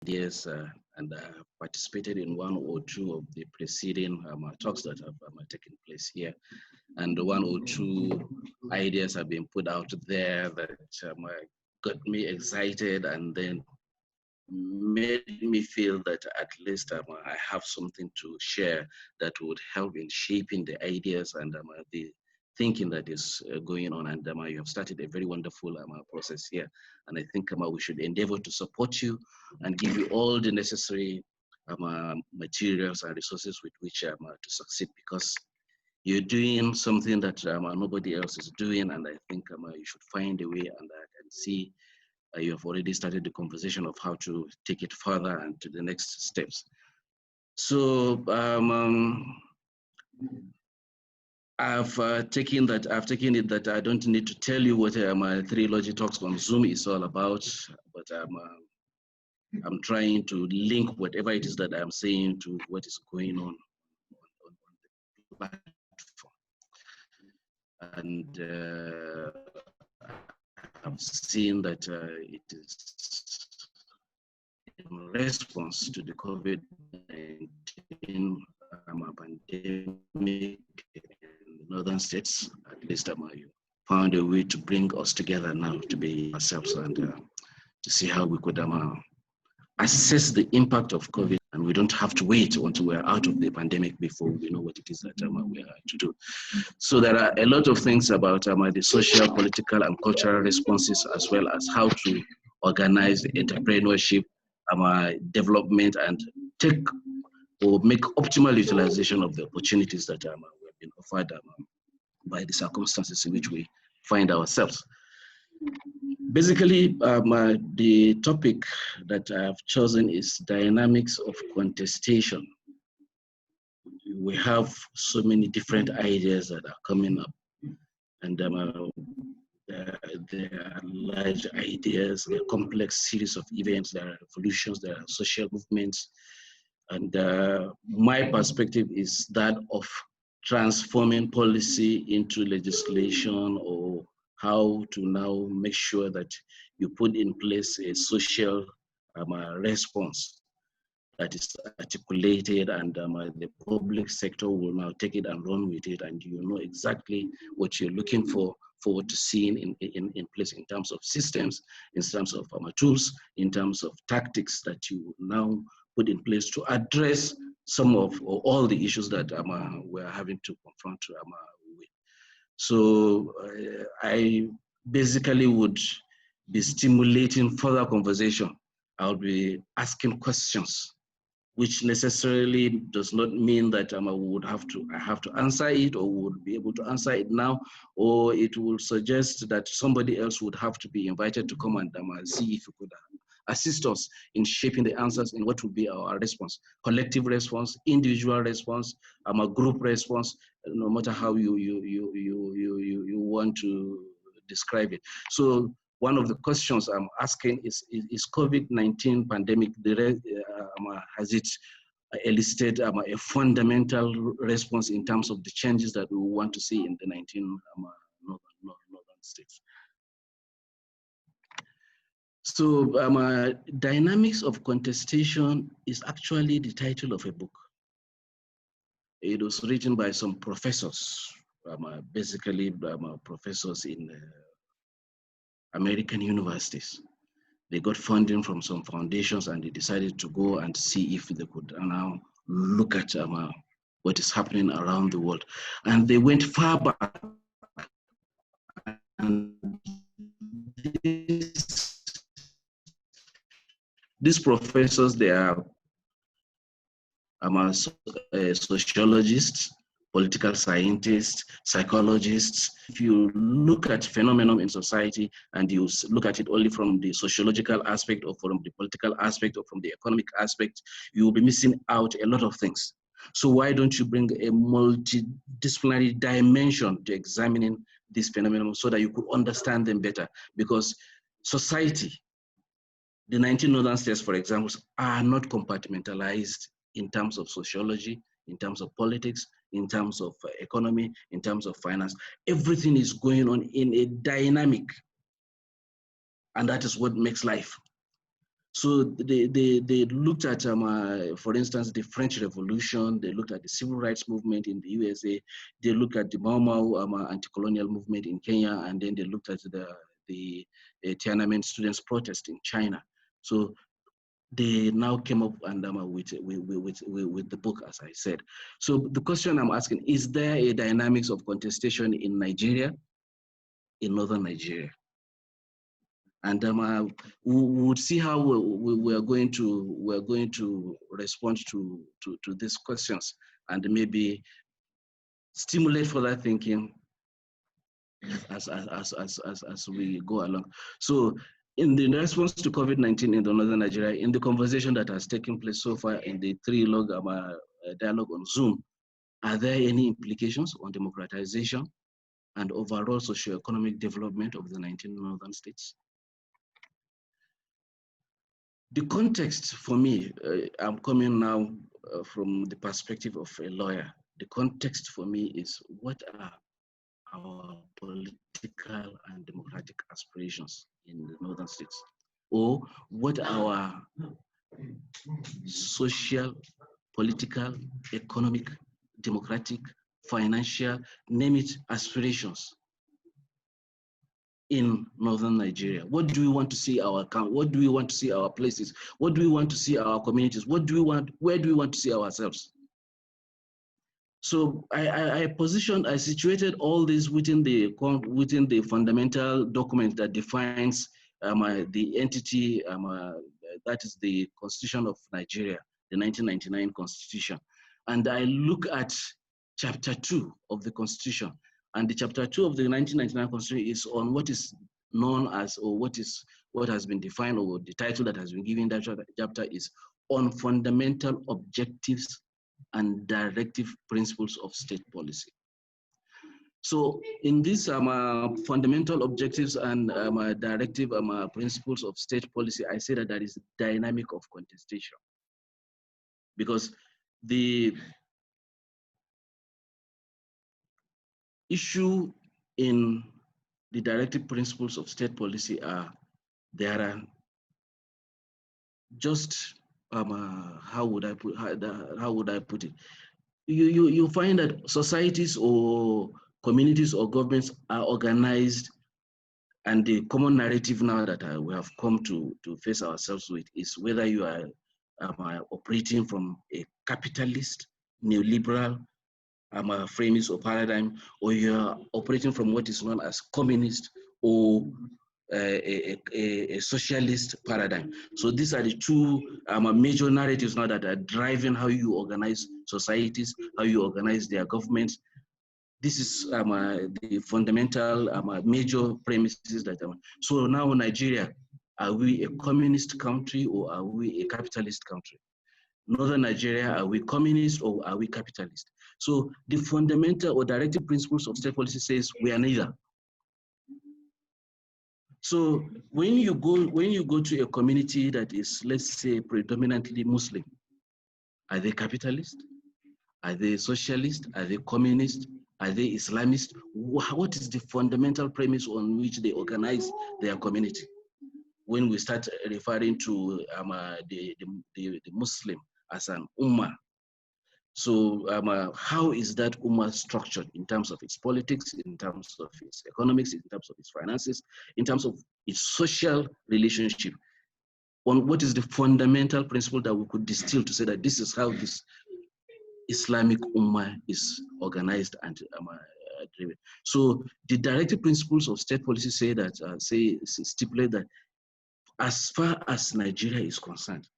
ideas and participated in one or two of the preceding talks that have taken place here. And one or two ideas have been put out there that got me excited and then made me feel that at least I have something to share that would help in shaping the ideas and the thinking that is going on. And you have started a very wonderful process here. And I think we should endeavor to support you and give you all the necessary materials and resources with which to succeed, because you're doing something that nobody else is doing. And I think you should find a way, and I can see you have already started the conversation of how to take it further and to the next steps. So I've taken it that I don't need to tell you what my 3Logy Talks on Zoom is all about, but I'm trying to link whatever it is that I'm saying to what is going on the platform. And I've seen that it is in response to the COVID-19 pandemic in the northern states. At least you found a way to bring us together now to be ourselves and to see how we could assess the impact of COVID, and we don't have to wait until we're out of the pandemic before we know what it is that we are to do. So there are a lot of things about the social, political, and cultural responses, as well as how to organize the entrepreneurship, development, and take or make optimal utilization of the opportunities that we have been offered by the circumstances in which we find ourselves. Basically, the topic that I have chosen is dynamics of contestation. We have so many different ideas that are coming up, and there are large ideas, there are complex series of events, there are revolutions, there are social movements, and my perspective is that of transforming policy into legislation, or how to now make sure that you put in place a social response that is articulated, and the public sector will now take it and run with it, and you know exactly what you're looking forward to seeing in place in terms of systems, in terms of tools, in terms of tactics that you now put in place to address some of or all the issues that we're having to confront with. So I basically would be stimulating further conversation. I'll be asking questions, which necessarily does not mean that I have to answer it, or would be able to answer it now, or it will suggest that somebody else would have to be invited to come and see if you could assist us in shaping the answers in what would be our response: collective response, individual response, a group response, no matter how you want to describe it. So one of the questions I'm asking is COVID-19 pandemic, has it elicited a fundamental response in terms of the changes that we want to see in the 19 northern states? So Dynamics of Contestation is actually the title of a book. It was written by some professors, basically professors in American universities. They got funding from some foundations, and they decided to go and see if they could now look at what is happening around the world. And they went far back. And these professors, they are sociologists, political scientists, psychologists. If you look at phenomenon in society and you look at it only from the sociological aspect, or from the political aspect, or from the economic aspect, you will be missing out a lot of things. So why don't you bring a multidisciplinary dimension to examining this phenomenon so that you could understand them better? Because society, the 19 northern states, for example, are not compartmentalized in terms of sociology, in terms of politics, in terms of economy, in terms of finance. Everything is going on in a dynamic, and that is what makes life. So they looked at, for instance, the French Revolution. They looked at the civil rights movement in the USA. They looked at the Mau Mau anti-colonial movement in Kenya, and then they looked at the Tiananmen students' protest in China. So they now came up and with the book, as I said. So the question I'm asking, is there a dynamics of contestation in Nigeria, in northern Nigeria? And we would see how we're going to respond to these questions, and maybe stimulate further thinking as we go along. So in the response to COVID-19 in the northern Nigeria, in the conversation that has taken place so far in the three-log dialogue on Zoom, are there any implications on democratization and overall socio-economic development of the 19 northern states? The context for me, I'm coming now from the perspective of a lawyer. The context for me is, what are our political and democratic aspirations in the northern states? Or what are our social, political, economic, democratic, financial, name it, aspirations in northern Nigeria? What do we want to see our account? What do we want to see our places? What do we want to see our communities? What do we want? Where do we want to see ourselves? So I situated all this within the fundamental document that defines the entity, that is the Constitution of Nigeria, the 1999 Constitution. And I look at Chapter 2 of the Constitution. And the Chapter 2 of the 1999 Constitution is on what is known as, or what has been defined, or the title that has been given that chapter is on fundamental objectives and directive principles of state policy. So in these fundamental objectives and directive principles of state policy, I say that there is a dynamic of contestation, because the issue in the directive principles of state policy are, there are just how would I put it? You find that societies or communities or governments are organized, and the common narrative now that we have come to face ourselves with is whether you are operating from a capitalist, neoliberal framework or paradigm, or you are operating from what is known as communist or a socialist paradigm. So these are the two major narratives now that are driving how you organize societies, how you organize their governments. This is the fundamental major premises that so now Nigeria, are we a communist country or are we a capitalist country? Northern Nigeria, are we communist or are we capitalist? So the fundamental or directive principles of state policy says we are neither. So when you go to a community that is, let's say, predominantly Muslim, are they capitalist? Are they socialist? Are they communist? Are they Islamist? What is the fundamental premise on which they organize their community? When we start referring to the Muslim as an ummah, so how is that ummah structured in terms of its politics, in terms of its economics, in terms of its finances, in terms of its social relationship? On what is the fundamental principle that we could distill to say that this is how this Islamic ummah is organized and driven? So the directive principles of state policy say that stipulate that as far as Nigeria is concerned,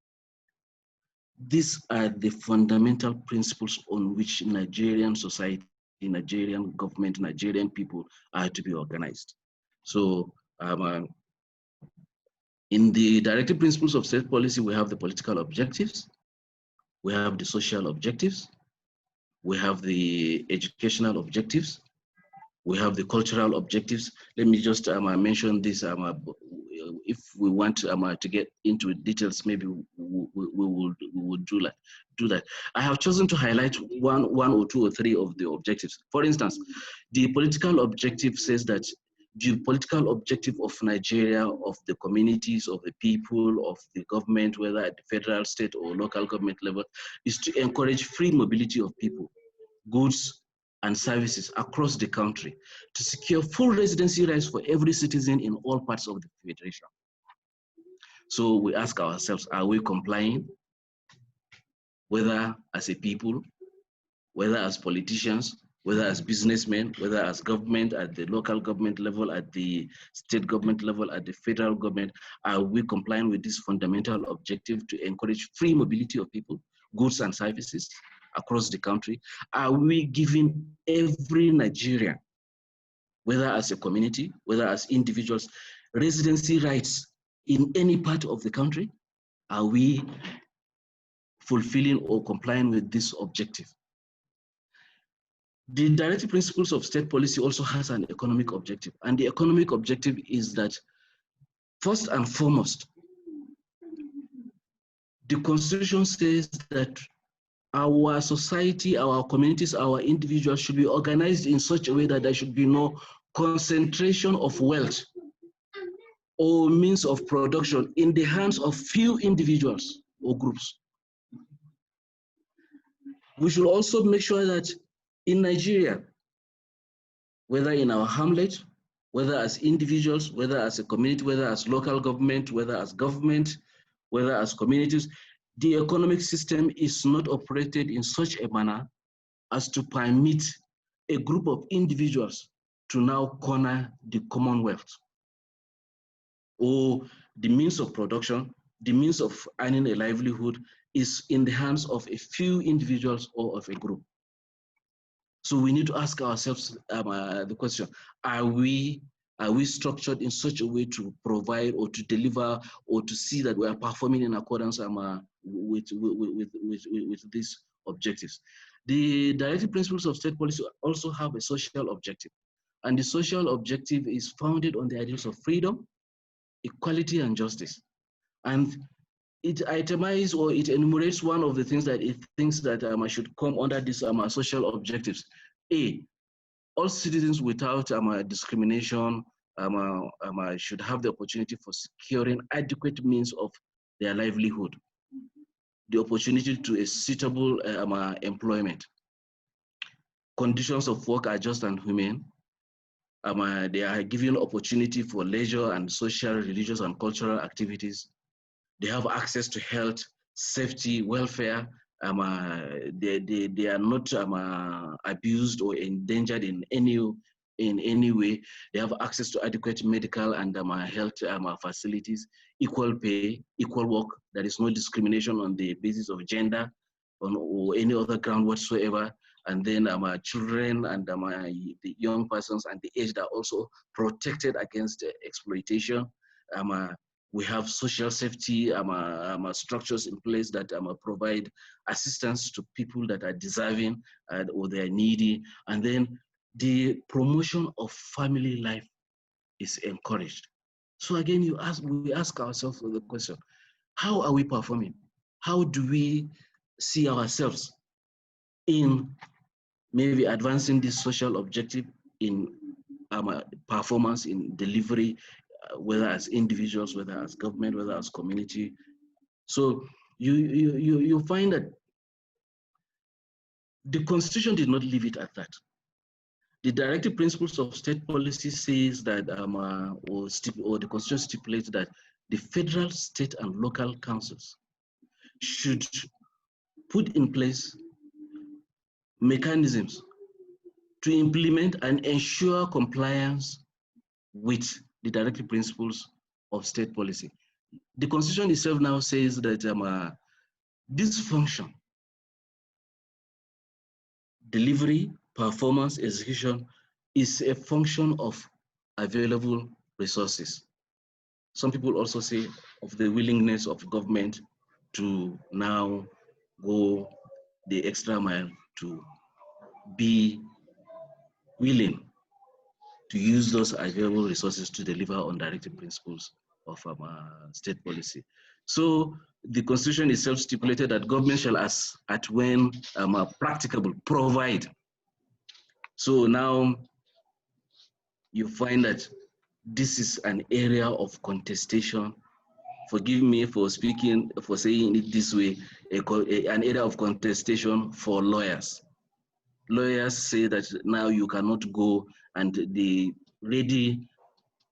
these are the fundamental principles on which Nigerian society, Nigerian government, Nigerian people are to be organized. So in the directive principles of state policy, we have the political objectives, we have the social objectives, we have the educational objectives, we have the cultural objectives. Let me just mention this. If we want to get into details, maybe we will do that. I have chosen to highlight one or two or three of the objectives. For instance, the political objective says that the political objective of Nigeria, of the communities, of the people, of the government, whether at the federal, state, or local government level, is to encourage free mobility of people, goods, and services across the country, to secure full residency rights for every citizen in all parts of the Federation. So we ask ourselves, are we complying, whether as a people, whether as politicians, whether as businessmen, whether as government at the local government level, at the state government level, at the federal government? Are we complying with this fundamental objective to encourage free mobility of people, goods, and services across the country? Are we giving every Nigerian, whether as a community, whether as individuals, residency rights in any part of the country? Are we fulfilling or complying with this objective? The directive principles of state policy also has an economic objective, and the economic objective is that, first and foremost, the Constitution says that our society, our communities, our individuals should be organized in such a way that there should be no concentration of wealth or means of production in the hands of few individuals or groups. We should also make sure that in Nigeria, whether in our hamlet, whether as individuals, whether as a community, whether as local government, whether as government, whether as communities, the economic system is not operated in such a manner as to permit a group of individuals to now corner the commonwealth, or the means of production, the means of earning a livelihood is in the hands of a few individuals or of a group. So we need to ask ourselves the question, are we structured in such a way to provide or to deliver or to see that we are performing in accordance with these objectives? The directive principles of state policy also have a social objective. And the social objective is founded on the ideals of freedom, equality, and justice. And it itemizes or it enumerates one of the things that it thinks that should come under these social objectives. A, all citizens without discrimination should have the opportunity for securing adequate means of their livelihood, the opportunity to a suitable employment. Conditions of work are just and humane. They are given opportunity for leisure and social, religious, and cultural activities. They have access to health, safety, welfare. They are not abused or endangered in any way. They have access to adequate medical and health facilities, equal pay, equal work. There is no discrimination on the basis of gender or any other ground whatsoever. And then children and the young persons and the aged are also protected against exploitation. We have social safety structures in place that provide assistance to people that are deserving or they are needy. And then the promotion of family life is encouraged. So again, we ask ourselves the question, how are we performing? How do we see ourselves in maybe advancing this social objective in performance, in delivery, whether as individuals, whether as government, whether as community? So you find that the Constitution did not leave it at that. The directive principles of state policy says that, or the Constitution stipulates that the federal, state, and local councils should put in place mechanisms to implement and ensure compliance with the directive principles of state policy. The Constitution itself now says that this function, delivery, performance, execution, is a function of available resources. Some people also say of the willingness of government to now go the extra mile to be willing to use those available resources to deliver on directive principles of state policy. So the Constitution itself stipulated that government shall, at when practicable, provide. So now you find that this is an area of contestation. Forgive me for saying it this way, an area of contestation for lawyers. Lawyers say that now you cannot go, and the ready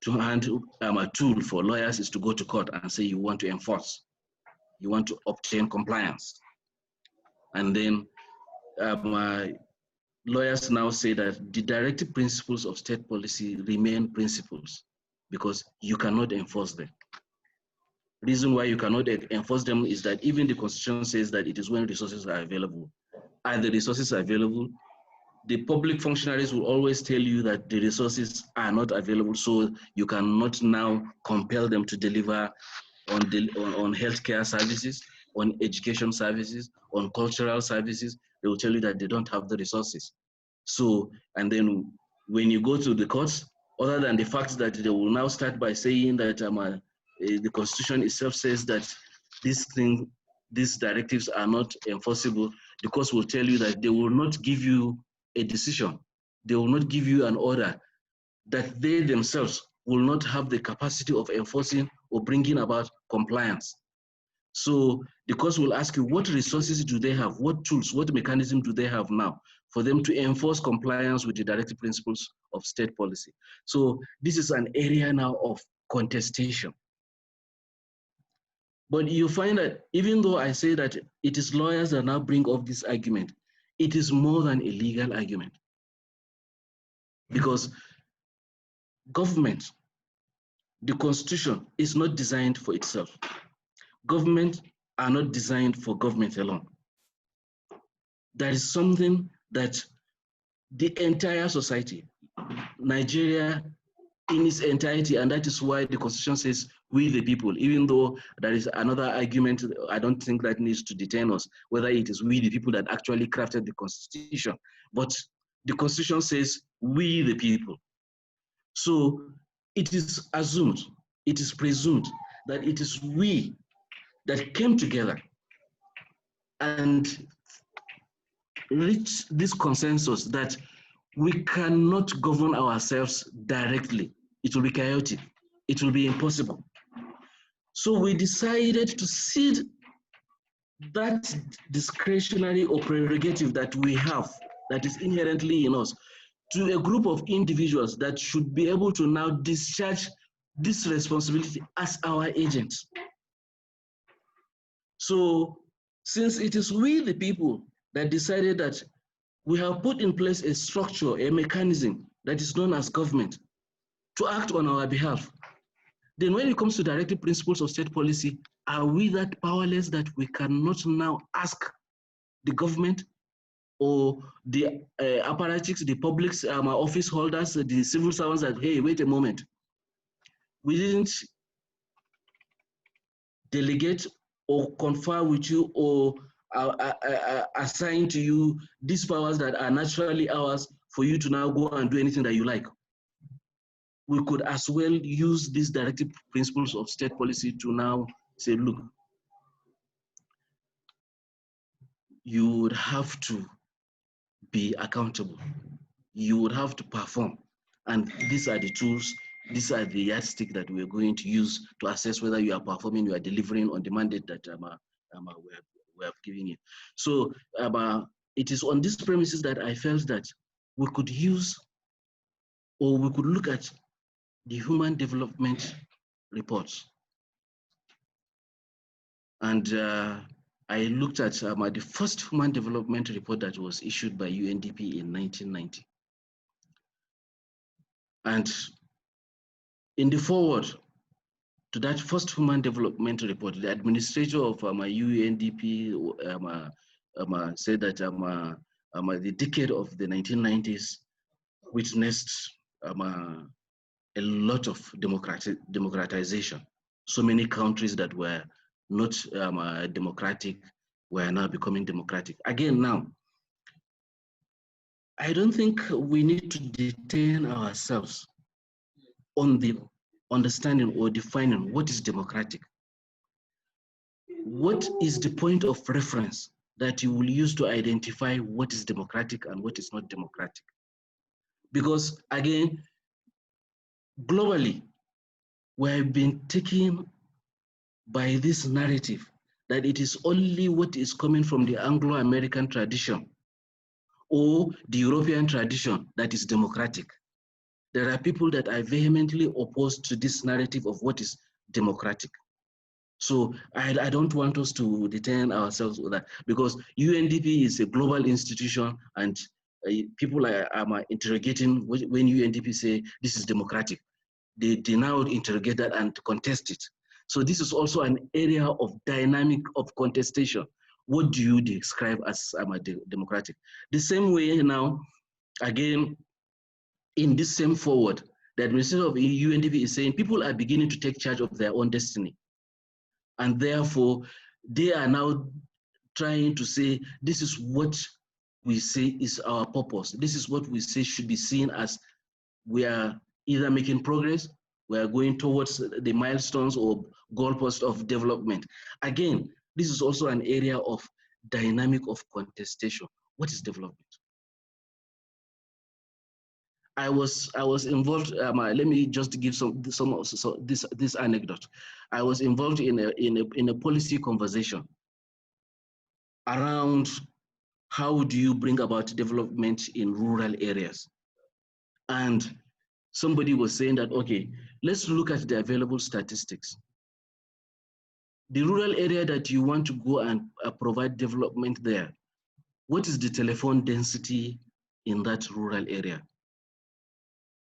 to hand a tool for lawyers is to go to court and say you want to enforce, you want to obtain compliance. And then lawyers now say that the directive principles of state policy remain principles because you cannot enforce them. Reason why you cannot enforce them is that even the Constitution says that it is when resources are available. Are the resources available? The public functionaries will always tell you that the resources are not available, so you cannot now compel them to deliver on healthcare services, on education services, on cultural services. They will tell you that they don't have the resources. So, and then when you go to the courts, other than the fact that they will now start by saying that the Constitution itself says that these directives are not enforceable, the courts will tell you that they will not give you a decision. They will not give you an order that they themselves will not have the capacity of enforcing or bringing about compliance. So the courts will ask you, what resources do they have? What tools, what mechanism do they have now for them to enforce compliance with the directive principles of state policy? So this is an area now of contestation. But you find that even though I say that it is lawyers that now bring up this argument, it is more than a legal argument. Because government, the Constitution is not designed for itself. Government are not designed for government alone. That is something that the entire society, Nigeria in its entirety, and that is why the Constitution says we the people, even though there is another argument, I don't think that needs to detain us, whether it is we the people that actually crafted the Constitution, but the Constitution says we the people. So it is assumed, it is presumed that it is we that came together and reached this consensus that we cannot govern ourselves directly. It will be chaotic. It will be impossible. So we decided to cede that discretionary or prerogative that we have, that is inherently in us, to a group of individuals that should be able to now discharge this responsibility as our agents. So since it is we the people that decided that we have put in place a structure, a mechanism that is known as government to act on our behalf, then when it comes to directive principles of state policy, are we that powerless that we cannot now ask the government or the apparatus, the public office holders, the civil servants that, hey, wait a moment, we didn't delegate or confer with you or assign to you these powers that are naturally ours for you to now go and do anything that you like. We could as well use these directive principles of state policy to now say, look, you would have to be accountable. You would have to perform. And these are the tools, these are the yardstick that we're going to use to assess whether you are performing, you are delivering on the mandate that we have given you. So it is on these premises that I felt that we could use, or we could look at the Human Development Reports. And I looked at the first Human Development Report that was issued by UNDP in 1990. And in the foreword to that first Human Development Report, the administrator of UNDP said that the decade of the 1990s witnessed a lot of democratization. So many countries that were not democratic were now becoming democratic. Again, now, I don't think we need to detain ourselves on the understanding or defining what is democratic. What is the point of reference that you will use to identify what is democratic and what is not democratic? Because again, globally, we have been taken by this narrative that it is only what is coming from the Anglo-American tradition or the European tradition that is democratic. There are people that are vehemently opposed to this narrative of what is democratic. So I don't want us to detain ourselves with that, because UNDP is a global institution, and people are interrogating when UNDP say this is democratic. They now interrogate that and contest it. So this is also an area of dynamic of contestation. What do you describe as democratic? The same way now, again, in this same forward, the administration of UNDP is saying people are beginning to take charge of their own destiny. And therefore, they are now trying to say, this is what we say is our purpose. This is what we say should be seen as we are either making progress, we are going towards the milestones or goalposts of development. Again, this is also an area of dynamic of contestation. What is development? I was involved. Let me just give this anecdote. I was involved in a policy conversation around how do you bring about development in rural areas, and somebody was saying that, okay, let's look at the available statistics. The rural area that you want to go and provide development there, what is the telephone density in that rural area?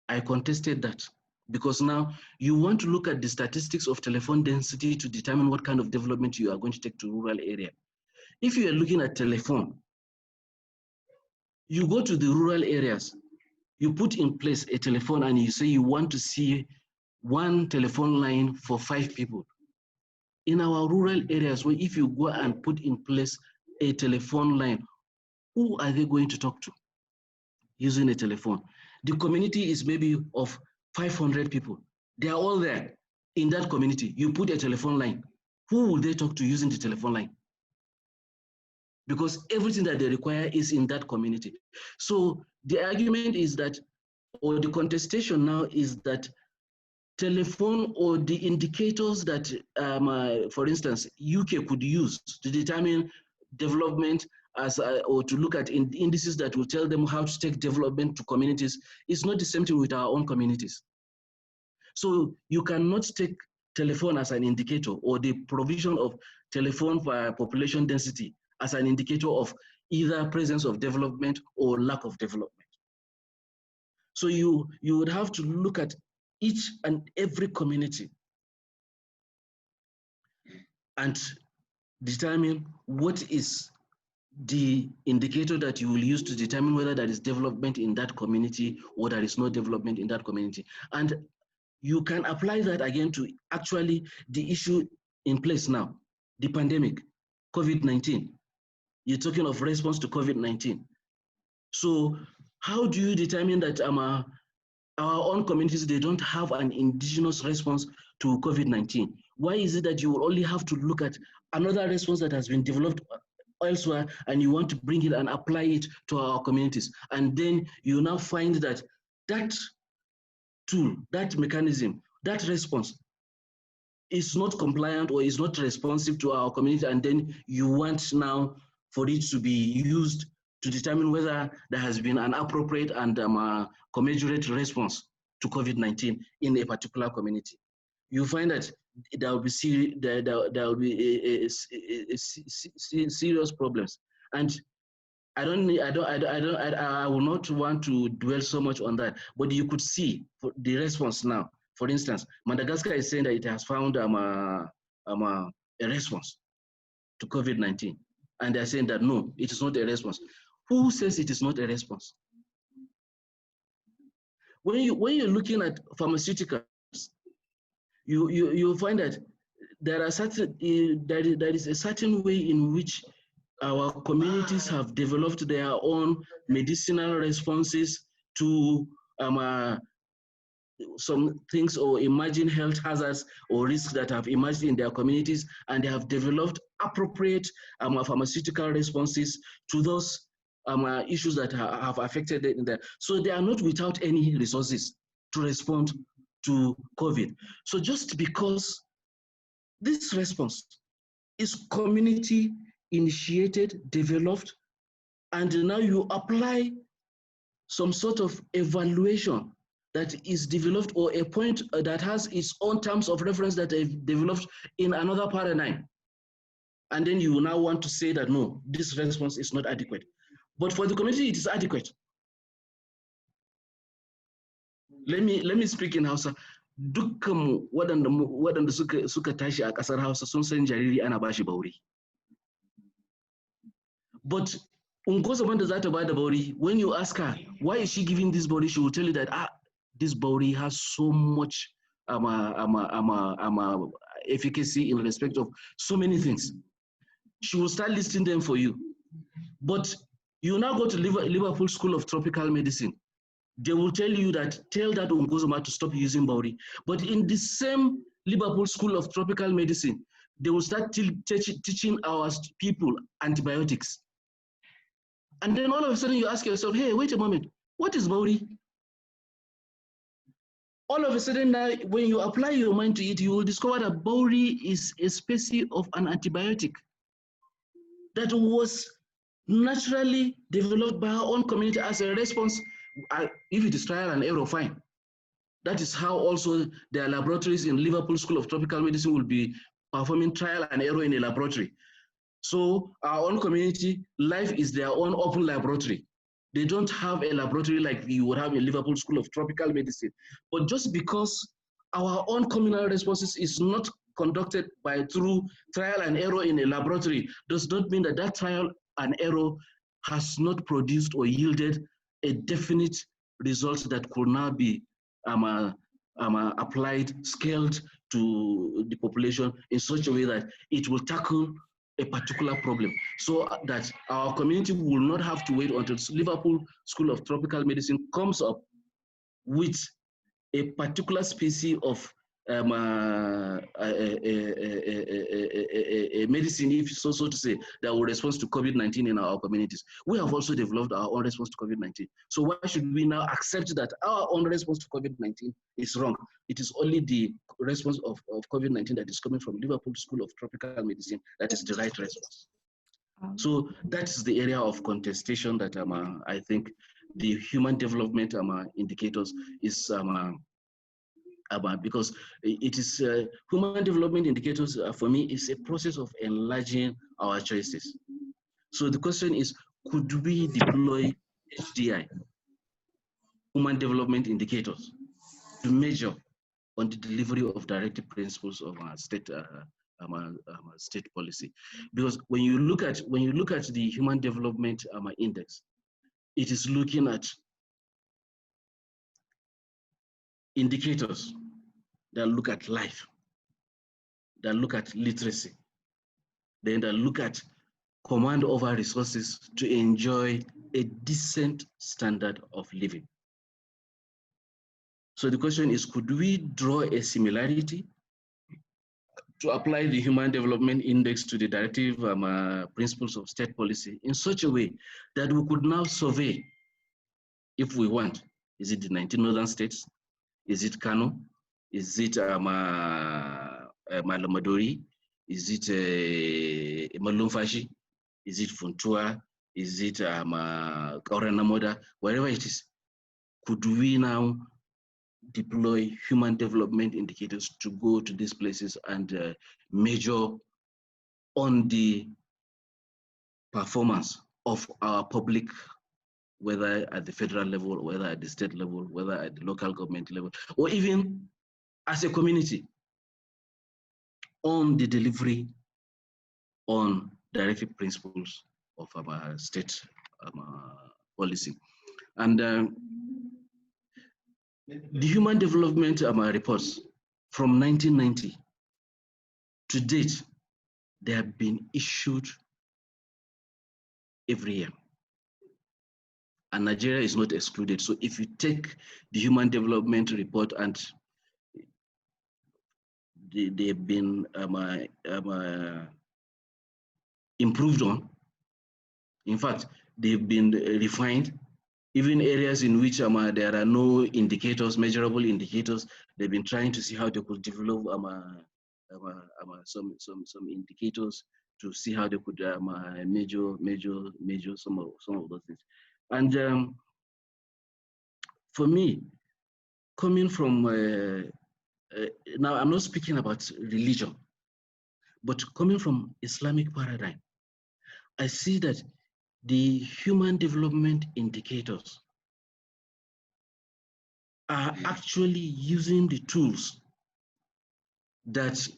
I contested that, because now you want to look at the statistics of telephone density to determine what kind of development you are going to take to rural area. If you are looking at telephone, you go to the rural areas, you put in place a telephone and you say you want to see one telephone line for 5 people. In our rural areas, where if you go and put in place a telephone line, who are they going to talk to using a telephone? The community is maybe of 500 people. They are all there in that community. You put a telephone line. Who will they talk to using the telephone line? Because everything that they require is in that community. So the argument is that, or the contestation now is that telephone or the indicators that, for instance, UK could use to determine development as or to look at indices that will tell them how to take development to communities is not the same thing with our own communities. So you cannot take telephone as an indicator, or the provision of telephone for population density as an indicator of either presence of development or lack of development. So you would have to look at each and every community and determine what is the indicator that you will use to determine whether there is development in that community or there is no development in that community. And you can apply that again to actually the issue in place now, the pandemic, COVID-19. You're talking of response to COVID-19. So how do you determine that our own communities, they don't have an indigenous response to COVID-19? Why is it that you will only have to look at another response that has been developed elsewhere and you want to bring it and apply it to our communities? And then you now find that that tool, that mechanism, that response is not compliant or is not responsive to our community, and then you want now for it to be used to determine whether there has been an appropriate and commensurate response to COVID-19 in a particular community. You find that there will be serious problems, and I will not want to dwell so much on that, but you could see the response now. For instance, Madagascar is saying that it has found a response to COVID-19, and they're saying that no, it is not a response. Who says it is not a response? When you're looking at pharmaceuticals, you find that there is a certain way in which our communities have developed their own medicinal responses to some things or emerging health hazards or risks that have emerged in their communities, and they have developed appropriate pharmaceutical responses to those issues that have affected them. So they are not without any resources to respond to COVID. So just because this response is community initiated, developed, and now you apply some sort of evaluation that is developed, or a point that has its own terms of reference that they've developed in another paradigm. And then you now want to say that, no, this response is not adequate. But for the community, it is adequate. Let me speak in Hausa. Dukkanmu waɗanda suka tashi a ƙasar Hausa sun san jariri ana bashi bauri. But ungozaman da za ta bada bauri, when you ask her, why is she giving this bauri, she will tell you that, this bauri has so much efficacy in respect of so many things. She will start listing them for you. But you now go to Liverpool School of Tropical Medicine. They will tell you that, tell that Ungozoma to stop using bauri. But in the same Liverpool School of Tropical Medicine, they will start teaching our people antibiotics. And then all of a sudden you ask yourself, hey, wait a moment, what is bauri? All of a sudden now, when you apply your mind to it, you will discover that bauri is a species of an antibiotic that was naturally developed by our own community as a response. If it is trial and error, fine. That is how also their laboratories in Liverpool School of Tropical Medicine will be performing trial and error in a laboratory. So our own community, life is their own open laboratory. They don't have a laboratory like you would have in Liverpool School of Tropical Medicine. But just because our own communal responses is not conducted through trial and error in a laboratory does not mean that that trial and error has not produced or yielded a definite result that could now be applied, scaled to the population in such a way that it will tackle a particular problem, so that our community will not have to wait until Liverpool School of Tropical Medicine comes up with a particular species of a medicine, if so to say, that will respond to COVID-19 in our communities. We have also developed our own response to COVID-19. So why should we now accept that our own response to COVID-19 is wrong? It is only the response of COVID-19 that is coming from Liverpool School of Tropical Medicine that is the right response. So that's the area of contestation that I think the human development indicators is because it is human development indicators for me is a process of enlarging our choices. So the question is, could we deploy HDI, human development indicators, to measure on the delivery of directive principles of our state policy? Because when you look at the human development index, it is looking at indicators that look at life, that look at literacy, then that look at command over resources to enjoy a decent standard of living. So the question is, could we draw a similarity to apply the Human Development Index to the directive principles of state policy in such a way that we could now survey, if we want, is it the 19 northern states? Is it Kano? Is it Malamadori? Is it Malumfashi? Is it Funtua? Is it Kauranamoda? Wherever it is, could we now deploy human development indicators to go to these places and measure on the performance of our public, whether at the federal level, whether at the state level, whether at the local government level, or even as a community, on the delivery on directive principles of our state policy. And the human development reports from 1990 to date, they have been issued every year. And Nigeria is not excluded. So if you take the human development report, and they've been improved on, in fact, they've been refined, Even areas in which there are no indicators, measurable indicators, they've been trying to see how they could develop some indicators to see how they could measure some of those things. And for me, coming from now, I'm not speaking about religion, but coming from Islamic paradigm, I see that the human development indicators are actually using the tools that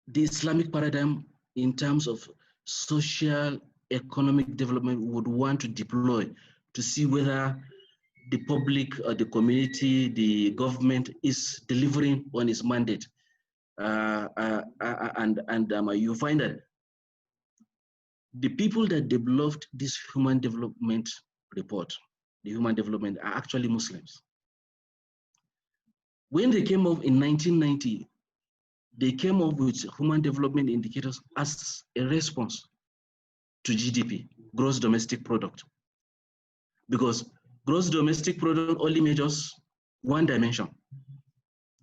the Islamic paradigm in terms of social economic development would want to deploy to see whether the public or the community, the government is delivering on its mandate. You find that the people that developed this human development report, the human development, are actually Muslims. When they came up in 1990, they came up with human development indicators as a response to GDP, gross domestic product. Because gross domestic product only measures one dimension.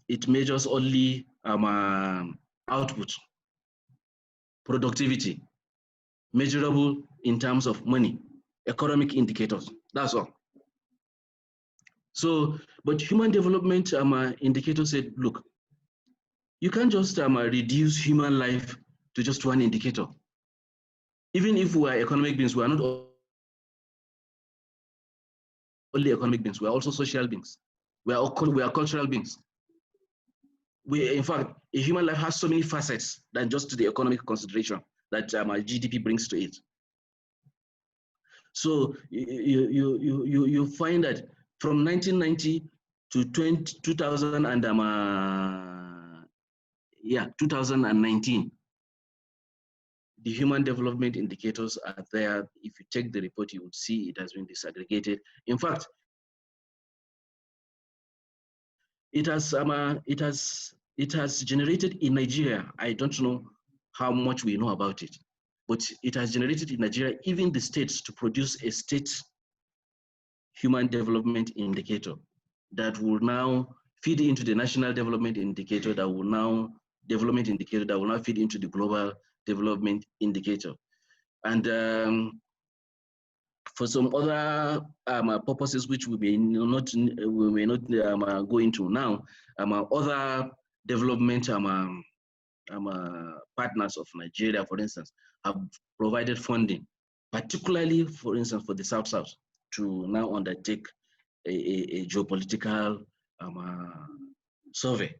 It measures only output, productivity, measurable in terms of money, economic indicators, that's all. So, but human development indicator said, look, you can't just reduce human life to just one indicator. Even if we are economic beings, we are not only economic beings, we are also social beings. We are cultural beings. In fact, a human life has so many facets than just the economic consideration that GDP brings to it. So you find that from 1990 to 2019, the human development indicators are there. If you take the report, you would see it has been disaggregated. In fact, it has generated in Nigeria. I don't know how much we know about it, but it has generated in Nigeria, even the states, to produce a state human development indicator that will now feed into the national development indicator that will now feed into the global development indicator. And for some other purposes which we may not go into now, other development partners of Nigeria, for instance, have provided funding, particularly, for instance, for the South-South, to now undertake a geopolitical survey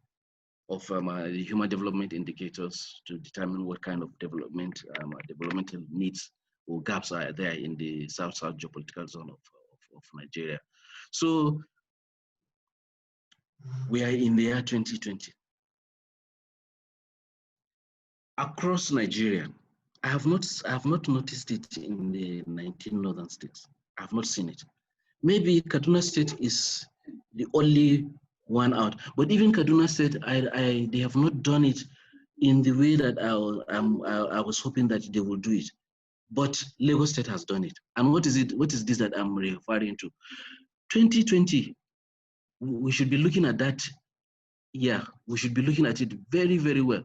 of the human development indicators to determine what kind of developmental needs or gaps are there in the South-South geopolitical zone of Nigeria. So we are in the year 2020. Across Nigeria, I have not noticed it in the 19 northern states. I have not seen it. Maybe Kaduna State is the only one out, but even Kaduna State, they have not done it in the way that I was hoping that they will do it. But Lagos State has done it. And what is it? What is this that I'm referring to? 2020, we should be looking at that. Yeah, we should be looking at it very, very well.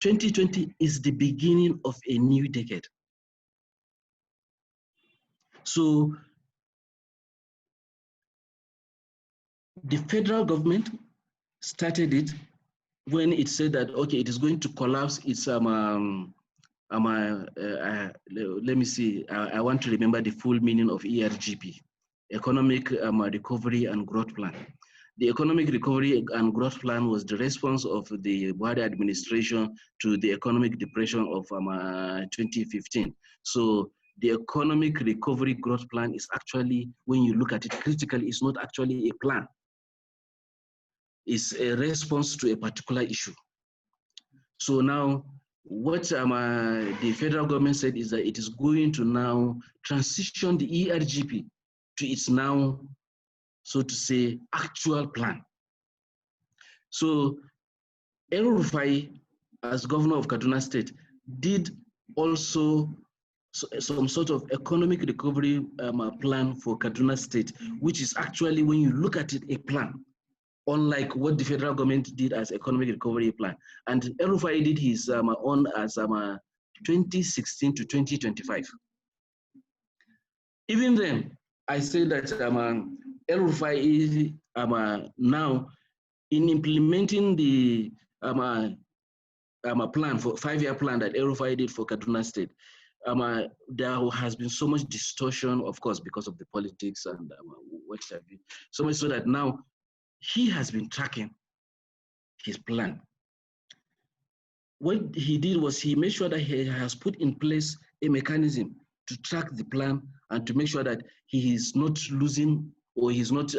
2020 is the beginning of a new decade. So the federal government started it when it said that, okay, it is going to collapse its let me see, I want to remember the full meaning of ERGP, Economic Recovery and Growth Plan. The Economic Recovery and Growth Plan was the response of the Buhari administration to the economic depression of 2015. So the Economic Recovery Growth Plan is actually, when you look at it critically, it's not actually a plan. It's a response to a particular issue. So now, what the federal government said is that it is going to now transition the ERGP to its now, so to say, actual plan. So El Rufai, as governor of Kaduna State, did also some sort of economic recovery plan for Kaduna State, which is actually, when you look at it, a plan, unlike what the federal government did as economic recovery plan. And El-Rufai did his own as 2016 to 2025. Even then, I say that El-Rufai is now in implementing the plan for 5-year plan that El-Rufai did for Kaduna State. There has been so much distortion, of course, because of the politics and what have you. So much so that now he has been tracking his plan. What he did was he made sure that he has put in place a mechanism to track the plan and to make sure that he is not losing or he's not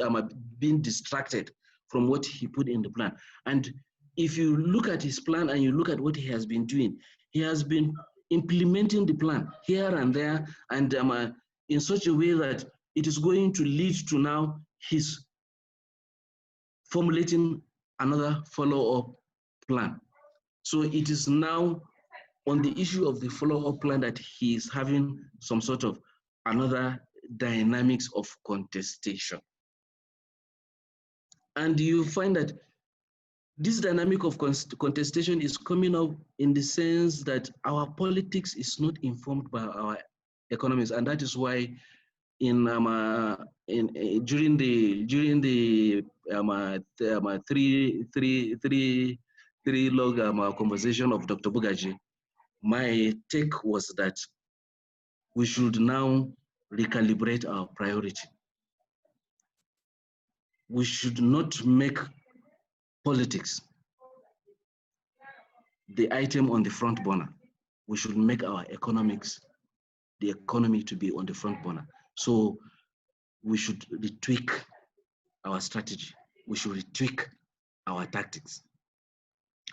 being distracted from what he put in the plan. And if you look at his plan and you look at what he has been doing, he has been implementing the plan here and there, and in such a way that it is going to lead to now his formulating another follow-up plan. So it is now on the issue of the follow-up plan that he is having some sort of another dynamics of contestation. And you find that this dynamic of contestation is coming up in the sense that our politics is not informed by our economics, and that is why during the three log conversation of Dr. Bugaji, my take was that we should now recalibrate our priority. We should not make politics the item on the front burner. We should make our economics, the economy, to be on the front burner. So we should retweak our strategy. We should retweak our tactics.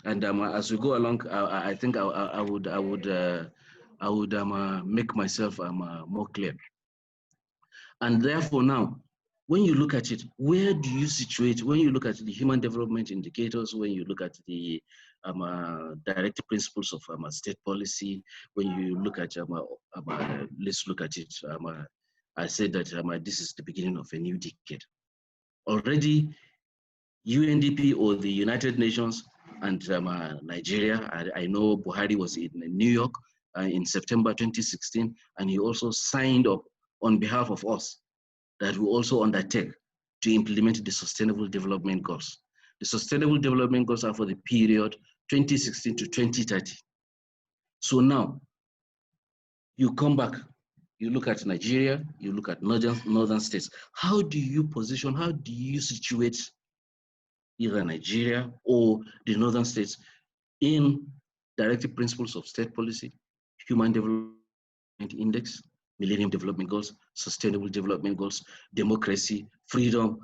And as we go along, I think I would make myself more clear. And therefore now, when you look at it, where do you situate, when you look at the human development indicators, when you look at the directive principles of state policy, when you look at, let's look at it, I said that this is the beginning of a new decade. Already, UNDP, or the United Nations, and Nigeria, I know Buhari was in New York in September 2016, and he also signed up on behalf of us that we also undertake to implement the Sustainable Development Goals. The Sustainable Development Goals are for the period 2016 to 2030. So now, you come back, you look at Nigeria, you look at northern states. How do you position, how do you situate either Nigeria or the northern states in directive principles of state policy, human development index, Millennium Development Goals, Sustainable Development Goals, democracy, freedom,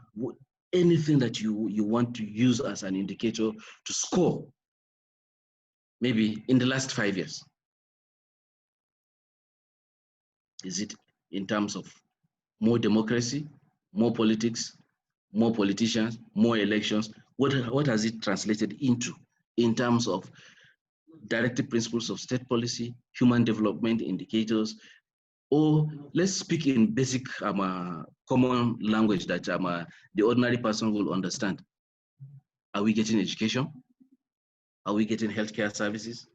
anything that you want to use as an indicator to score, maybe in the last 5 years? Is it in terms of more democracy, more politics, more politicians, more elections? What has it translated into in terms of directive principles of state policy, human development indicators? Or let's speak in basic common language that the ordinary person will understand. Are we getting education? Are we getting healthcare services?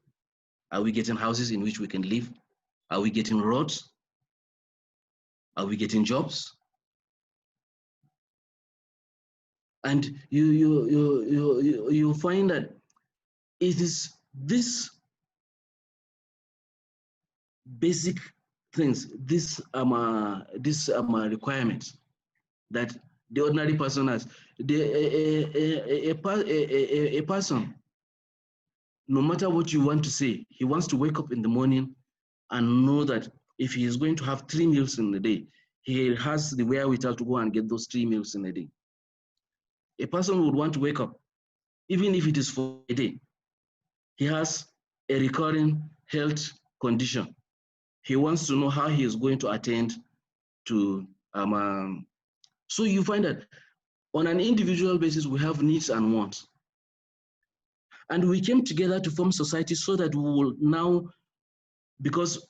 Are we getting houses in which we can live? Are we getting roads? Are we getting jobs? And you find that it is this basic things, this requirements that the ordinary person has. A person, no matter what you want to say, he wants to wake up in the morning and know that if he is going to have 3 meals in a day, he has the wherewithal to go and get those 3 meals in a day. A person would want to wake up, even if it is for a day. He has a recurring health condition. He wants to know how he is going to attend to, so you find that on an individual basis, we have needs and wants. And we came together to form society so that we will now, because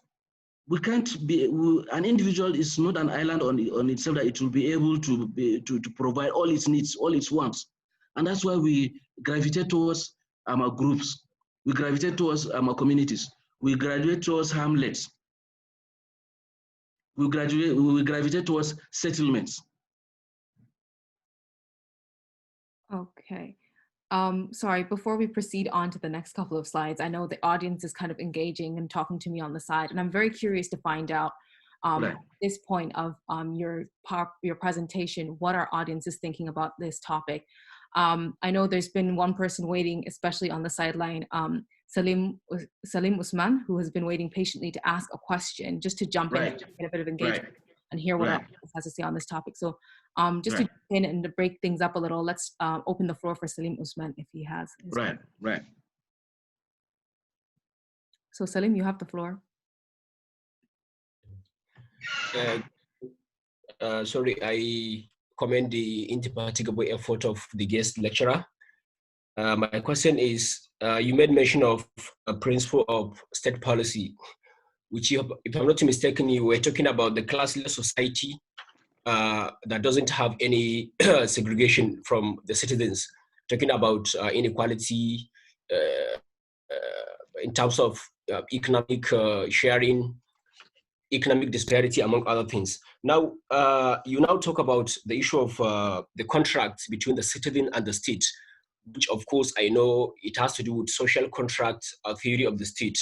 we can't be, an individual is not an island on itself that it will be able to provide all its needs, all its wants. And that's why we gravitate towards our groups. We gravitate towards our communities. We gravitate towards hamlets. We gravitate towards settlements. Okay. Sorry, before we proceed on to the next couple of slides, I know the audience is kind of engaging and talking to me on the side, and I'm very curious to find out at this point of your presentation, what our audience is thinking about this topic. I know there's been one person waiting, especially on the sideline, Salim Usman, who has been waiting patiently to ask a question, just to jump in and get a bit of engagement and hear what our audience has to say on this topic. So just to jump in and to break things up a little, let's open the floor for Salim Usman if he has. Right. So Salim, you have the floor. Sorry, I commend the indefatigable effort of the guest lecturer. My question is, you made mention of a principle of state policy, which, if I'm not mistaken, you were talking about the classless society that doesn't have any segregation from the citizens, talking about inequality in terms of economic sharing, economic disparity, among other things. Now, you now talk about the issue of the contract between the citizen and the state, which of course I know it has to do with social contract theory of the state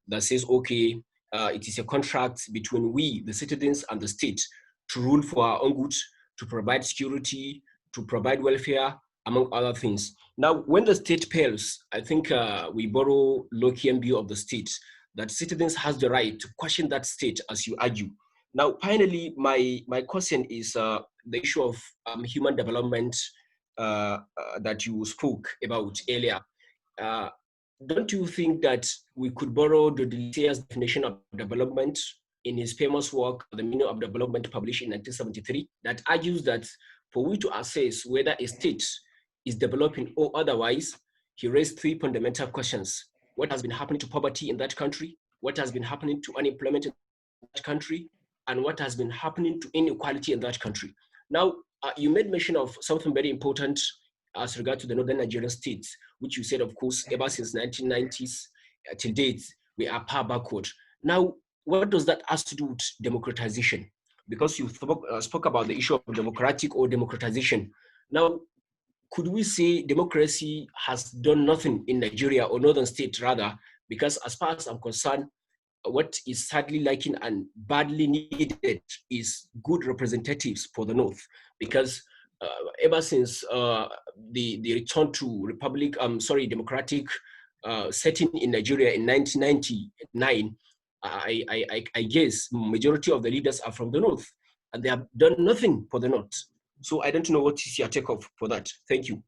that says, okay, it is a contract between we, the citizens, and the state to rule for our own good, to provide security, to provide welfare, among other things. Now, when the state fails, I think we borrow Lockean view of the state, that citizens has the right to question that state, as you argue. Now, finally, my question is the issue of human development that you spoke about earlier. Don't you think that we could borrow the Deleuze's definition of development in his famous work, The Meaning of Development, published in 1973, that argues that for we to assess whether a state is developing or otherwise, he raised three fundamental questions. What has been happening to poverty in that country? What has been happening to unemployment in that country? And what has been happening to inequality in that country? Now, you made mention of something very important as regard to the northern Nigerian states, which you said, of course, ever since 1990s till date, we are far backward. Now, what does that have to do with democratization? Because you spoke about the issue of democratic or democratization. Now, could we say democracy has done nothing in Nigeria, or northern states rather? Because as far as I'm concerned, what is sadly lacking and badly needed is good representatives for the North. Because ever since the return to democratic setting in Nigeria in 1999, I guess majority of the leaders are from the North, and they have done nothing for the North. So I don't know what is your take off for that. Thank you.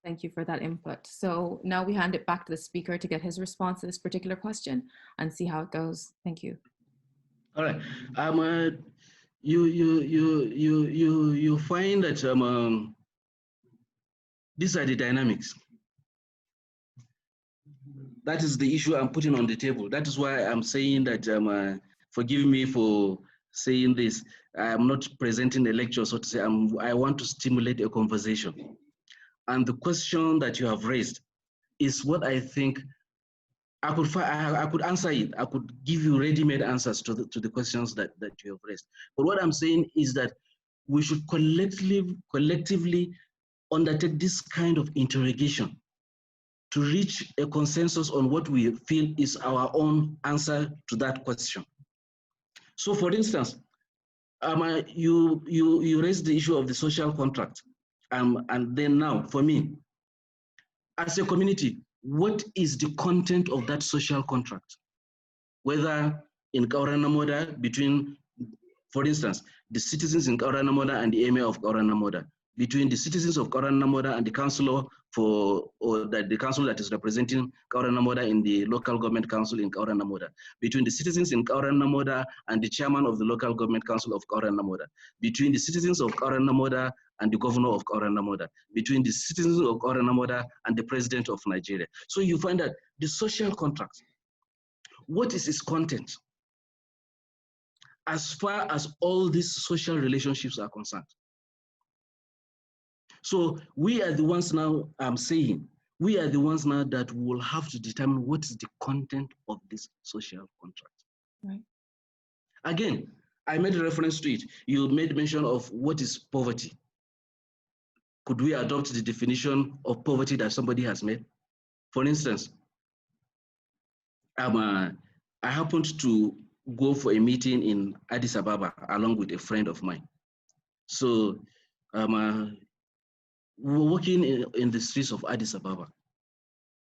Thank you for that input. So now we hand it back to the speaker to get his response to this particular question and see how it goes. Thank you. All right. You find that these are the dynamics. That is the issue I'm putting on the table. That is why I'm saying that, forgive me for saying this, I'm not presenting a lecture, so to say. I want to stimulate a conversation. And the question that you have raised is what I think I could answer it. I could give you ready-made answers to the questions that you have raised. But what I'm saying is that we should collectively undertake this kind of interrogation to reach a consensus on what we feel is our own answer to that question. So, for instance, you raised the issue of the social contract, and then now, for me, as a community, what is the content of that social contract? Whether in Kaura Namoda between, for instance, the citizens in Kaura Namoda and the emir of Kaura Namoda, between the citizens of Kauran Namoda and the councillor the council that is representing Kauran Namoda in the local government council in Kauran Namoda, between the citizens in Kauran Namoda and the chairman of the local government council of Kauran Namoda, between the citizens of Kauran Namoda and the governor of Kauran Namoda, between the citizens of Kauran Namoda and the president of Nigeria. So you find that the social contract, what is its content? As far as all these social relationships are concerned. So we are the ones now, I'm saying, we are the ones now that will have to determine what is the content of this social contract. Right. Again, I made a reference to it. You made mention of what is poverty. Could we adopt the definition of poverty that somebody has made? For instance, I happened to go for a meeting in Addis Ababa along with a friend of mine. So we were walking in the streets of Addis Ababa.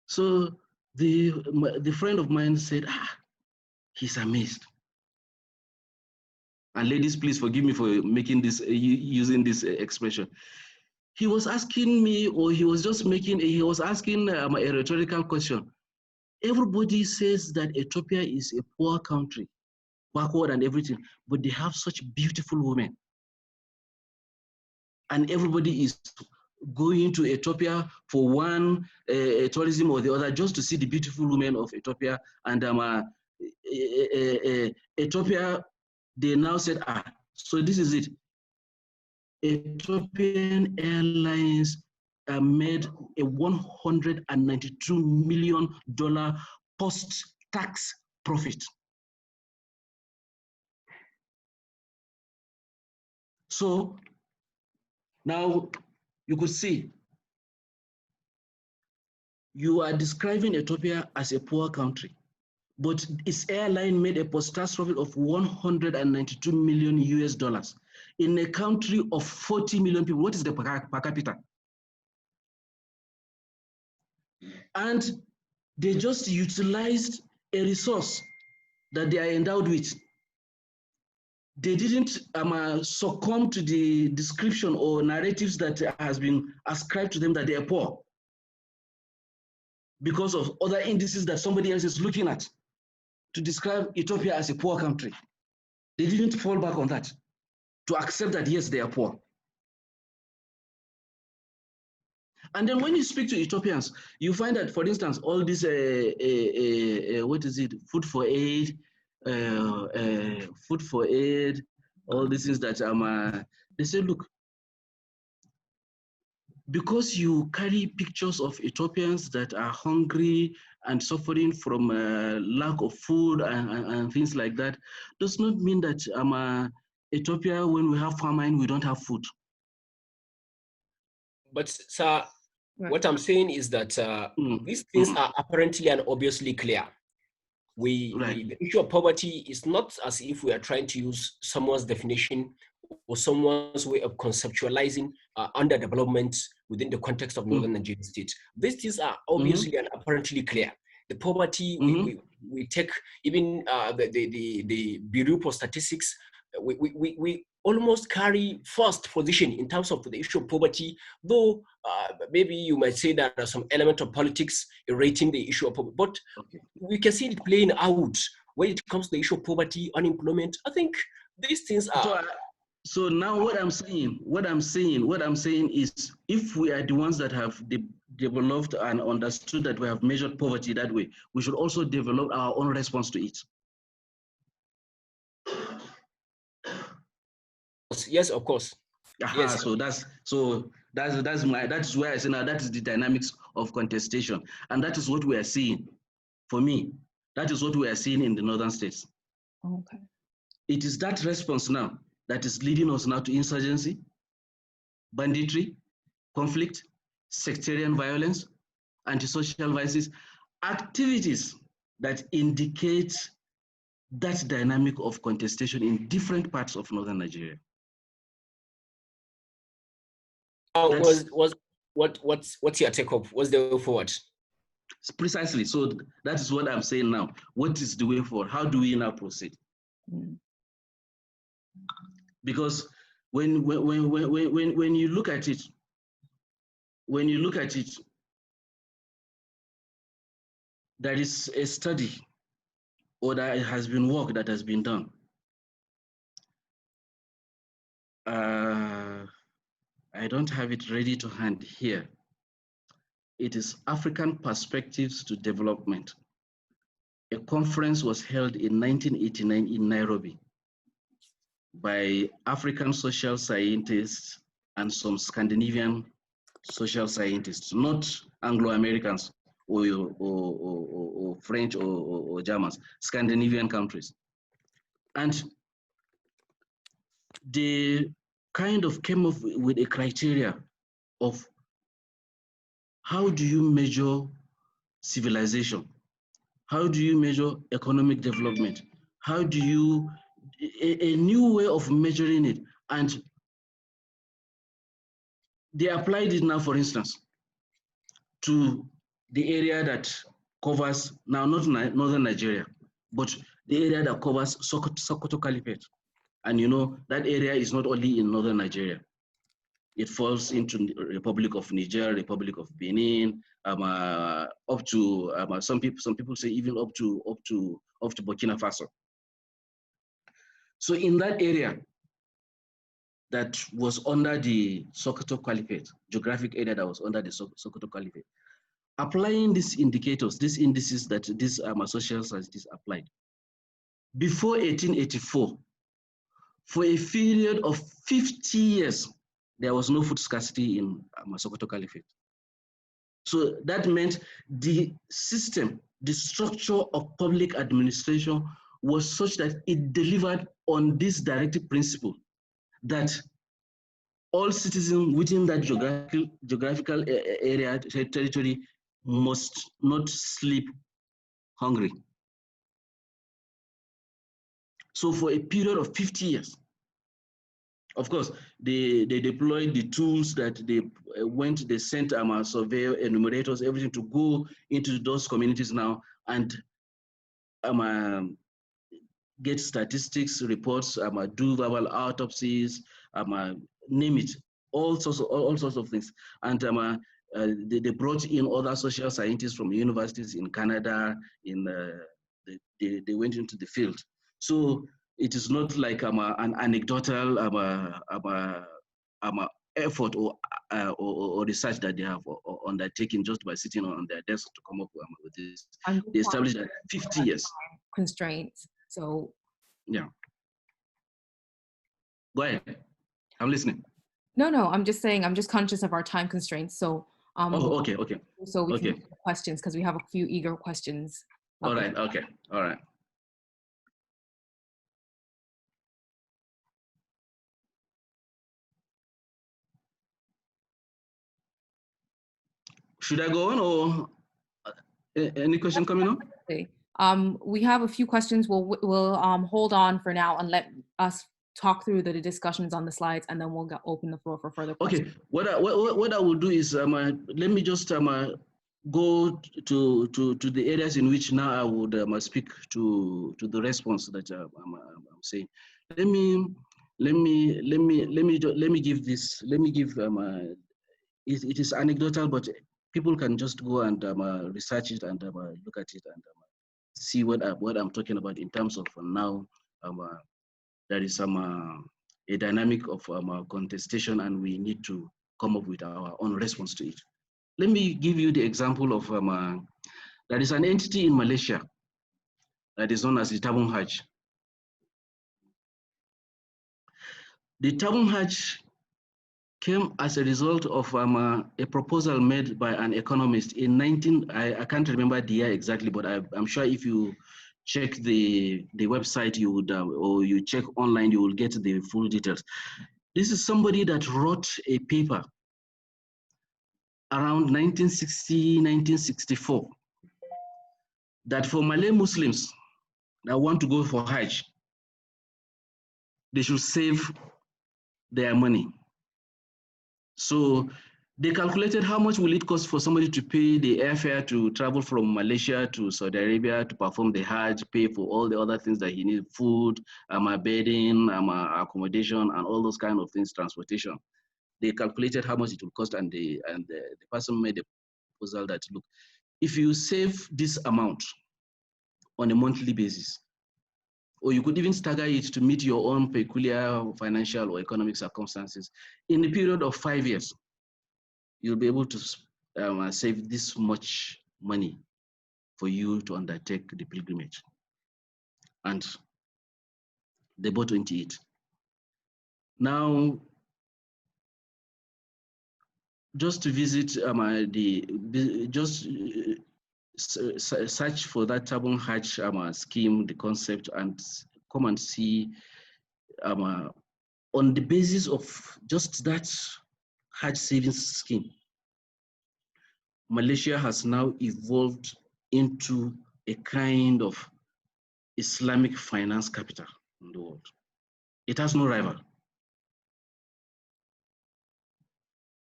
So the friend of mine said, he's amazed. And ladies, please forgive me for making this, using this expression. He was asking me, or he was asking a rhetorical question. Everybody says that Ethiopia is a poor country, backward and everything, but they have such beautiful women. And everybody is going to Ethiopia for one tourism or the other just to see the beautiful women of Ethiopia. And Ethiopia, they now said, so this is it. Ethiopian Airlines made a $192 million post-tax profit. So now you could see, you are describing Ethiopia as a poor country, but its airline made a post-tax profit of $192 million US in a country of 40 million people. What is the per capita? And they just utilized a resource that they are endowed with. They didn't succumb to the description or narratives that has been ascribed to them that they are poor because of other indices that somebody else is looking at to describe Ethiopia as a poor country. They didn't fall back on that to accept that, yes, they are poor. And then when you speak to Ethiopians, you find that, for instance, all this, what is it, food for aid, all these things that they say, look, because you carry pictures of Ethiopians that are hungry and suffering from lack of food and things like that, does not mean that Ethiopia, when we have famine, we don't have food. But sir, what I'm saying is that these things are apparently and obviously clear. The issue of poverty is not as if we are trying to use someone's definition or someone's way of conceptualizing underdevelopment within the context of Northern Nigerian state. These things are obviously and apparently clear. The poverty, we take even the Bureau for Statistics, we almost carry first position in terms of the issue of poverty, though maybe you might say that there are some element of politics rating the issue of poverty, but we can see it playing out when it comes to the issue of poverty, unemployment. I think these things are... So now what I'm saying is, if we are the ones that have developed and understood that we have measured poverty that way, we should also develop our own response to it. Yes, of course. Yes. So that's where I say now that is the dynamics of contestation, and that is what we are seeing. For me, that is what we are seeing in the northern states. Okay. It is that response now that is leading us now to insurgency, banditry, conflict, sectarian violence, antisocial vices, activities that indicate that dynamic of contestation in different parts of northern Nigeria. What's your take up? What's the way forward? Precisely. So that is what I'm saying now. What is the way forward? How do we now proceed? Because when you look at it, there is a study or there has been work that has been done. I don't have it ready to hand here. It is African Perspectives to Development. A conference was held in 1989 in Nairobi by African social scientists and some Scandinavian social scientists, not Anglo-Americans or French or Germans, Scandinavian countries. And they kind of came up with a criteria of how do you measure civilization? How do you measure economic development? How do you, a new way of measuring it. And they applied it now, for instance, to the area that covers, now not northern Nigeria, but the area that covers Sokoto Caliphate. And you know, that area is not only in northern Nigeria. It falls into the Republic of Niger, Republic of Benin, up to some people say even up to Burkina Faso. So in that area that was under the Sokoto Caliphate, geographic area that was under the Sokoto Caliphate, applying these indicators, these indices that these social scientists applied, before 1884, for a period of 50 years, there was no food scarcity in Sokoto Caliphate. So that meant the system, the structure of public administration was such that it delivered on this directive principle that all citizens within that geographical area, territory, must not sleep hungry. So for a period of 50 years, of course, they deployed the tools that they sent surveyor, enumerators, everything to go into those communities now and get statistics, reports, do verbal autopsies, name it, all sorts of things. And they brought in other social scientists from universities in Canada. They went into the field. So it is not like an anecdotal effort or research that they have undertaken just by sitting on their desk to come up with this. They established that 50 years. Constraints. So yeah. Go ahead. I'm listening. No, I'm just saying, I'm just conscious of our time constraints. So okay. So we can get questions because we have a few eager questions. All right. Okay. All right. Should I go on or any question coming up? Okay. We have a few questions. We'll hold on for now and let us talk through the discussions on the slides, and then we'll open the floor for further questions. Okay. What I will do is let me just go to the areas in which now I would speak to the response that I'm saying. Let me give this. Let me give it is anecdotal, but people can just go and research it and look at it and see what I'm talking about in terms of now. There is a dynamic of contestation, and we need to come up with our own response to it. Let me give you the example of there is an entity in Malaysia that is known as the Tabung Haj. The Tabung Haj came as a result of a proposal made by an economist in I can't remember the year exactly, but I'm sure if you check the website, you would, or you check online, you will get the full details. This is somebody that wrote a paper around 1960, 1964, that for Malay Muslims that want to go for Hajj, they should save their money. So They calculated how much will it cost for somebody to pay the airfare to travel from Malaysia to Saudi Arabia to perform the Hajj, pay for all the other things that he needs, food, bedding, accommodation, and all those kind of things, transportation. They calculated how much it will cost, and the person made a proposal that, look, if you save this amount on a monthly basis, or you could even stagger it to meet your own peculiar financial or economic circumstances, in a period of 5 years, you'll be able to save this much money for you to undertake the pilgrimage. And they bought into it. Now, just to visit search for that Tabung Hajj scheme, the concept, and come and see on the basis of just that Hajj savings scheme, Malaysia has now evolved into a kind of Islamic finance capital in the world. It has no rival.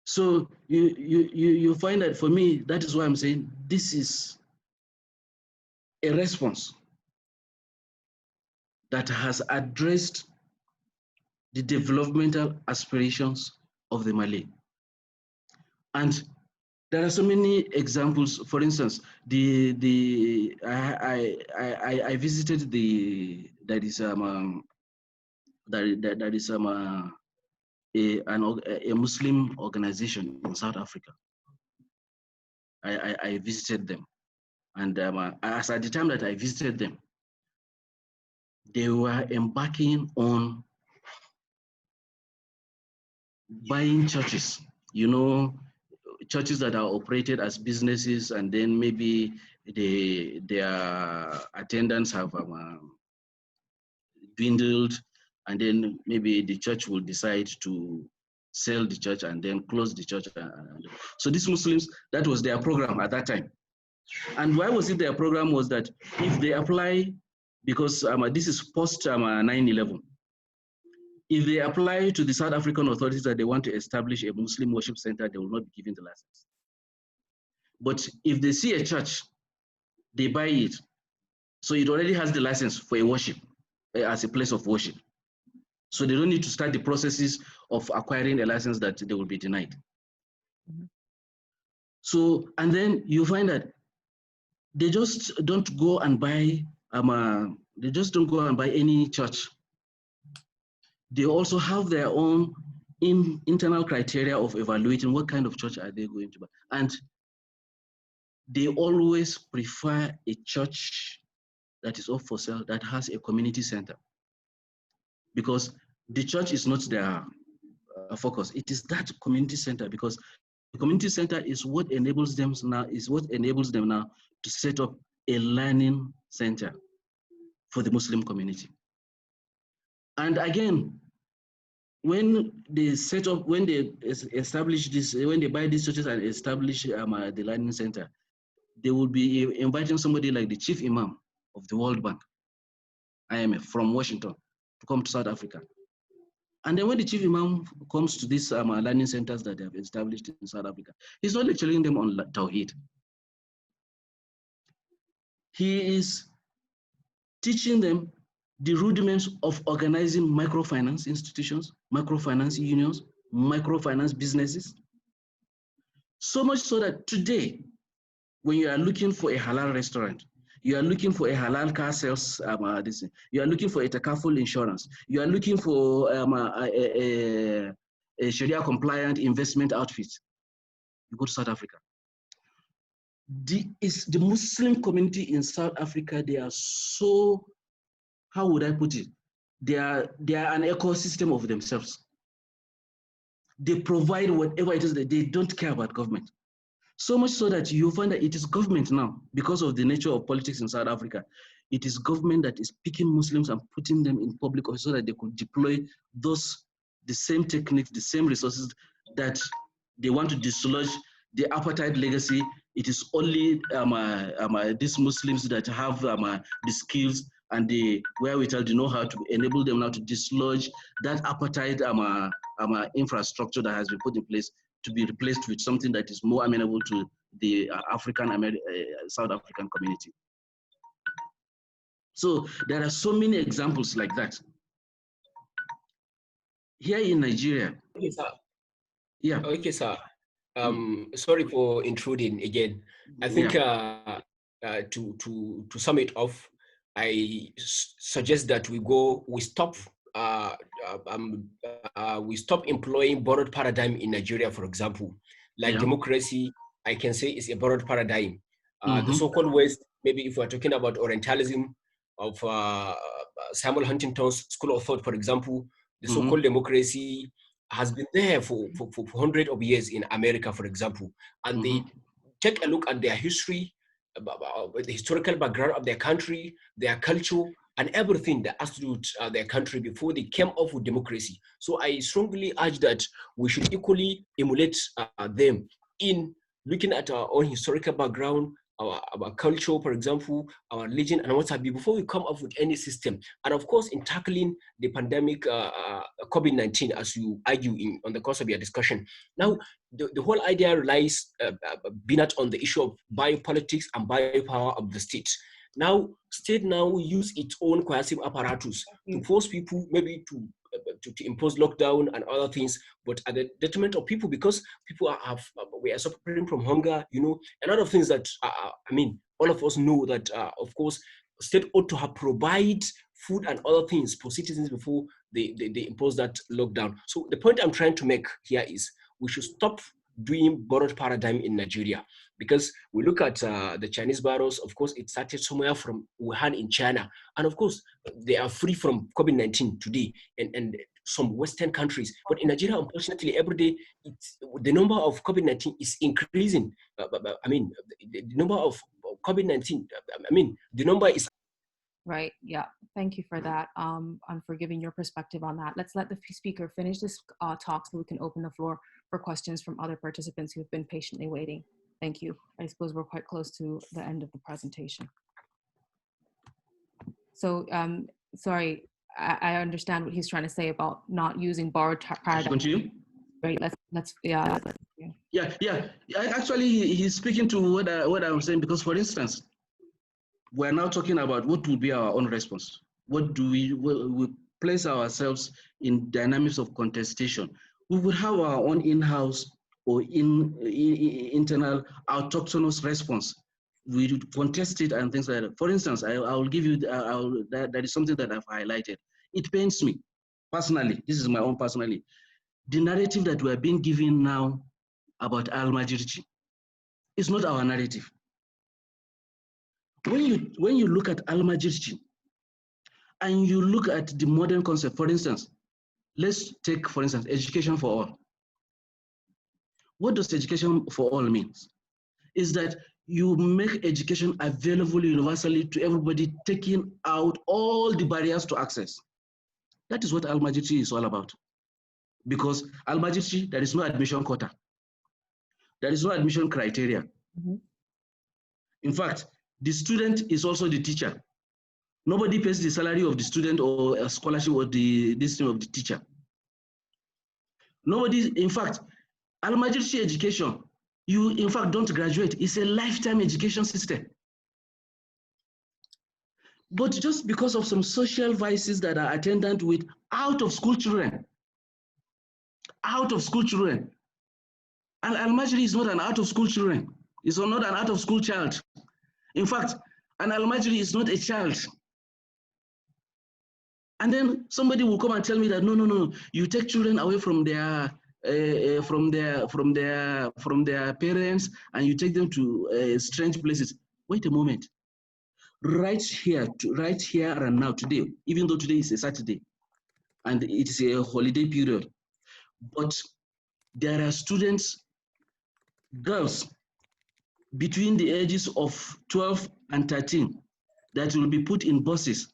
So you find that, for me, that is why I'm saying this is a response that has addressed the developmental aspirations of the Malay. And there are so many examples. For instance, I visited a Muslim organization in South Africa. I visited them, and as at the time that I visited them, they were embarking on buying churches, churches that are operated as businesses, and then maybe their attendance have dwindled, and then maybe the church will decide to sell the church and then close the church. So these Muslims, that was their program at that time. And why was it their program? Was that if they apply, because this is post 9/11, if they apply to the South African authorities that they want to establish a Muslim worship center, they will not be given the license. But if they see a church, they buy it. So it already has the license for a worship, as a place of worship. So they don't need to start the processes of acquiring a license that they will be denied. Mm-hmm. So, and then you find that they just don't go and buy, any church. They also have their own internal criteria of evaluating what kind of church are they going to buy. And they always prefer a church that is up for sale, that has a community center. Because the church is not their focus. It is that community center, because the community center is what enables them now, to set up a learning center for the Muslim community. And again, when they establish this, when they buy these churches and establish the learning center, they will be inviting somebody like the chief imam of the World Bank, IMF, from Washington to come to South Africa. And then when the chief imam comes to these learning centers that they have established in South Africa, he's not lecturing them on Tawheed. He is teaching them the rudiments of organizing microfinance institutions, microfinance unions, microfinance businesses. So much so that today, when you are looking for a halal restaurant, you are looking for a halal car sales, you are looking for a takaful insurance, you are looking for a Sharia compliant investment outfit, you go to South Africa. The Muslim community in South Africa, they are so, how would I put it? They are an ecosystem of themselves. They provide whatever it is that they don't care about government. So much so that you find that it is government now, because of the nature of politics in South Africa, it is government that is picking Muslims and putting them in public office so that they could deploy the same techniques, the same resources that they want to dislodge the apartheid legacy. It is only these Muslims that have the skills and the wherewithal to know how to enable them now to dislodge that apartheid infrastructure that has been put in place to be replaced with something that is more amenable to the South African community. So there are so many examples like that. Here in Nigeria. Okay, sir. Yeah. Okay, sir. Sorry for intruding again. I think to sum it off, I suggest that we stop employing borrowed paradigm in Nigeria, for example, like democracy. I can say is a borrowed paradigm. The so-called West, maybe if we're talking about Orientalism of Samuel Huntington's school of thought, for example, the so-called democracy has been there for hundreds of years in America, for example, and they take a look at their history, the historical background of their country, their culture, and everything that has to do with their country before they came up with democracy. So I strongly urge that we should equally emulate them in looking at our own historical background, our culture, for example, our religion, and what have you, before we come up with any system. And of course, in tackling the pandemic, COVID-19, as you argue on the course of your discussion. Now, the whole idea relies, Binat, on the issue of biopolitics and biopower of the state. Now, state now use its own coercive apparatus to force people maybe to impose lockdown and other things, but at the detriment of people, because people we are suffering from hunger, you know, a lot of things that, I mean, all of us know that, of course, state ought to have provide food and other things for citizens before they impose that lockdown. So the point I'm trying to make here is we should stop doing borrowed paradigm in Nigeria, because we look at the Chinese virus. Of course, it started somewhere from Wuhan in China, and of course they are free from COVID-19 today, and some Western countries. But in Nigeria, unfortunately, every day the number of COVID-19 is increasing. I mean, the number of COVID-19. I mean, the number is. Right. Yeah. Thank you for that. And for giving your perspective on that. Let's let the speaker finish this talk so we can open the floor for questions from other participants who have been patiently waiting. Thank you. I suppose we're quite close to the end of the presentation. So, sorry, I understand what he's trying to say about not using borrowed paradigm. Continue. Right. Let's yeah. Yeah. Actually, he's speaking to what I was saying, because, for instance, we're now talking about what will be our own response. What do we place ourselves in dynamics of contestation? We would have our own in-house or internal autochthonous response. We would contest it and things like that. For instance, I will give you, that is something that I've highlighted. It pains me personally. This is my own personally. The narrative that we are being given now about Al-Majirchi is not our narrative. When you look at Al-Majirchi and you look at the modern concept, for instance, let's take, for instance, education for all. What does education for all mean? Is that you make education available universally to everybody, taking out all the barriers to access. That is what Al-Majirchi is all about. Because Al-Majirchi, there is no admission quota. There is no admission criteria. In fact, the student is also the teacher. Nobody pays the salary of the student or a scholarship or this thing of the teacher. Nobody, in fact, Al-Majirchi education, you in fact don't graduate. It's a lifetime education system. But just because of some social vices that are attendant with out-of-school children, and Al-Majiri is not an out-of-school children. It's not an out-of-school child. In fact, an Al-Majiri is not a child. And then somebody will come and tell me that no, you take children away from their parents and you take them to strange places. Wait a moment. Right here and now, today, even though today is a Saturday and it is a holiday period, but there are students, girls, between the ages of 12 and 13 that will be put in buses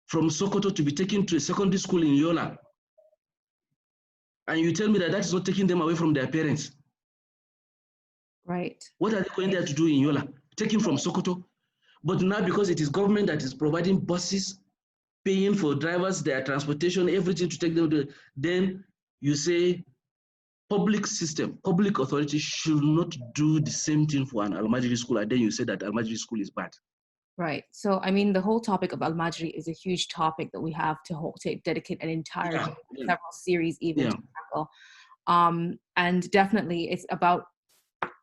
from Sokoto to be taken to a secondary school in Yola. And you tell me that is not taking them away from their parents. Right. What are they going there to do in Yola? Taking from Sokoto? But now, because it is government that is providing buses, paying for drivers, their transportation, everything to take them to, then you say public system, public authority should not do the same thing for an Al-Majri school, and then you say that Al-Majri school is bad. Right. So, I mean, the whole topic of Al-Majri is a huge topic that we have to dedicate an entire several series even to tackle. And definitely it's about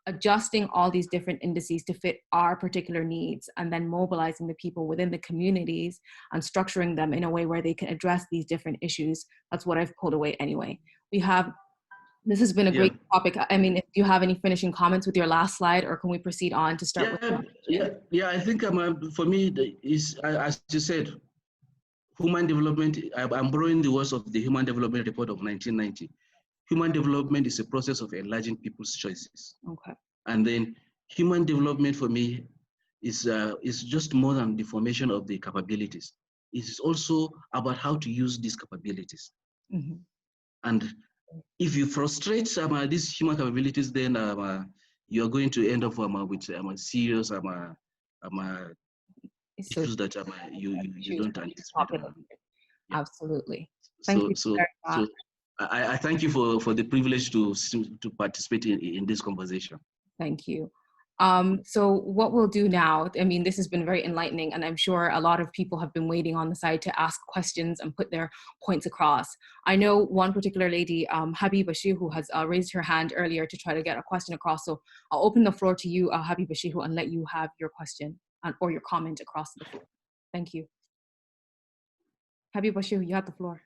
adjusting all these different indices to fit our particular needs, and then mobilizing the people within the communities and structuring them in a way where they can address these different issues. That's what I've pulled away anyway. This has been a great topic. I mean, if you have any finishing comments with your last slide, or can we proceed on to start with? I think for me, as you said, human development, I'm borrowing the words of the Human Development Report of 1990. Human development is a process of enlarging people's choices. Okay. And then human development for me is just more than the formation of the capabilities. It's also about how to use these capabilities. Mm-hmm. And if you frustrate these human capabilities, then you are going to end up with serious issues that you don't anticipate. Absolutely. Thank you very much. I thank you for the privilege to participate in this conversation. Thank you. So what we'll do now, I mean, this has been very enlightening, and I'm sure a lot of people have been waiting on the side to ask questions and put their points across. I know one particular lady, Habiba Shehu, has raised her hand earlier to try to get a question across. So I'll open the floor to you, Habiba Shehu, and let you have your question or your comment across the floor. Thank you. Habiba Shehu, you have the floor.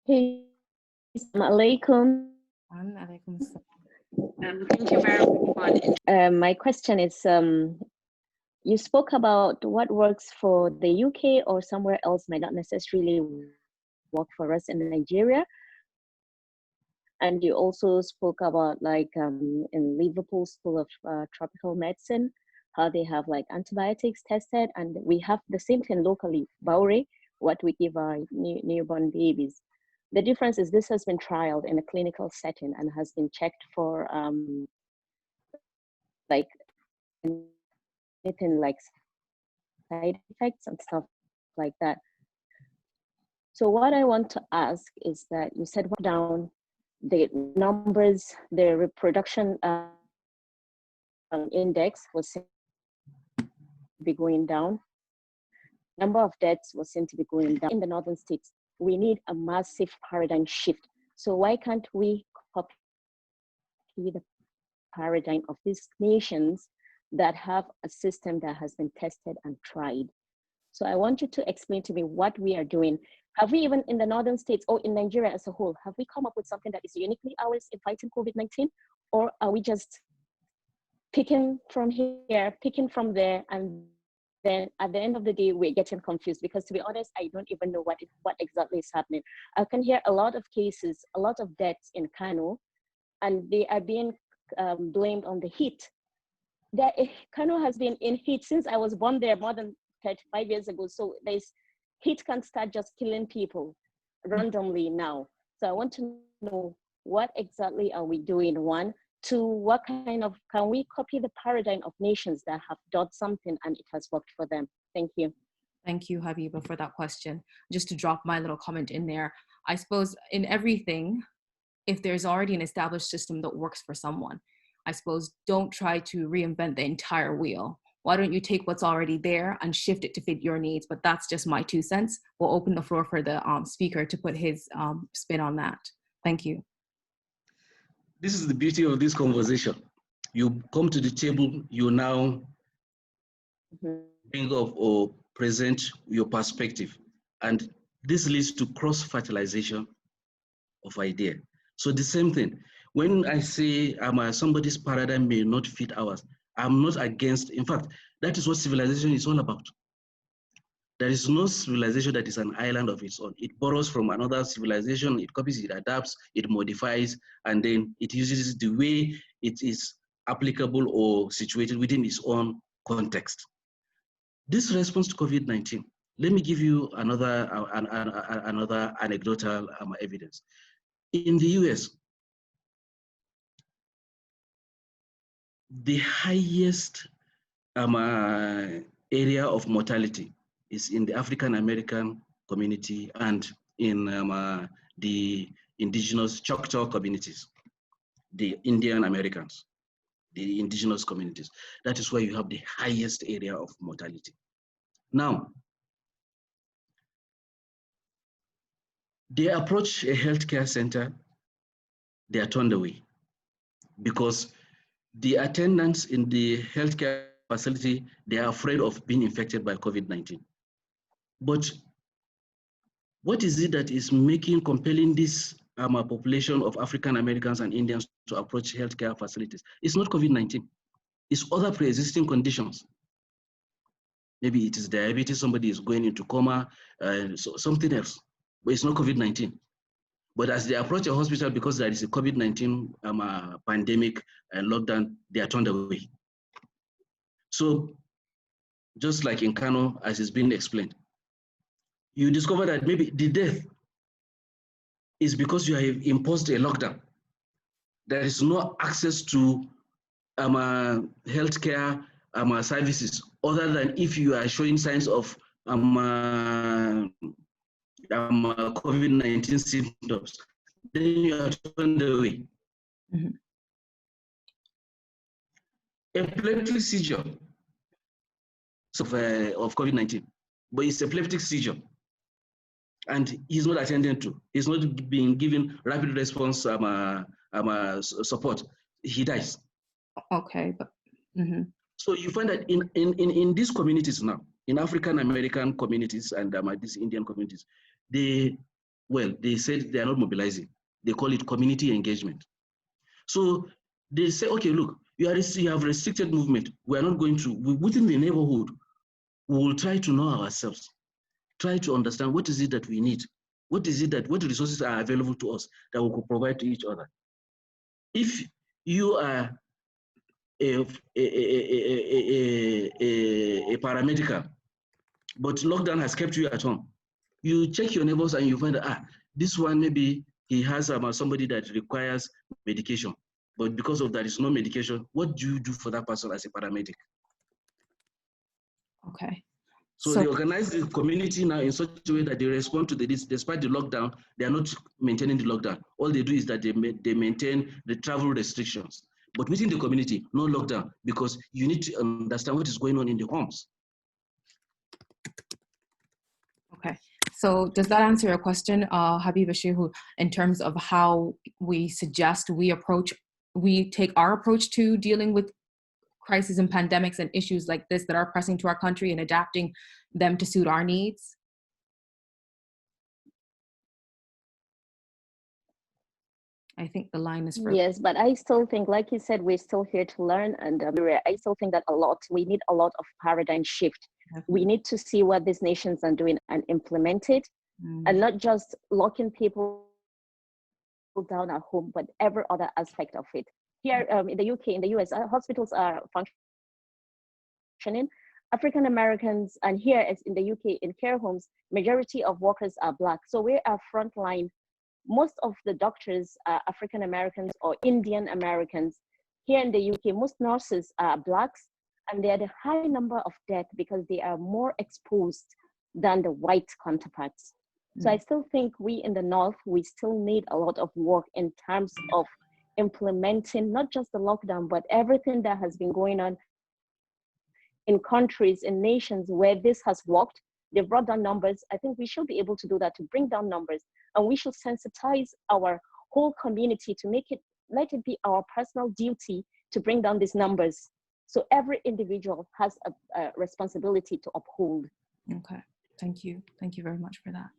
Hey, Assalamualaikum. Thank you very much. My question is, you spoke about what works for the UK or somewhere else might not necessarily work for us in Nigeria. And you also spoke about like in Liverpool School of Tropical Medicine, how they have like antibiotics tested, and we have the same thing locally, Baure, what we give our newborn babies. The difference is this has been trialed in a clinical setting and has been checked for like anything like side effects and stuff like that. So what I want to ask is that you said down the numbers, the reproduction index was seen to be going down. Number of deaths was seen to be going down in the northern states. We need a massive paradigm shift. So why can't we copy the paradigm of these nations that have a system that has been tested and tried? So I want you to explain to me what we are doing. Have we even in the northern states or in Nigeria as a whole, have we come up with something that is uniquely ours in fighting COVID-19? Or are we just picking from here, picking from there, and then at the end of the day, we're getting confused? Because to be honest, I don't even know what exactly is happening. I can hear a lot of cases, a lot of deaths in Kano, and they are being blamed on the heat. Kano has been in heat since I was born there more than 35 years ago. So heat can start just killing people randomly now. So I want to know what exactly are we doing? One, two, what kind of, can we copy the paradigm of nations that have done something and it has worked for them? Thank you. Thank you, Habiba, for that question. Just to drop my little comment in there, I suppose in everything, if there's already an established system that works for someone, I suppose don't try to reinvent the entire wheel. Why don't you take what's already there and shift it to fit your needs? But that's just my 2 cents. We'll open the floor for the speaker to put his spin on that. Thank you. This is the beauty of this conversation. You come to the table, you now bring up or present your perspective. And this leads to cross-fertilization of idea. So the same thing. When I say somebody's paradigm may not fit ours, I'm not against, in fact, that is what civilization is all about. There is no civilization that is an island of its own. It borrows from another civilization, it copies, it adapts, it modifies, and then it uses the way it is applicable or situated within its own context. This response to COVID-19, let me give you another anecdotal evidence. In the US, the highest area of mortality is in the African American community and in the indigenous Choctaw communities, the Indian Americans, the indigenous communities. That is where you have the highest area of mortality. Now, they approach a healthcare center, they are turned away because the attendants in the healthcare facility, they are afraid of being infected by COVID-19. But what is it that is compelling this population of African Americans and Indians to approach healthcare facilities? It's not COVID-19, it's other pre-existing conditions. Maybe it is diabetes, somebody is going into coma, something else, but it's not COVID-19. But as they approach a hospital because there is a COVID-19 pandemic and lockdown, they are turned away. So just like in Kano, as it's been explained, you discover that maybe the death is because you have imposed a lockdown. There is no access to healthcare services other than if you are showing signs of COVID-19 symptoms, then you are turned away. Mm-hmm. Epileptic seizure of COVID-19, but it's epileptic seizure, and he's not attended to. He's not being given rapid response support. He dies. Okay, but mm-hmm. So you find that in these communities now, in African American communities and these Indian communities, they said they are not mobilizing. They call it community engagement. So they say, okay, look, you have restricted movement. We are not going to, within the neighborhood, we will try to know ourselves, try to understand what is it that we need, what resources are available to us that we could provide to each other. If you are a paramedical, but lockdown has kept you at home, you check your neighbors and you find that, this one maybe he has somebody that requires medication, but because of that is no medication, what do you do for that person as a paramedic? Okay. So they organize the community now in such a way that they respond to this. Despite the lockdown, they are not maintaining the lockdown. All they do is that they maintain the travel restrictions. But within the community, no lockdown, because you need to understand what is going on in the homes. Okay. So does that answer your question, Habib Shehu, in terms of how we suggest we take our approach to dealing with crises and pandemics and issues like this that are pressing to our country and adapting them to suit our needs? I think the line is for... Yes, but I still think, like you said, we're still here to learn. And I still think that we need a lot of paradigm shift. We need to see what these nations are doing and implement it, and not just locking people down at home, but every other aspect of it. Here in the UK, in the US, hospitals are functioning. African Americans, and here as in the UK, in care homes, majority of workers are Black. So we are frontline. Most of the doctors are African Americans or Indian Americans. Here in the UK, most nurses are Blacks, and they are the high number of deaths because they are more exposed than the white counterparts. So I still think we in the North, we still need a lot of work in terms of implementing not just the lockdown, but everything that has been going on in countries, in nations where this has worked. They brought down numbers. I think we should be able to do that, to bring down numbers. And we should sensitize our whole community to let it be our personal duty to bring down these numbers. So every individual has a responsibility to uphold. Okay, thank you. Thank you very much for that.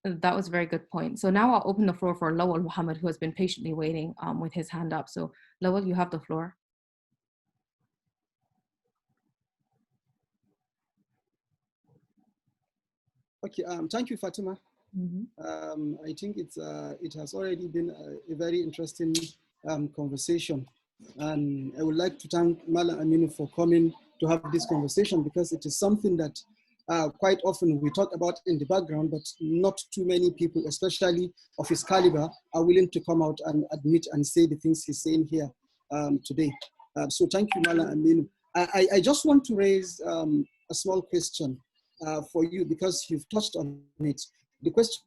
That was a very good point. So now I'll open the floor for Lawal Muhammad, who has been patiently waiting with his hand up. So Lawal, you have the floor. Okay, thank you, Fatima. I think it has already been a very interesting conversation. And I would like to thank Malam Aminu for coming to have this conversation, because it is something that quite often we talk about in the background, but not too many people, especially of his caliber, are willing to come out and admit and say the things he's saying here today. So thank you, Malam Aminu. I just want to raise a small question for you, because you've touched on it. The question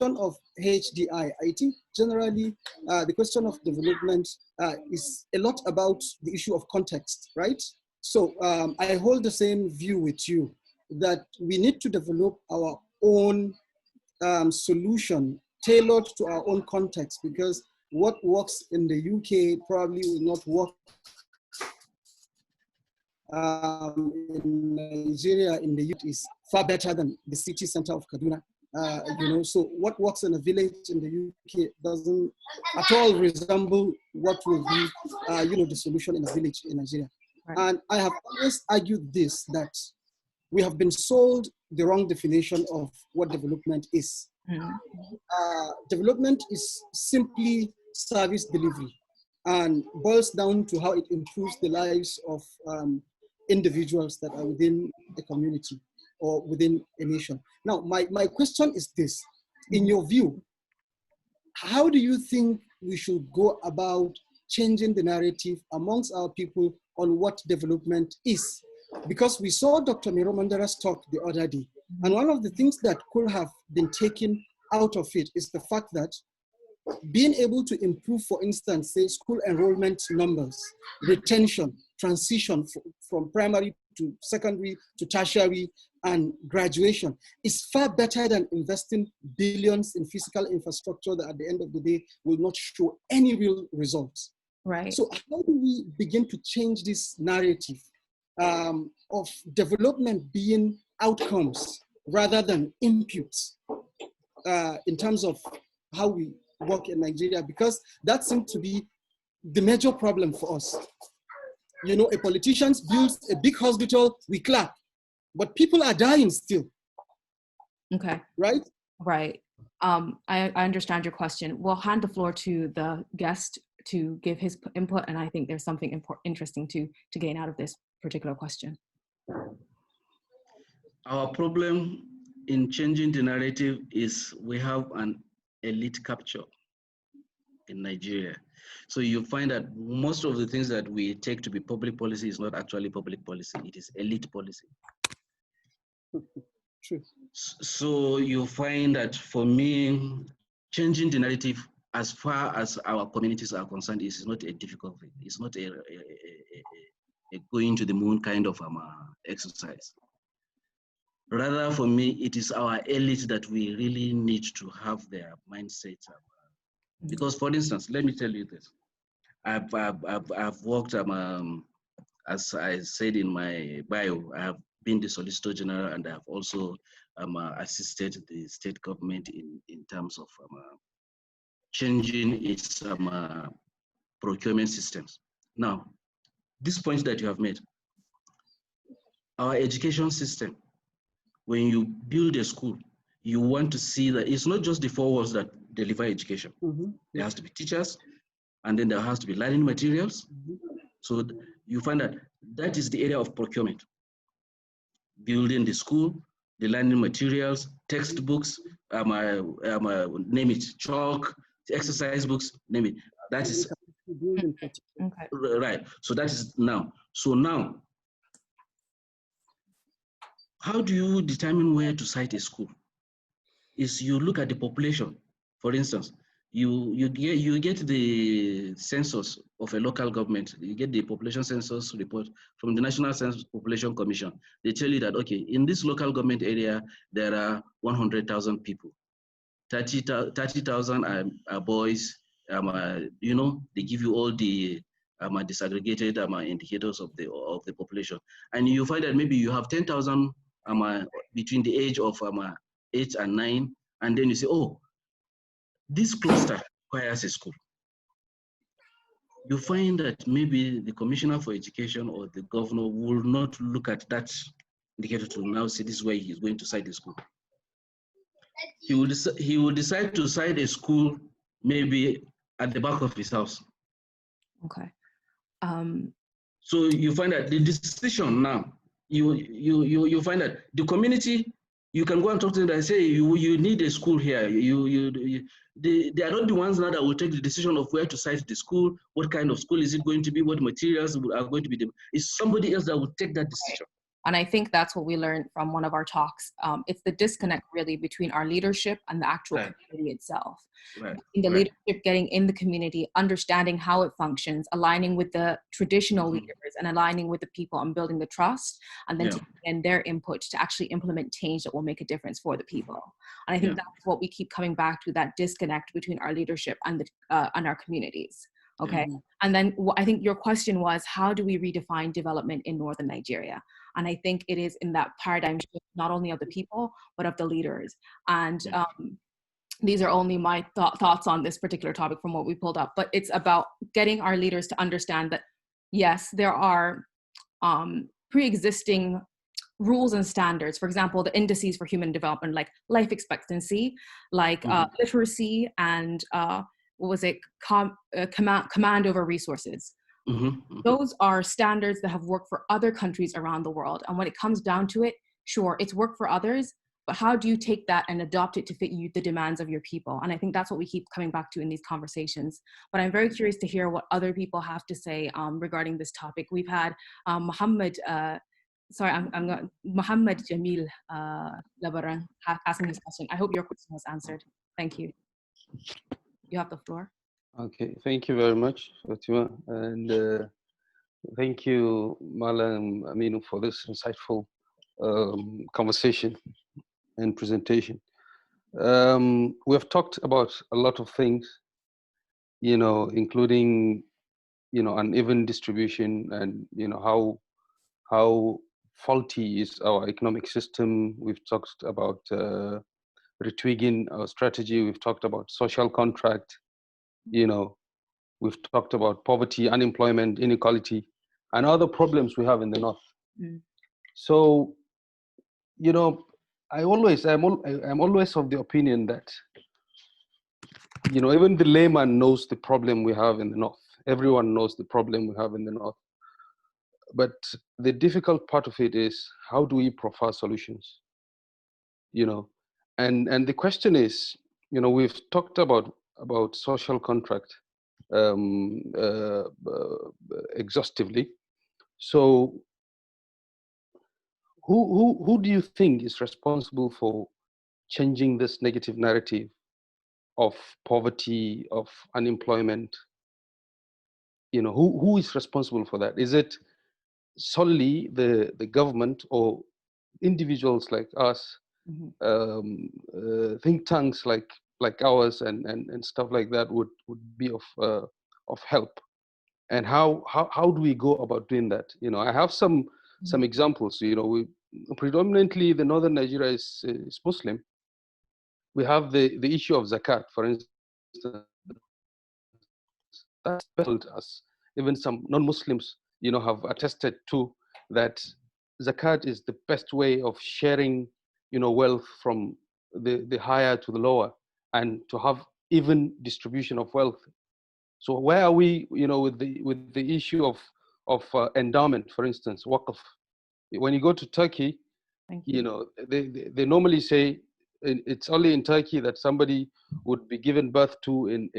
of HDI, I think generally the question of development is a lot about the issue of context, right? So I hold the same view with you that we need to develop our own solution tailored to our own context, because what works in the UK probably will not work in Nigeria, in the youth, is far better than the city center of Kaduna. You know, so what works in a village in the UK doesn't at all resemble what will be, you know, the solution in a village in Nigeria. Right. And I have always argued this, that we have been sold the wrong definition of what development is. Development is simply service delivery and boils down to how it improves the lives of individuals that are within a community or within a nation. Now, my question is this: in your view, how do you think we should go about changing the narrative amongst our people on what development is? Because we saw Dr. Miro Mandara's talk the other day, and one of the things that could have been taken out of it is the fact that being able to improve, for instance, say school enrollment numbers, retention, transition from primary to secondary to tertiary, and graduation is far better than investing billions in physical infrastructure that at the end of the day will not show any real results. Right. So how do we begin to change this narrative of development being outcomes rather than inputs in terms of how we work in Nigeria? Because that seems to be the major problem for us. You know, a politician builds a big hospital, we clap, but people are dying still. Okay. Right? Right. I understand your question. We'll hand the floor to the guest to give his input, and I think there's something interesting to gain out of this particular question. Our problem in changing the narrative is we have an elite capture in Nigeria. So you find that most of the things that we take to be public policy is not actually public policy, it is elite policy. True. So you find that for me, changing the narrative as far as our communities are concerned is not a difficult thing. It's not a going to the moon kind of exercise. Rather, for me, it is our elite that we really need to have their mindsets. Because, for instance, let me tell you this. I've worked, as I said in my bio, I have been the Solicitor General, and I have also assisted the state government in terms of changing its procurement systems. Now, this point that you have made, our education system, when you build a school, you want to see that it's not just the four walls that deliver education. Mm-hmm. There has to be teachers, and then there has to be learning materials. Mm-hmm. So you find that that is the area of procurement. Building the school, the learning materials, textbooks, name it, chalk, exercise books, name it. That is, okay. Right. So that is now. So now, how do you determine where to site a school? Is you look at the population. For instance, you get the census of a local government. You get the population census report from the National Census Population Commission. They tell you that, okay, in this local government area, there are 100,000 people. 30,000 are boys. You know, they give you all the disaggregated indicators of the population. And you find that maybe you have 10,000 between the age of 8 and 9, and then you say, oh, this cluster requires a school. You find that maybe the Commissioner for Education or the governor will not look at that indicator to now say this is where he is going to site the school. He will decide to site a school maybe at the back of his house. Okay. So you find that the decision now, you find that the community, you can go and talk to them and say, you need a school here. They are not the ones now that will take the decision of where to site the school, what kind of school is it going to be, what materials are going to be. It's somebody else that will take that decision. And I think that's what we learned from one of our talks. It's the disconnect really between our leadership and the actual community itself. In the leadership getting in the community, understanding how it functions, aligning with the traditional leaders and aligning with the people and building the trust, and then taking in their input to actually implement change that will make a difference for the people. And I think that's what we keep coming back to, that disconnect between our leadership and our communities. Okay. And then I think your question was, how do we redefine development in Northern Nigeria? And I think it is in that paradigm shift, not only of the people, but of the leaders. And these are only my thoughts on this particular topic from what we pulled up, but it's about getting our leaders to understand that, yes, there are pre-existing rules and standards. For example, the indices for human development, like life expectancy, like literacy, and what was it, command over resources. Those are standards that have worked for other countries around the world. And when it comes down to it, sure, it's worked for others, but how do you take that and adopt it to fit you, the demands of your people? And I think that's what we keep coming back to in these conversations. But I'm very curious to hear what other people have to say regarding this topic. We've had Mohammed Jamil Labaran asking this question. I hope your question was answered. Thank you. You have the floor. Okay, thank you very much, Fatima. And thank you, Malam Aminu, for this insightful conversation and presentation. We have talked about a lot of things, including, uneven distribution and, how faulty is our economic system. We've talked about retwigging our strategy. We've talked about social contract. We've talked about poverty, unemployment, inequality, and other problems we have in the North. So, I'm always of the opinion that, even the layman knows the problem we have in the North. Everyone knows the problem we have in the North. But the difficult part of it is, how do we profile solutions? And the question is, we've talked about social contract exhaustively. So who do you think is responsible for changing this negative narrative of poverty, of unemployment? Who is responsible for that? Is it solely the government, or individuals like us, think tanks like ours and stuff like that would be of help? And how do we go about doing that? I have some examples. We predominantly, the Northern Nigeria is Muslim. We have the issue of zakat, for instance. That's built us. Even some non-Muslims, have attested to that zakat is the best way of sharing, wealth from the higher to the lower, and to have even distribution of wealth. So where are we, with the issue of endowment, for instance, waqf? When you go to Turkey, they normally say it's only in Turkey that somebody would be given birth to in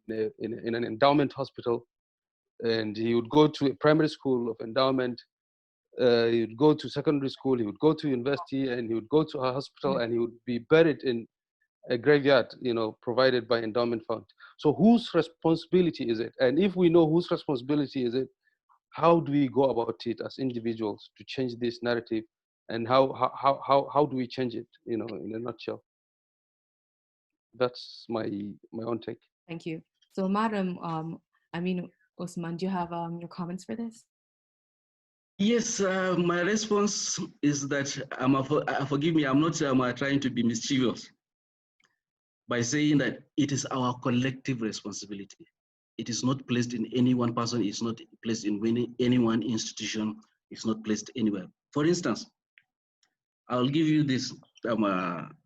an endowment hospital, and he would go to a primary school of endowment, he would go to secondary school, he would go to university, and he would go to a hospital, and he would be buried in a graveyard, provided by endowment fund. So whose responsibility is it? And if we know whose responsibility is it, how do we go about it as individuals to change this narrative? And how do we change it, in a nutshell? That's my own take. Thank you. So, Madam Aminu Osman, do you have your comments for this? Yes, my response is that forgive me, I'm not trying to be mischievous by saying that it is our collective responsibility. It is not placed in any one person. It's not placed in any one institution. It's not placed anywhere. For instance, I'll give you this.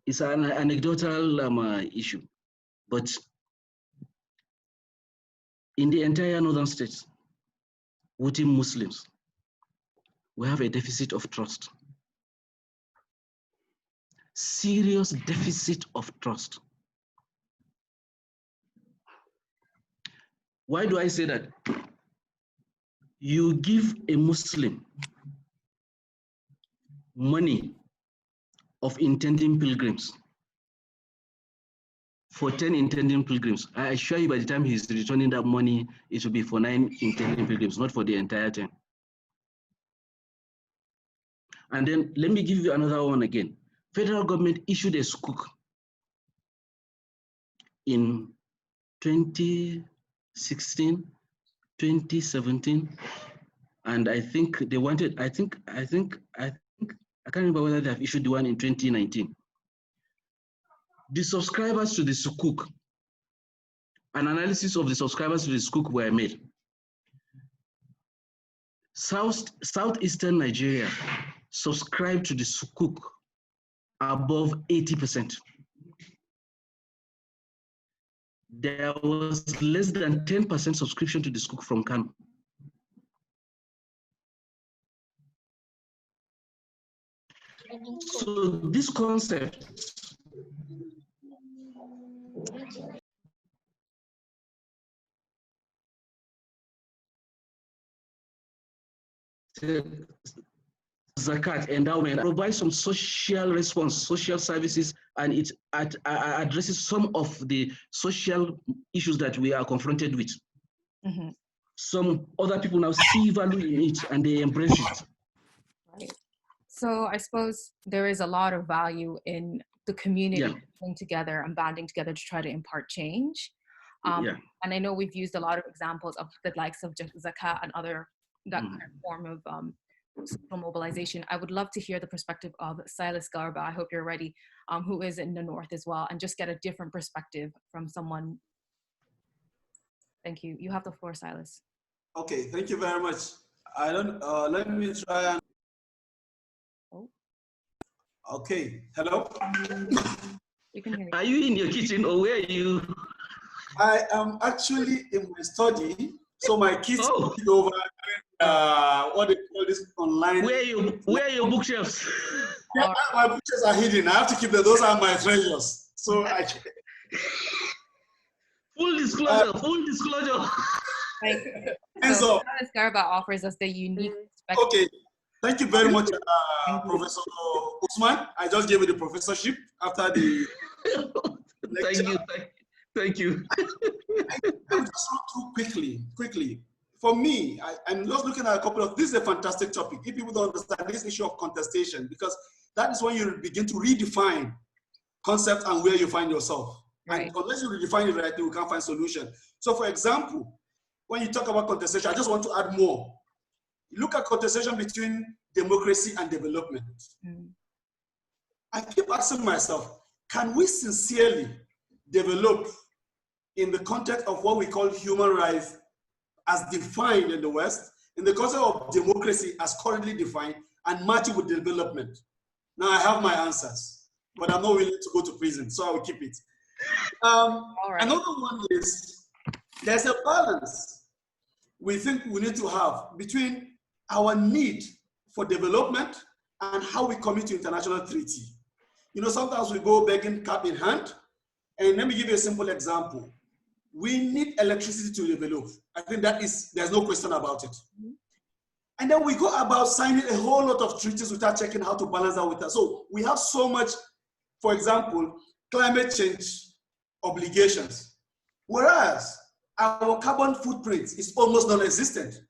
It's an anecdotal issue, but in the entire northern states, within Muslims, we have a deficit of trust. Serious deficit of trust. Why do I say that? You give a Muslim money of intending pilgrims. For 10 intending pilgrims. I assure you by the time he's returning that money, it will be for 9 intending pilgrims, not for the entire 10. And then let me give you another one again. Federal government issued a sukuk in 2016, 2017, and I think they wanted, I can't remember whether they have issued the one in 2019. The subscribers to the sukuk, an analysis of the subscribers to the sukuk were made. Southeastern Nigeria subscribed to the sukuk above 80%. There was less than 10% subscription to the sukuk from Kano. So this concept zakat endowment provides some social response, social services, and it addresses some of the social issues that we are confronted with. Mm-hmm. Some other people now see value in it and they embrace it. Right. So I suppose there is a lot of value in the community coming together and banding together to try to impart change. And I know we've used a lot of examples of the likes of zakat and other that kind of form of social mobilization. I would love to hear the perspective of Silas Garba. I hope you're ready, who is in the North as well, and just get a different perspective from someone. Thank you. You have the floor, Silas. Okay, thank you very much. I don't, let me try and. Oh. Okay, hello? We can hear you. Are you in your kitchen or where are you? I am actually in my study. So my kids over what they call this online. Where are your bookshelves? Yeah, my bookshelves are hidden. I have to keep them. Those are my treasures. So I full disclosure, full disclosure. So Silas Garba offers us the unique perspective. Okay, thank you very much, Professor Usman. I just gave you the professorship after the lecture. Thank you. I will just run through quickly. For me, I'm just looking at a couple of, this is a fantastic topic. If people don't understand this issue of contestation, because that is when you begin to redefine concept and where you find yourself. Right. And unless you redefine it right, you can't find solution. So for example, when you talk about contestation, I just want to add more. Look at contestation between democracy and development. I keep asking myself, can we sincerely develop in the context of what we call human rights as defined in the West, in the concept of democracy as currently defined, and match it with development? Now I have my answers, but I'm not willing to go to prison, so I will keep it. Another one is, there's a balance we think we need to have between our need for development and how we commit to international treaty. You know, sometimes we go begging cap in hand, and let me give you a simple example. We need electricity to develop. I think that is, there's no question about it. And then we go about signing a whole lot of treaties without checking how to balance that with us. So we have so much, for example, climate change obligations, whereas our carbon footprint is almost non-existent.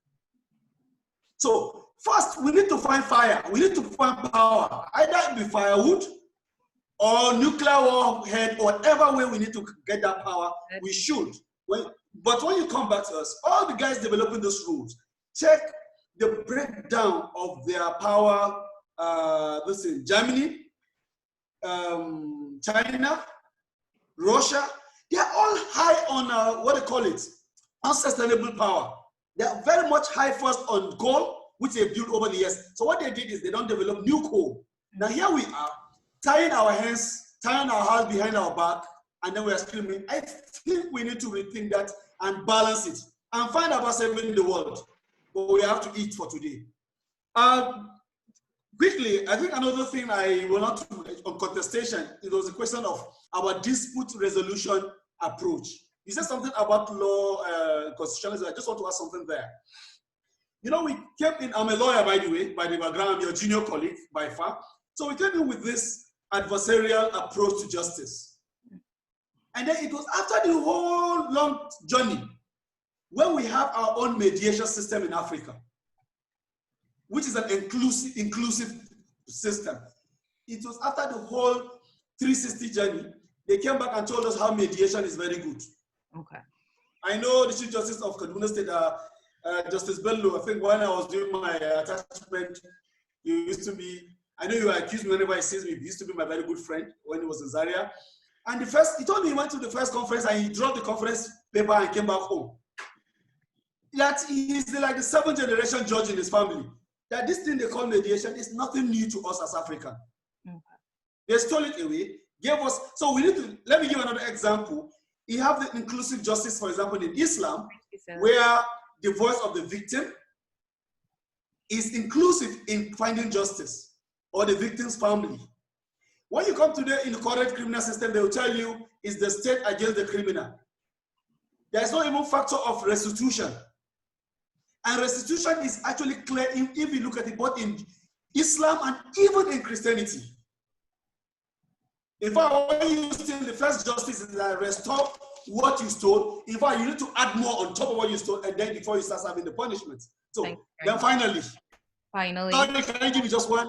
So first, we need to find fire. We need to find power. Either it be firewood or nuclear warhead, whatever way we need to get that power, we should. But when you come back to us, all the guys developing those rules, check the breakdown of their power. This is Germany, China, Russia. They are all high on what they call it, unsustainable power. They are very much high first on coal, which they built over the years. So what they did is they don't develop new coal. Now here we are, tying our hands, tying our hearts behind our back, and then we are screaming. I think we need to rethink that and balance it and find ourselves saving the world. But we have to eat for today. Quickly, I think another thing I will not on contestation, it was a question of our dispute resolution approach. You said something about law, constitutionalism. I just want to ask something there. You know, we came in, I'm a lawyer, by the way, by the background, I'm your junior colleague by far. So we came in with this adversarial approach to justice. And then it was after the whole long journey when we have our own mediation system in Africa, which is an inclusive system. It was after the whole 360 journey, they came back and told us how mediation is very good. Okay. I know the Chief Justice of Kaduna State, Justice Bello, I think when I was doing my attachment, you used to be, I know you accused me whenever he sees me, he used to be my very good friend when he was in Zaria. And he told me he went to the first conference and he dropped the conference paper and came back home. That he is like the 7th generation judge in his family. That this thing they call mediation is nothing new to us as Africans. Okay. They stole it away, gave us, so we need to, let me give another example. You have the inclusive justice, for example, in Islam, where the voice of the victim is inclusive in finding justice, or the victim's family. When you come today in the correct criminal system, they will tell you it's the state against the criminal. There's no even factor of restitution. And restitution is actually clear if you look at it both in Islam and even in Christianity. In fact, when you steal, the first justice is that restore what you stole. In fact, you need to add more on top of what you stole, and then before you start having the punishment. So then finally, sorry, can I give you just one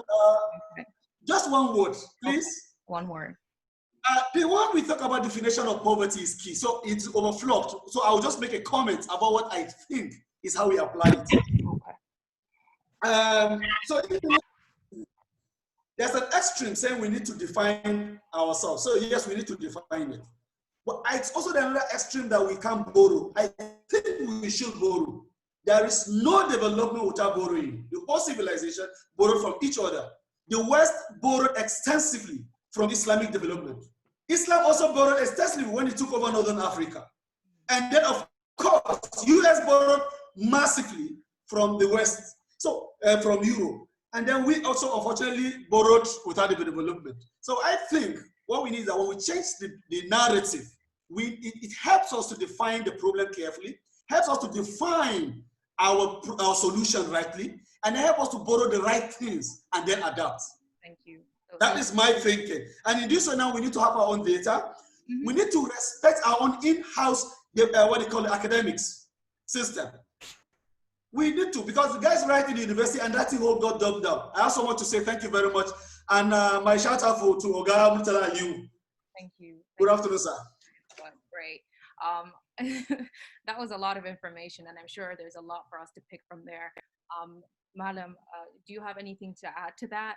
word, please? Okay. One word. The one we talk about definition of poverty is key. So it's overflowed. So I'll just make a comment about what I think is how we apply it. Okay. So there's an extreme saying we need to define ourselves. So yes, we need to define it. But it's also another extreme that we can't borrow. I think we should borrow. There is no development without borrowing. The whole civilization borrowed from each other. The West borrowed extensively from Islamic development. Islam also borrowed extensively when it took over Northern Africa. And then, of course, US borrowed massively from the West, so from Europe. And then we also, unfortunately, borrowed without the development. So I think what we need is that when we change the narrative, it helps us to define the problem carefully, helps us to define our solution rightly, and help us to borrow the right things and then adapt. Thank you. That is my thinking. And in this way now, we need to have our own data. Mm-hmm. We need to respect our own in-house, what they call the academics system. We need to, because the guys right in the university and that thing all got dubbed up. I also want to say thank you very much. And my shout out to Oga Murtala and you. Thank you. Good afternoon, sir. Great. That was a lot of information, and I'm sure there's a lot for us to pick from there. Madam, do you have anything to add to that?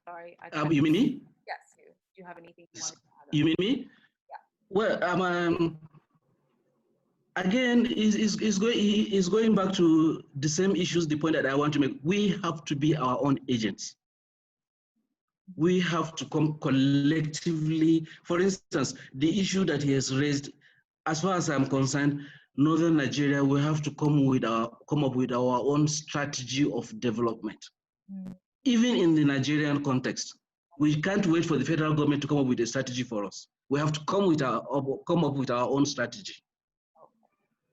Sorry. You mean me? Yes, you. Do you have anything you wanted to add? You mean me? Yeah. Well, again, is going back to the same issues, the point that I want to make. We have to be our own agents. We have to come collectively. For instance, the issue that he has raised, as far as I'm concerned, Northern Nigeria, we have to come up with our own strategy of development. Mm. Even in the Nigerian context, we can't wait for the federal government to come up with a strategy for us. We have to come up with our own strategy.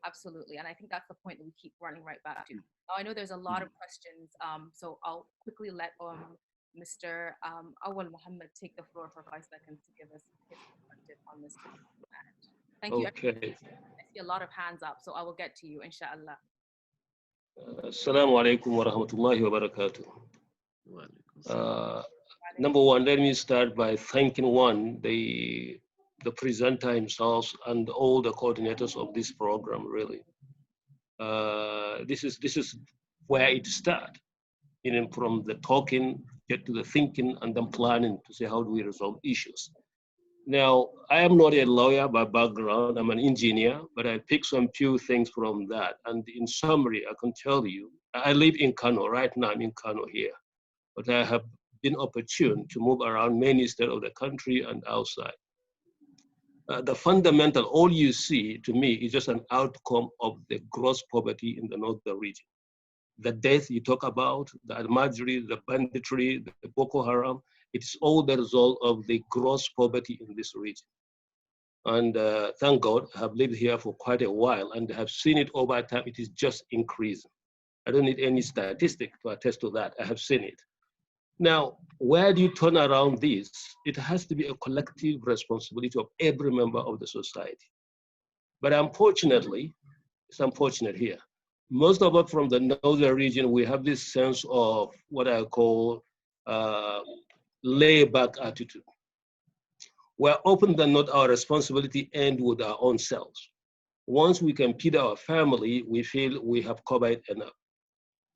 Absolutely, and I think that's the point that we keep running right back to. Now, I know there's a lot of questions, so I'll quickly let Mr. Awal Muhammad take the floor for 5 seconds to give us his perspective on this. Thank you. Okay. I see a lot of hands up, so I will get to you, inshallah. Assalamu alaikum wa rahmatullahi wa barakatuh. Number one, let me start by thanking the presenter himself and all the coordinators of this program. Really, this is where it starts. From the talking, get to the thinking, and then planning to say how do we resolve issues. Now, I am not a lawyer by background. I'm an engineer, but I picked some few things from that. And in summary, I can tell you, I live in Kano right now. I'm in Kano here, but I have been opportune to move around many states of the country and outside. The fundamental, all you see to me is just an outcome of the gross poverty in the northern region. The death you talk about, the Al-Majri, the banditry, the Boko Haram, It's all the result of the gross poverty in this region. And thank God, I have lived here for quite a while and have seen it over time. It is just increasing. I don't need any statistic to attest to that. I have seen it. Now, where do you turn around this? It has to be a collective responsibility of every member of the society. But unfortunately, it's unfortunate here. Most of us from the northern region, we have this sense of what I call layback attitude. We're often than not our responsibility end with our own selves. Once we can feed our family, we feel we have covered enough.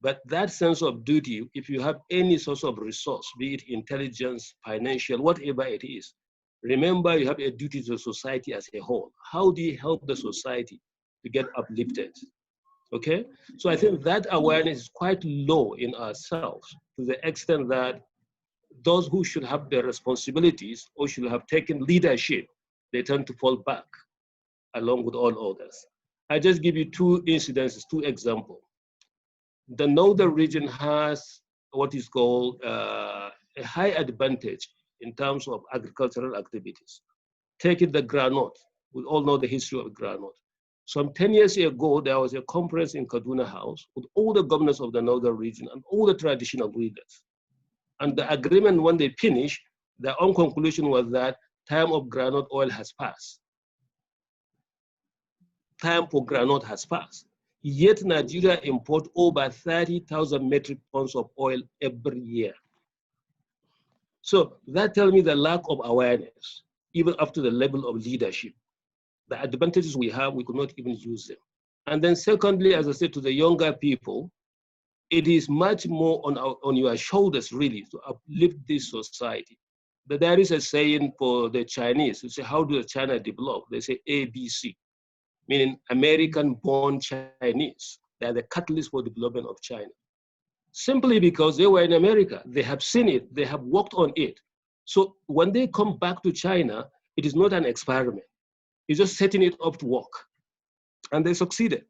But that sense of duty, if you have any source of resource, be it intelligence, financial, whatever it is, remember you have a duty to society as a whole. How do you help the society to get uplifted? Okay? So I think that awareness is quite low in ourselves to the extent that those who should have the responsibilities or should have taken leadership, they tend to fall back along with all others. I just give you two incidences, two examples. The northern region has what is called a high advantage in terms of agricultural activities. Take it the groundnut. We all know the history of groundnut. Some 10 years ago, there was a conference in Kaduna House with all the governors of the northern region and all the traditional leaders. And the agreement, when they finished, their own conclusion was that time of groundnut oil has passed. Time for groundnut has passed. Yet Nigeria imports over 30,000 metric tons of oil every year. So that tells me the lack of awareness, even up to the level of leadership. The advantages we have, we could not even use them. And then secondly, as I said to the younger people, it is much more on your shoulders really to uplift this society. But there is a saying for the Chinese, who say, how do China develop? They say ABC. Meaning American-born Chinese. They are the catalyst for development of China. Simply because they were in America, they have seen it, they have worked on it. So when they come back to China, it is not an experiment. It's just setting it up to work. And they succeeded.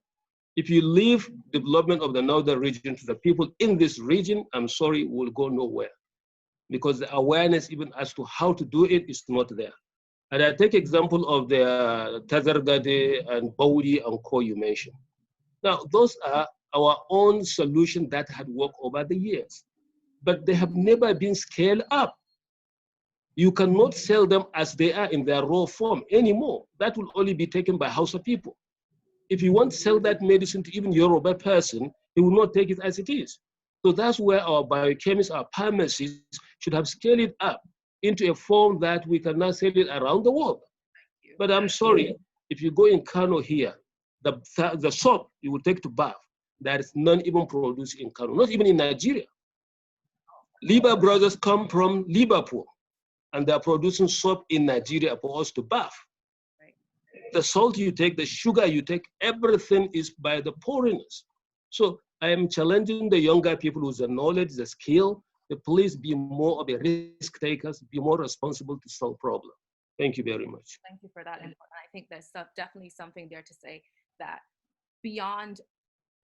If you leave development of the northern region to the people in this region, I'm sorry, we'll go nowhere. Because the awareness even as to how to do it is not there. And I take example of the Tazargade and Baudi and Co you mentioned. Now, those are our own solutions that had worked over the years, but they have never been scaled up. You cannot sell them as they are in their raw form anymore. That will only be taken by Hausa people. If you want to sell that medicine to even Yoruba person, he will not take it as it is. So that's where our biochemists, our pharmacists should have scaled it up into a form that we can now sell it around the world. But I'm sorry, if you go in Kano here, the soap you will take to bath, there is none even produced in Kano, not even in Nigeria. Liba brothers come from Liverpool, and they're producing soap in Nigeria for us to bath. The salt you take, the sugar you take, everything is by the foreigners. So I am challenging the younger people with the knowledge, the skill, to please be more of a risk takers, be more responsible to solve problems. Thank you very much. Thank you for that input. I think there's definitely something there to say that beyond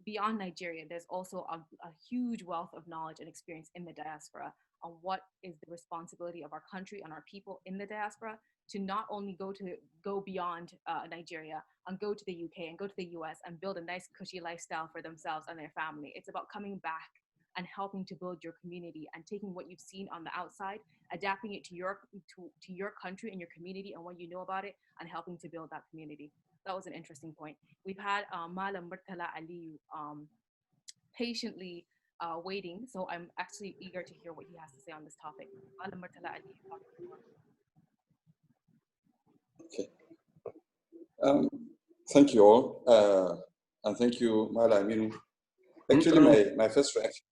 Nigeria, there's also a huge wealth of knowledge and experience in the diaspora on what is the responsibility of our country and our people in the diaspora to not only go beyond Nigeria and go to the UK and go to the US and build a nice cushy lifestyle for themselves and their family. It's about coming back and helping to build your community and taking what you've seen on the outside, adapting it to your country and your community and what you know about it, and helping to build that community. That was an interesting point. We've had Malam Murtala Aliyu patiently waiting, so I'm actually eager to hear what he has to say on this topic. Malam Murtala Aliyu. Okay. Thank you all, and thank you, Mala Aminu. Actually, my first reaction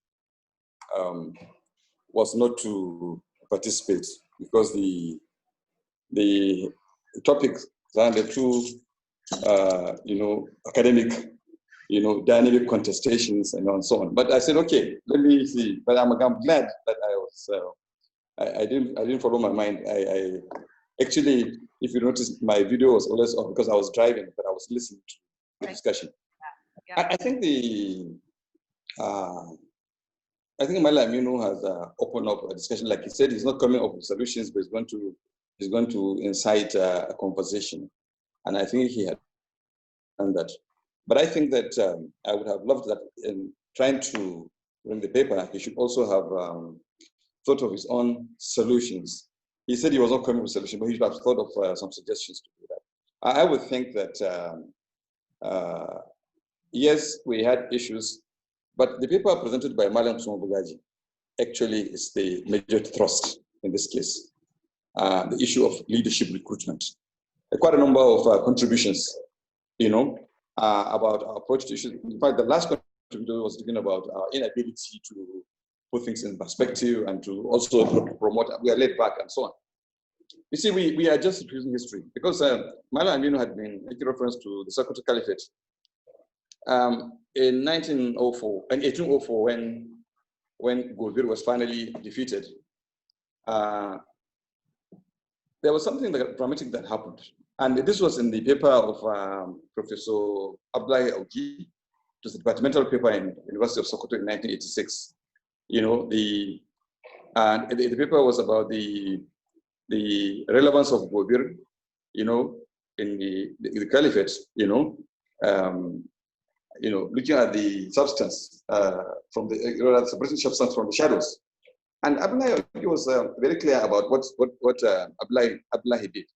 was not to participate because the topics are the two, academic, dynamic contestations and so on. But I said, okay, let me see. But I'm glad that I was. I didn't follow my mind. I actually, if you notice, my video was always off because I was driving, but I was listening to the discussion. I think I think Malam Aminu has opened up a discussion. Like he said, he's not coming up with solutions, but he's going to incite a conversation. And I think he had done that. But I think that I would have loved that in trying to bring the paper, he should also have thought of his own solutions. He said he was not coming with solutions, but he should have thought of some suggestions to do that. I would think that, yes, we had issues, but the paper presented by Malam Usman Bugaji actually is the major thrust in this case, the issue of leadership recruitment. Quite a number of contributions, you know, about our approach to issues. In fact, the last contributor was talking about our inability to put things in perspective and to also promote, we are laid back and so on. You see, we are just using history because Malam Aminu had been making reference to the Sokoto Caliphate. In 1804, when Gobir was finally defeated, there was something dramatic that happened. And this was in the paper of Professor Abdullahi Augi. It was a departmental paper in University of Sokoto in 1986. You know, the paper was about the relevance of Gobir, you know, in the caliphate, you know, looking at the substance from the British substance from the shadows. And Abdullahi was very clear about what Abdullahi did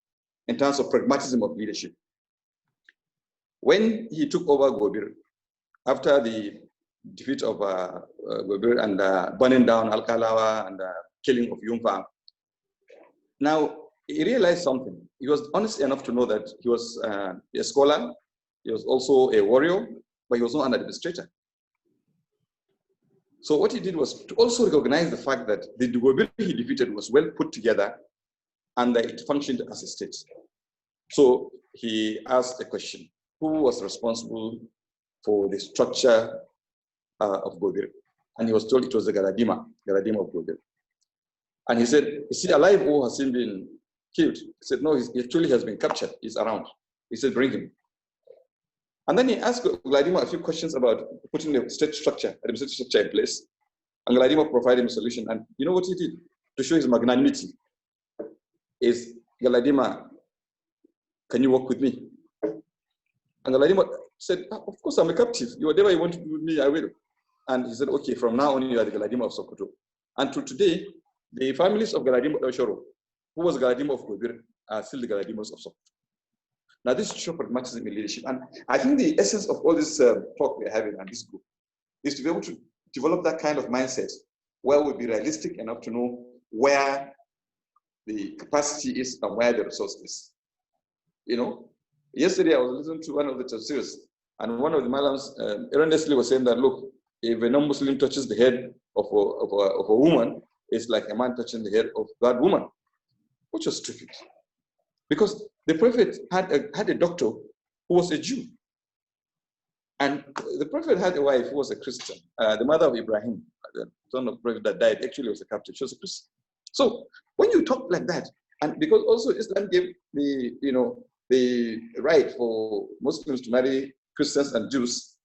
in terms of pragmatism of leadership. When he took over Gobir, after the defeat of Gobir and burning down Al-Kalawa and killing of Yumfa, now he realized something. He was honest enough to know that he was a scholar, he was also a warrior, but he was not an administrator. So what he did was to also recognize the fact that the Gobir he defeated was well put together and that it functioned as a state. So he asked a question: who was responsible for the structure of Gobir? And he was told it was the Galadima of Gobir. And he said, is he alive or has he been killed? He said, no, he actually has been captured. He's around. He said, bring him. And then he asked Galadima a few questions about putting the state structure, administrative structure in place. And Galadima provided him a solution. And you know what he did? To show his magnanimity, is Galadima, can you work with me? And Galadima said, of course, I'm a captive. Whatever you want to do with me, I will. And he said, okay, from now on, you are the Galadima of Sokoto. And to today, the families of Galadima Oshoro, who was Galadima of Gobir, are still the Galadimas of Sokoto. Now, this shows pragmatism in leadership. And I think the essence of all this talk we're having and this group is to be able to develop that kind of mindset where we'll be realistic enough to know where the capacity is and where the resource is. You know, yesterday I was listening to one of the tafsirs, and one of the malams erroneously was saying that, look, if a non-Muslim touches the head of a woman, it's like a man touching the head of that woman, which was stupid. Because the Prophet had a doctor who was a Jew. And the Prophet had a wife who was a Christian. The mother of Ibrahim, the son of the Prophet that died, actually was a captive. She was a Christian. So when you talk like that, and because also Islam gave the right for Muslims to marry Christians and Jews.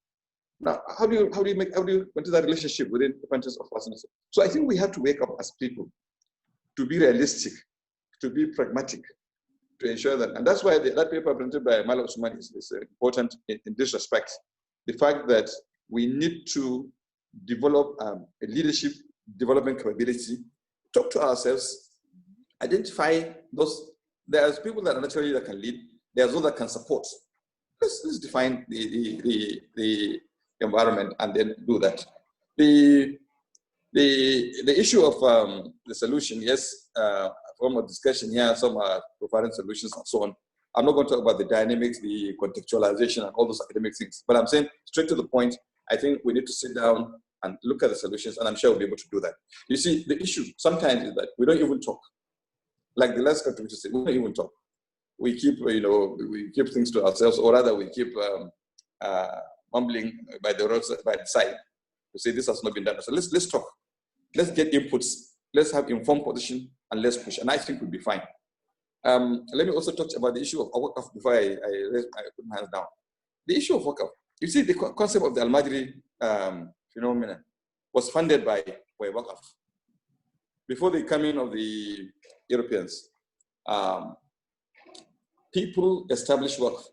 Now, how do you go into that relationship within the context of Muslims? So I think we have to wake up as people to be realistic, to be pragmatic, to ensure that, and that's why that paper printed by Malam Usman is important in this respect. The fact that we need to develop a leadership development capability, talk to ourselves, identify those. There's people that are naturally that can lead. There's those that can support. Let's define the environment and then do that. The issue of the solution, yes, from a discussion here, some are providing solutions and so on. I'm not going to talk about the dynamics, the contextualization, and all those academic things, but I'm saying straight to the point. I think we need to sit down and look at the solutions, and I'm sure we'll be able to do that. You see, the issue sometimes is that we don't even talk. Like the last contributor said, we don't even talk. We keep, we keep things to ourselves, or rather, we keep mumbling by the side to say this has not been done. So let's talk. Let's get inputs. Let's have informed position, and let's push. And I think we'll be fine. Let me also touch about the issue of Waqf before I put my hands down. The issue of Waqf. You see, the concept of the Al-Majri phenomenon was funded by were waqf. Before the coming of the Europeans, people established waqf.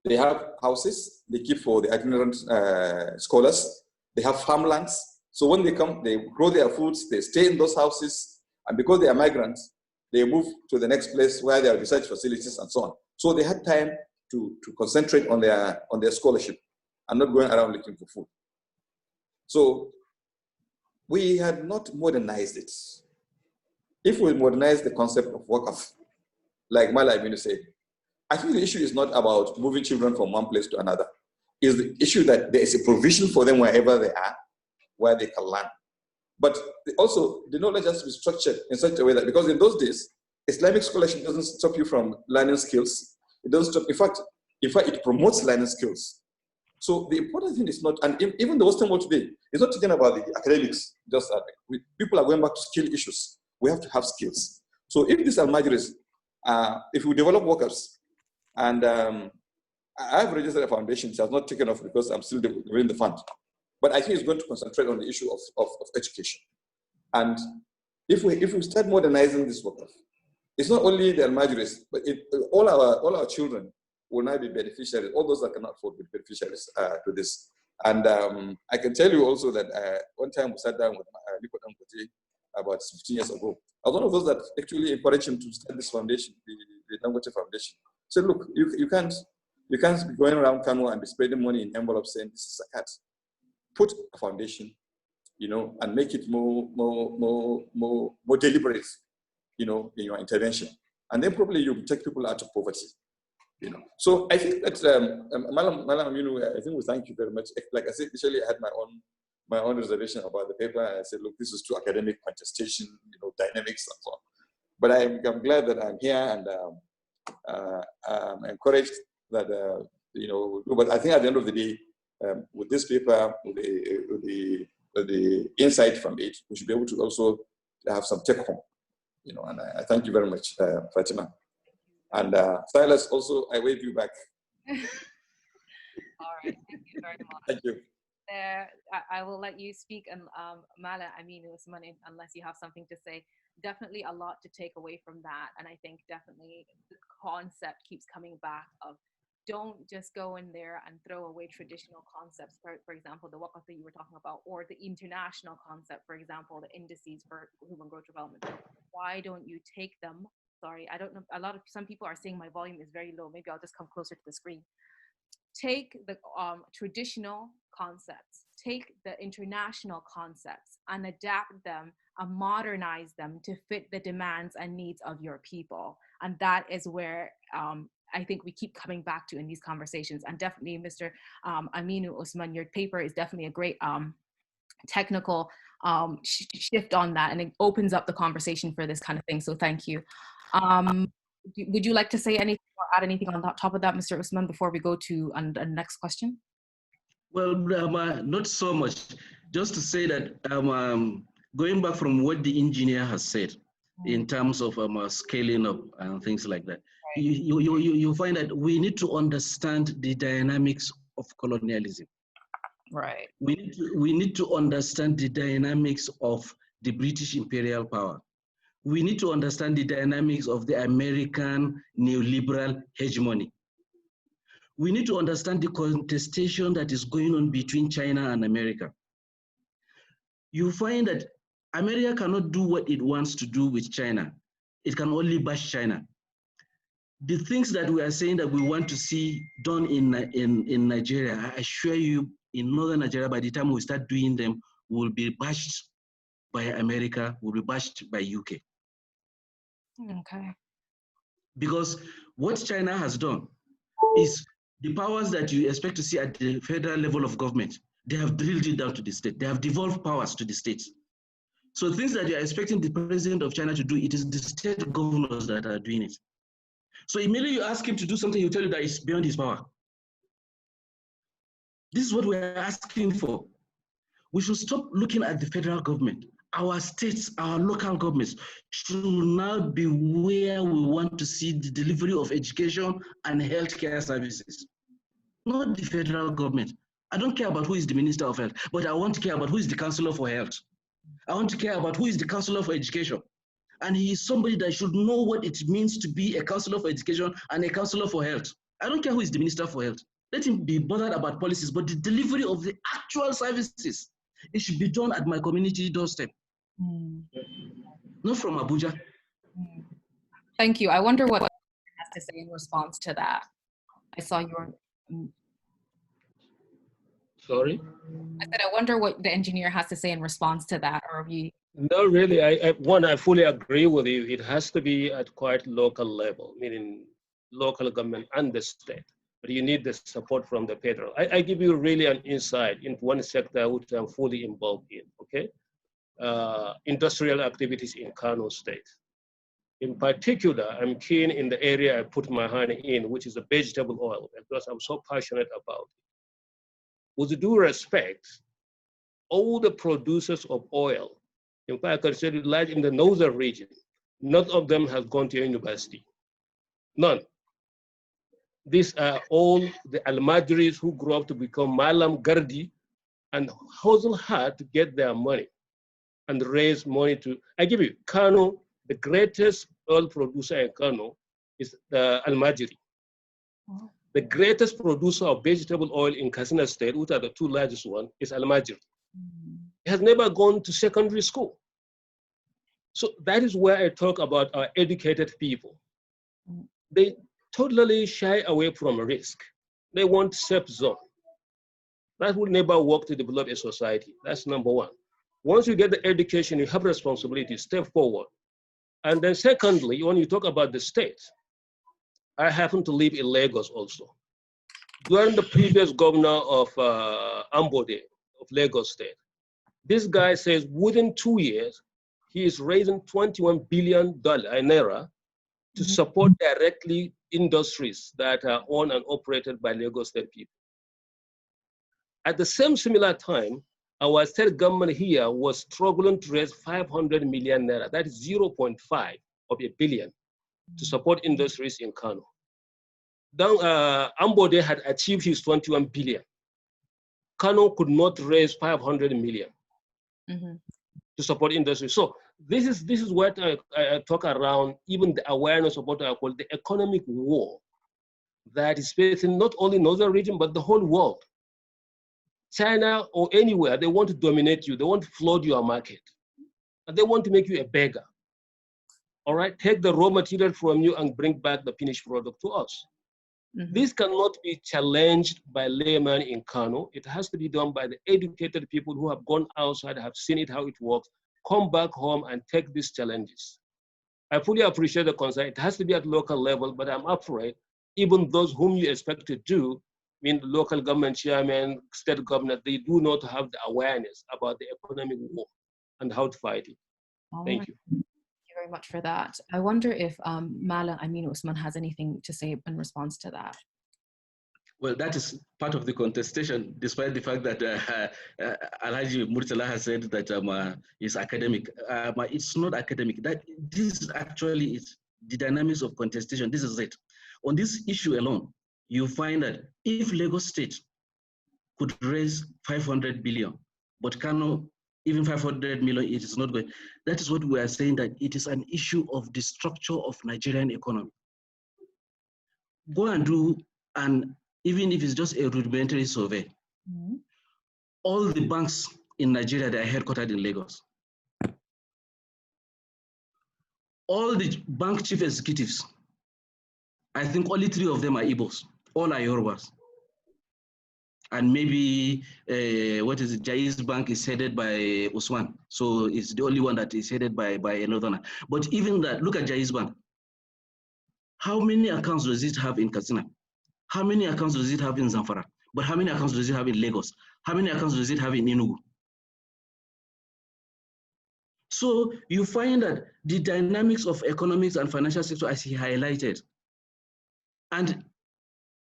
They have houses, they keep for the itinerant scholars, they have farmlands. So when they come, they grow their foods, they stay in those houses, and because they are migrants, they move to the next place where there are research facilities and so on. So they had time to concentrate on their scholarship and not going around looking for food. So we had not modernized it. If we modernize the concept of waqf, like Mala Aminu said, I think the issue is not about moving children from one place to another. It's the issue that there is a provision for them wherever they are, where they can learn. But also, the knowledge has to be structured in such a way that, because in those days, Islamic scholarship doesn't stop you from learning skills. It doesn't stop, in fact, it promotes learning skills. So the important thing is not, and even the Western world today, is not talking about the academics, just that people are going back to skill issues. We have to have skills. So if these Al-Majris, if we develop workers, and I've registered a foundation, which has not taken off because I'm still within the fund. But I think it's going to concentrate on the issue of education. And if we start modernizing this workers, it's not only the Al-Majris, but all our children will now be beneficiaries. All those that cannot afford to be beneficiaries to this. And I can tell you also that one time we sat down with Aliko Dangote about 15 years ago. I was one of those that actually encouraged him to start this foundation, the Dangote Foundation. So look, you can't be going around Kano and be spreading money in envelopes saying this is zakat. Put a foundation, and make it more deliberate, in your intervention, and then probably you take people out of poverty, So I think that Malam Aminu, I think we thank you very much. Like I said, initially I had my own reservation about the paper, and I said, look, this is too academic, contestation, dynamics and so on. But I'm glad that I'm here, and I'm encouraged that but I think at the end of the day, with this paper, with the insight from it, we should be able to also have some take home, and I thank you very much, Fatima. And Silas, also, I wave you back. All right, thank you very much. Thank you. I will let you speak, and Mala Aminu Usman, unless you have something to say. Definitely a lot to take away from that, and I think definitely the concept keeps coming back of don't just go in there and throw away traditional concepts, for example, the waqf that you were talking about, or the international concept, for example, the indices for human growth development. Why don't you take them? Sorry, I don't know. Some people are saying my volume is very low. Maybe I'll just come closer to the screen. Take the traditional concepts, take the international concepts and adapt them and modernize them to fit the demands and needs of your people. And that is where I think we keep coming back to in these conversations. And definitely, Mr. Aminu Usman, your paper is definitely a great technical shift on that, and it opens up the conversation for this kind of thing. So thank you. Would you like to say anything or add anything on top of that, Mr. Usman, before we go to the next question? Well, not so much. Just to say that going back from what the engineer has said in terms of scaling up and things like that, right. You find that we need to understand the dynamics of colonialism. Right. We need to understand the dynamics of the British imperial power. We need to understand the dynamics of the American neoliberal hegemony. We need to understand the contestation that is going on between China and America. You find that America cannot do what it wants to do with China. It can only bash China. The things that we are saying that we want to see done in Nigeria, I assure you, in northern Nigeria, by the time we start doing them, will be bashed by America, will be bashed by UK. Okay. Because what China has done is the powers that you expect to see at the federal level of government, they have drilled it down to the state. They have devolved powers to the states. So things that you're expecting the president of China to do, it is the state governors that are doing it. So immediately you ask him to do something, he'll tell you that it's beyond his power. This is what we're asking for. We should stop looking at the federal government. Our states, our local governments should now be where we want to see the delivery of education and healthcare services, not the federal government. I don't care about who is the Minister of Health, but I want to care about who is the Counselor for Health. I want to care about who is the counselor for education. And he is somebody that should know what it means to be a counselor for education and a counselor for health. I don't care who is the minister for health. Let him be bothered about policies, but the delivery of the actual services, it should be done at my community doorstep, not from Abuja. Thank you. I wonder what has to say in response to that. I saw your. Sorry? I said, I wonder what the engineer has to say in response to that, or have you? No, really, I fully agree with you. It has to be at quite local level, meaning local government and the state. But you need the support from the federal. I give you really an insight into one sector which I'm fully involved in, okay? Industrial activities in Kano State. In particular, I'm keen in the area I put my hand in, which is the vegetable oil, because I'm so passionate about it. With due respect, all the producers of oil, in fact, I consider large in the northern region, none of them has gone to university. None. These are all the Almajiris who grew up to become Malam Gardi and hustle hard to get their money and raise money to, I give you, Kano, the greatest oil producer in Kano is the Almajiri. Oh. The greatest producer of vegetable oil in Katsina State, which are the two largest ones, is Almajiri. He has never gone to secondary school. So that is where I talk about our educated people. They totally shy away from risk. They want safe zone. That will never work to develop a society. That's number one. Once you get the education, you have responsibility, step forward. And then secondly, when you talk about the state, I happen to live in Lagos also. During the previous governor of Ambode, of Lagos State, this guy says within 2 years, he is raising $21 billion naira to support directly industries that are owned and operated by Lagos State people. At the same similar time, our state government here was struggling to raise 500 million naira, that is 0.5 of a billion, to support industries in Kano. Then Ambode had achieved his 21 billion. Kano could not raise 500 million to support industry. So this is what I talk around, even the awareness of what I call the economic war that is facing not only northern region, but the whole world. China or anywhere, they want to dominate you. They want to flood your market. And they want to make you a beggar. All right, take the raw material from you and bring back the finished product to us. This cannot be challenged by laymen in Kano. It has to be done by the educated people who have gone outside, have seen it, how it works, come back home and take these challenges. I fully appreciate the concern. It has to be at local level, but I'm afraid even those whom you expect to do, I mean, the local government chairman, state government, they do not have the awareness about the economic war and how to fight it. Thank you. Thank you very much for that. I wonder if Malam Aminu Usman has anything to say in response to that. Well, that is part of the contestation, despite the fact that Alhaji Murtala has said that it's academic. It's not academic. That this actually is the dynamics of contestation. This is it. On this issue alone, you find that if Lagos State could raise 500 billion, but Kano, even 500 million, it is not going. That is what we are saying, that it is an issue of the structure of Nigerian economy. Go and do, and even if it's just a rudimentary survey, all the banks in Nigeria, they are headquartered in Lagos. All the bank chief executives, I think only 3 of them are Igbos, all are Yorubas. And maybe, Jaiz Bank is headed by Usman. So it's the only one that is headed by a northerner. But even that, look at Jaiz Bank. How many accounts does it have in Katsina? How many accounts does it have in Zamfara? But how many accounts does it have in Lagos? How many accounts does it have in Enugu? So you find that the dynamics of economics and financial sector, as he highlighted. And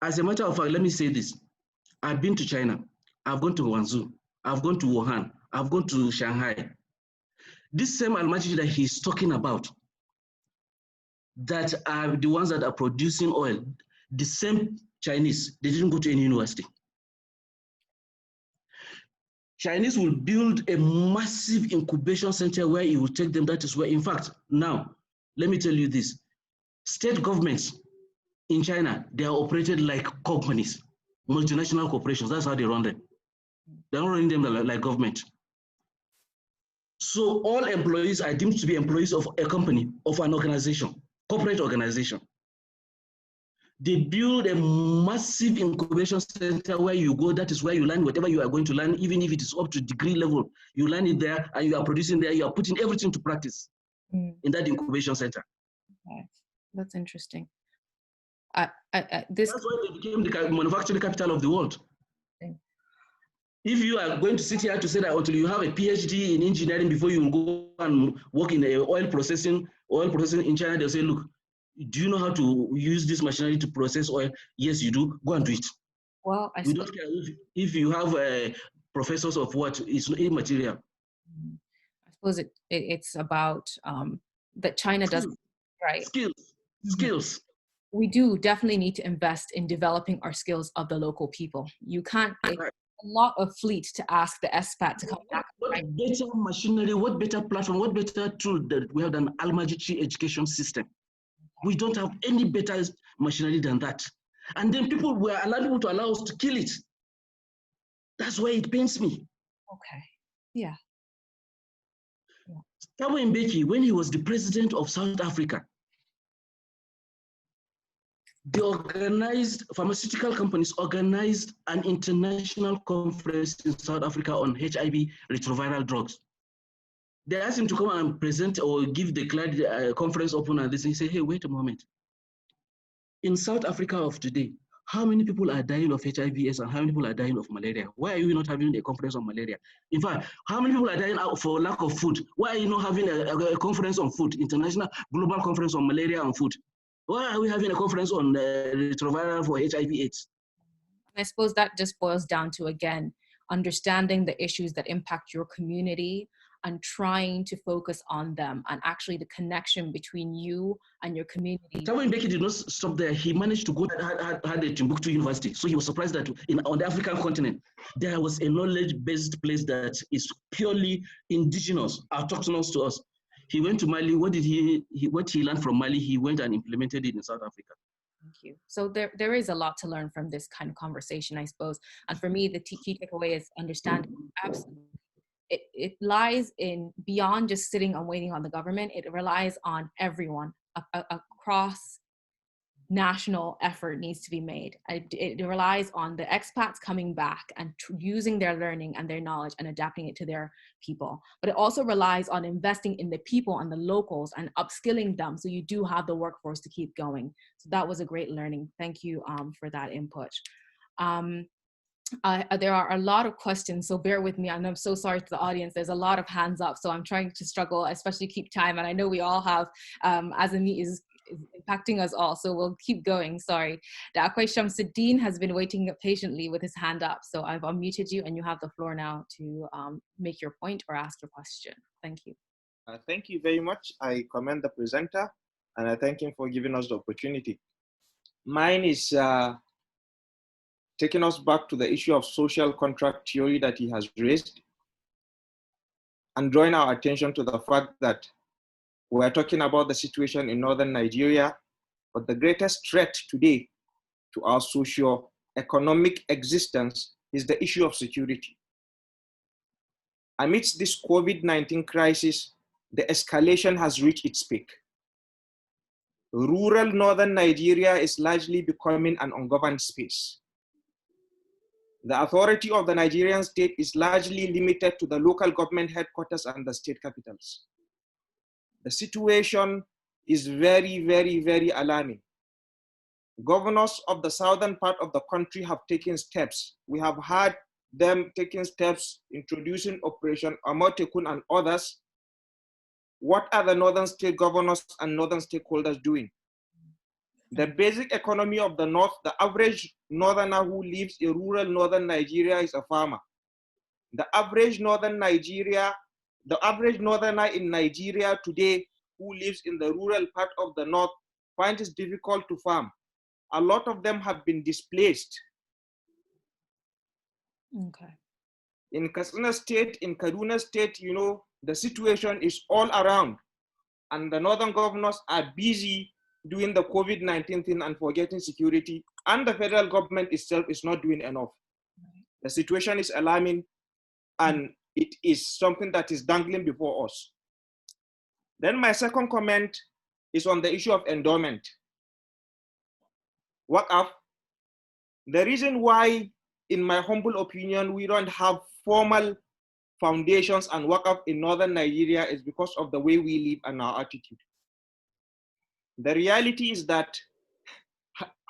as a matter of fact, let me say this. I've been to China. I've gone to Guangzhou. I've gone to Wuhan. I've gone to Shanghai. This same Almaty that he's talking about, that are the ones that are producing oil, the same Chinese, they didn't go to any university. Chinese will build a massive incubation center where it will take them. That is where, in fact, now, let me tell you this. State governments in China, they are operated like companies, multinational corporations. That's how they run them. They're not running them like government. So all employees are deemed to be employees of a company, of an organization, corporate organization. They build a massive incubation center where you go, that is where you learn whatever you are going to learn, even if it is up to degree level. You learn it there and you are producing there, you are putting everything to practice in that incubation center. Okay. That's interesting. That's why they became the manufacturing capital of the world. If you are going to sit here to say that until you have a PhD in engineering before you will go and work in oil processing in China, they'll say, look, do you know how to use this machinery to process oil? Yes, you do. Go and do it. Well, we don't care if you have professors of what, it's immaterial. I suppose it's about that China doesn't, right? Skills. We do definitely need to invest in developing our skills of the local people. You can't, a lot of fleet to ask the expat to come back. What better machinery, what better platform, what better tool that we have than Al-Majid education system? We don't have any better machinery than that. And then people were allowed to allow us to kill it. That's why it pains me. Okay, yeah. Thabo Mbeki, when he was the president of South Africa, pharmaceutical companies organized an international conference in South Africa on HIV retroviral drugs. They asked him to come and present or give the conference open, and he said, hey, wait a moment. In South Africa of today, how many people are dying of HIV/AIDS and how many people are dying of malaria? Why are you not having a conference on malaria? In fact, how many people are dying for lack of food? Why are you not having a conference on food, international global conference on malaria and food? Why are we having a conference on retroviral for HIV/AIDS? I suppose that just boils down to, again, understanding the issues that impact your community and trying to focus on them and actually the connection between you and your community. Thabo Mbeki did not stop there. He managed to go had a Timbuktu University. So he was surprised that on the African continent, there was a knowledge-based place that is purely indigenous, autochthonous to us. He went to Mali. What he learned from Mali, he went and implemented it in South Africa. Thank you. So there is a lot to learn from this kind of conversation, I suppose. And for me, the key takeaway is understanding absolutely. It lies in beyond just sitting and waiting on the government. It relies on everyone across national effort needs to be made. It relies on the expats coming back and using their learning and their knowledge and adapting it to their people. But it also relies on investing in the people and the locals and upskilling them so you do have the workforce to keep going. So that was a great learning. Thank you for that input. There are a lot of questions, so bear with me, and I'm so sorry to the audience. There's a lot of hands up, so I'm trying to struggle, especially keep time, and I know we all have, as a meet is impacting us all, so we'll keep going, sorry. Akwai Shamsuddin has been waiting patiently with his hand up, so I've unmuted you, and you have the floor now to make your point or ask your question. Thank you. Thank you very much. I commend the presenter, and I thank him for giving us the opportunity. Mine is taking us back to the issue of social contract theory that he has raised and drawing our attention to the fact that we're talking about the situation in northern Nigeria, but the greatest threat today to our socio-economic existence is the issue of security. Amidst this COVID-19 crisis, the escalation has reached its peak. Rural northern Nigeria is largely becoming an ungoverned space. The authority of the Nigerian state is largely limited to the local government headquarters and the state capitals. The situation is very, very, very alarming. Governors of the southern part of the country have taken steps. We have had them taking steps, introducing Operation Amotekun and others. What are the northern state governors and northern stakeholders doing? The basic economy of the north, the average northerner who lives in rural northern Nigeria is a farmer. The average northern Nigeria, the average northerner in Nigeria today who lives in the rural part of the north finds it difficult to farm. A lot of them have been displaced. Okay. In Katsina State, in Kaduna State, you know, the situation is all around. And the northern governors are busy doing the COVID-19 thing and forgetting security. And the federal government itself is not doing enough. The situation is alarming, and it is something that is dangling before us. Then my second comment is on the issue of endowment. Waqf, the reason why, in my humble opinion, we don't have formal foundations and Waqf in northern Nigeria is because of the way we live and our attitude. The reality is that,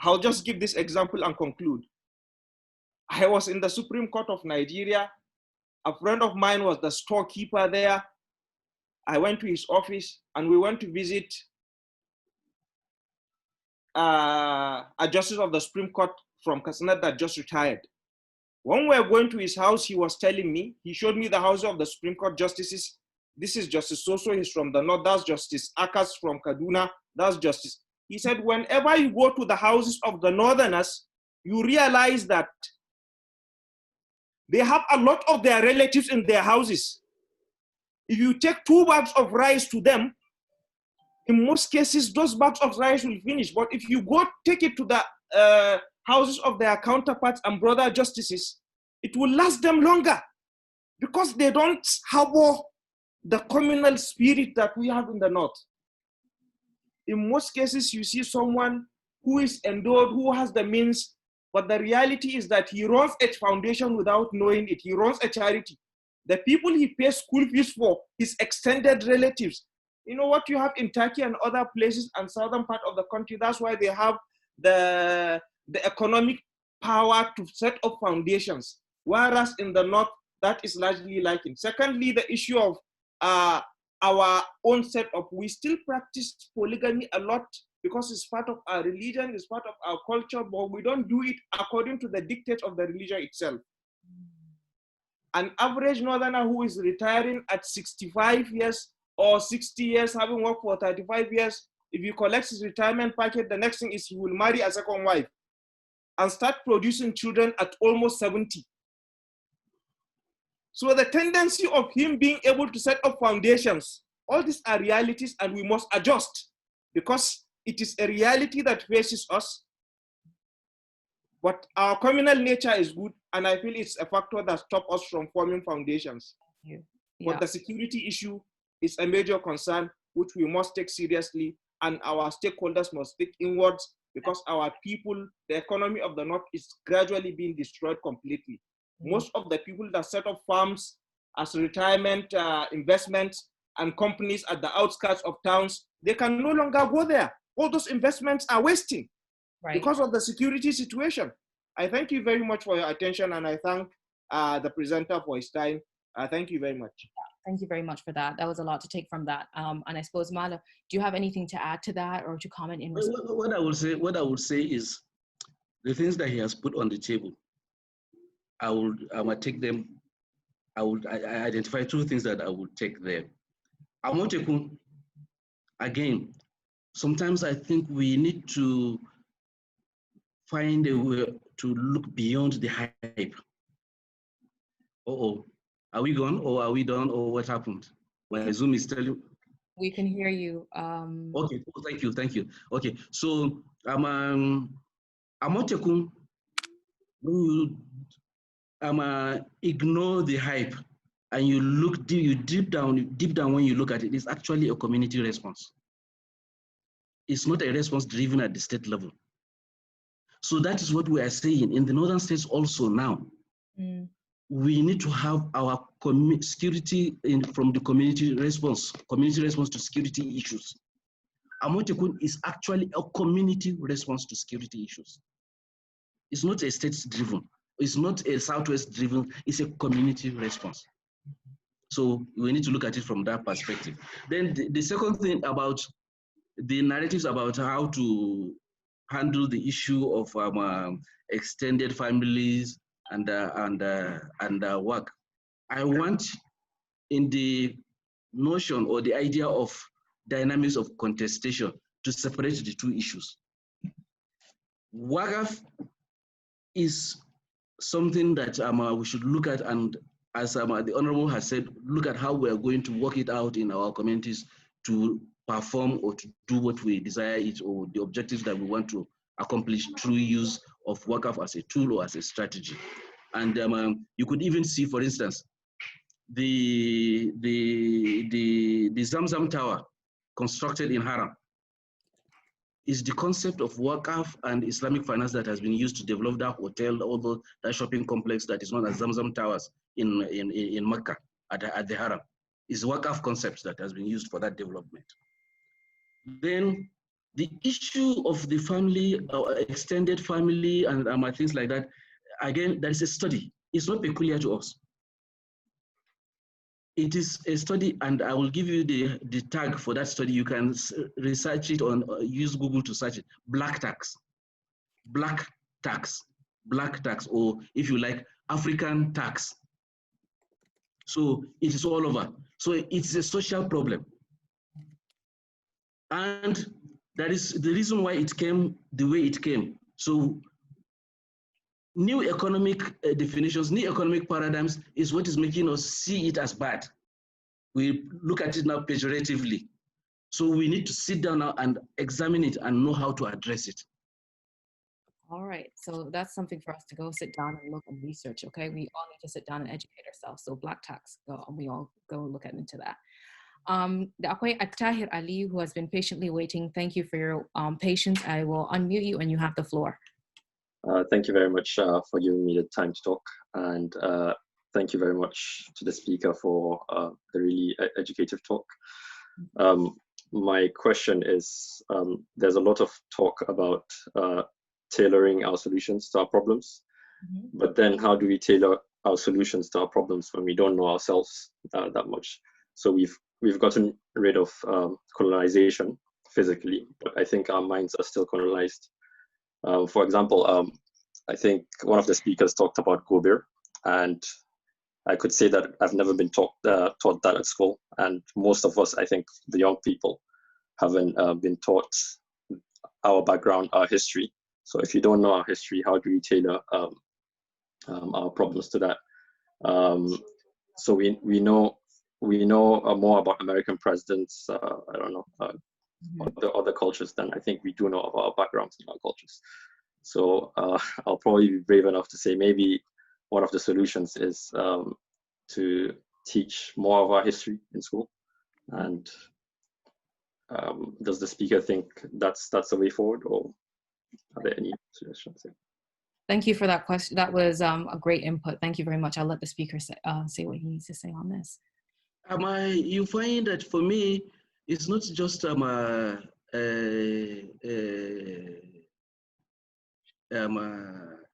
I'll just give this example and conclude. I was in the Supreme Court of Nigeria. A friend of mine was the storekeeper there. I went to his office and we went to visit a justice of the Supreme Court from Katsina that just retired. When we were going to his house, he was telling me, he showed me the house of the Supreme Court justices. This is Justice Soso, he's from the north, that's Justice Akas from Kaduna, that's Justice. He said, whenever you go to the houses of the northerners, you realize that they have a lot of their relatives in their houses. If you take 2 bags of rice to them, in most cases, those bags of rice will finish. But if you go take it to the houses of their counterparts and brother justices, it will last them longer because they don't harbor the communal spirit that we have in the north. In most cases, you see someone who is endowed, who has the means, but the reality is that he runs a foundation without knowing it. He runs a charity. The people he pays school fees for, his extended relatives. You know what you have in Turkey and other places and southern part of the country, that's why they have the economic power to set up foundations. Whereas in the north, that is largely lacking. Secondly, the issue of our own setup. We still practice polygamy a lot because it's part of our religion, it's part of our culture, but we don't do it according to the dictate of the religion itself. An average northerner who is retiring at 65 years or 60 years, having worked for 35 years, if he collects his retirement packet, the next thing is he will marry a second wife and start producing children at almost 70. So the tendency of him being able to set up foundations, all these are realities and we must adjust because it is a reality that faces us. But our communal nature is good and I feel it's a factor that stops us from forming foundations. Yeah. But the security issue is a major concern which we must take seriously and our stakeholders must think inwards because our people, the economy of the north is gradually being destroyed completely. Most of the people that set up farms as retirement investments and companies at the outskirts of towns, they can no longer go there. All those investments are wasting because of the security situation. I thank you very much for your attention and I thank the presenter for his time. Thank you very much. Thank you very much for that. That was a lot to take from that. And I suppose, Mala, do you have anything to add to that or to comment in response? What I would say is the things that he has put on the table. I would take them. I identify 2 things that I would take there. Amotekun, again, sometimes I think we need to find a way to look beyond the hype. Are we gone or are we done or what happened? When Zoom is telling. We can hear you. Okay, thank you. Okay, so Amotekun, ignore the hype and you look deep down when you look at it, it's actually a community response. It's not a response driven at the state level. So that is what we are saying in the northern states also now. We need to have our security from the community response to security issues. Amotekun is actually a community response to security issues. It's not a state driven. It's not a Southwest driven, it's a community response. So we need to look at it from that perspective. Then the second thing about the narratives about how to handle the issue of extended families and work. I want in the notion or the idea of dynamics of contestation to separate the 2 issues. Waqf is something that we should look at and as the Honorable has said, look at how we are going to work it out in our communities to perform or to do what we desire it, or the objectives that we want to accomplish through use of Waqf as a tool or as a strategy. And you could even see, for instance, the Zamzam Tower constructed in Haram is the concept of Waqf and Islamic finance that has been used to develop that hotel, although that shopping complex that is known as Zamzam Towers in Mecca at the Haram. Is Waqf concept that has been used for that development. Then the issue of the family, extended family and things like that, again, there is a study. It's not peculiar to us. It is a study, and I will give you the tag for that study. You can research it on, use Google to search it. Black tax, or if you like, African tax. So it is all over. So it's a social problem. And that is the reason why it came the way it came. So new economic definitions, new economic paradigms is what is making us see it as bad. We look at it now pejoratively. So we need to sit down now and examine it and know how to address it. All right, so that's something for us to go sit down and look and research, okay? We all need to sit down and educate ourselves. So black tax, we all go look into that. Akwai Attahir Ali, who has been patiently waiting. Thank you for your patience. I will unmute you and you have the floor. Thank you very much for giving me the time to talk. And thank you very much to the speaker for the really educative talk. My question is, there's a lot of talk about tailoring our solutions to our problems, but then how do we tailor our solutions to our problems when we don't know ourselves that much? So we've gotten rid of colonization physically, but I think our minds are still colonized. For example, I think one of the speakers talked about Gobir, and I could say that I've never been taught that at school, and most of us, I think the young people, haven't been taught our background, our history. So if you don't know our history, how do we tailor our problems to that? So we know more about American presidents, I don't know, other cultures than I think we do know of our backgrounds and our cultures. So I'll probably be brave enough to say maybe one of the solutions is to teach more of our history in school. And does the speaker think that's the way forward, or are there any suggestions? Thank you for that question. That was a great input. Thank you very much. I'll let the speaker say what he needs to say on this. You find that for me, it's not just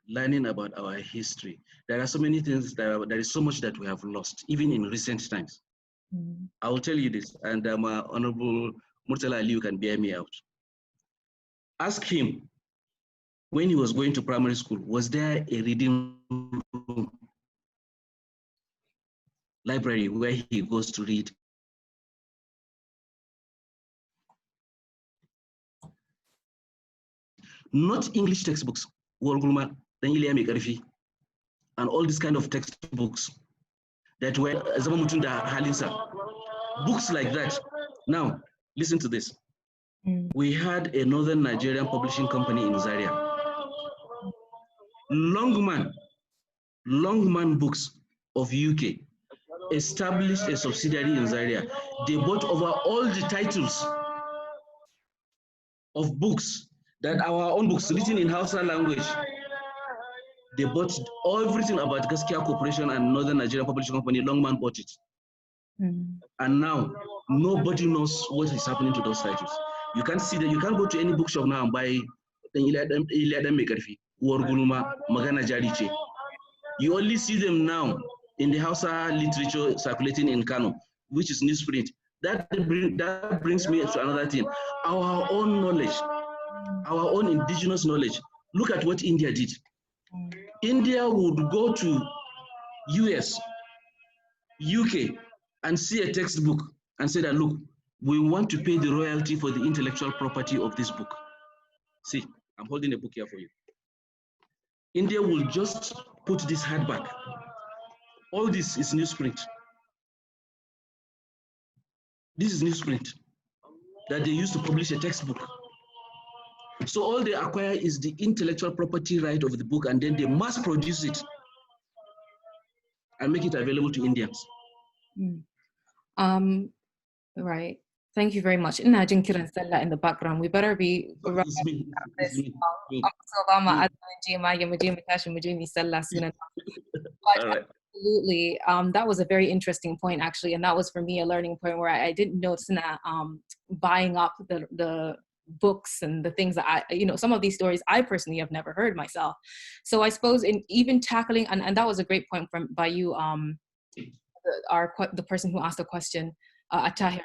learning about our history. There are so many things, there is so much that we have lost, even in recent times. I will tell you this, and Honorable Murtala Ali can bear me out. Ask him, when he was going to primary school, was there a reading room, library where he goes to read? Not English textbooks, and all these kind of textbooks that were books like that. Now, listen to this. We had a Northern Nigerian publishing company in Zaria. Longman Books of UK established a subsidiary in Zaria. They bought over all the titles of books that our own books written in Hausa language. They bought everything about Gaskia Corporation and Northern Nigeria Publishing Company. Longman bought it. And now nobody knows what is happening to those titles. You can't see that. You can't go to any bookshop now and buy You only see them now in the Hausa literature circulating in Kano, which is newsprint. That brings me to another thing. Our own knowledge, our own indigenous knowledge. Look at what India did. India would go to US, UK, and see a textbook and say that, look, we want to pay the royalty for the intellectual property of this book. See, I'm holding a book here for you. India will just put this hardback All this is newsprint. This is newsprint that they use to publish a textbook. So all they acquire is the intellectual property right of the book, and then they mass produce it and make it available to Indians. Right. Thank you very much. In the background, we better be Absolutely. That was a very interesting point, actually, and that was for me a learning point where I didn't know buying up the books and the things that some of these stories I personally have never heard myself. So I suppose in even tackling, and that was a great point by you, the person who asked the question, Atahir.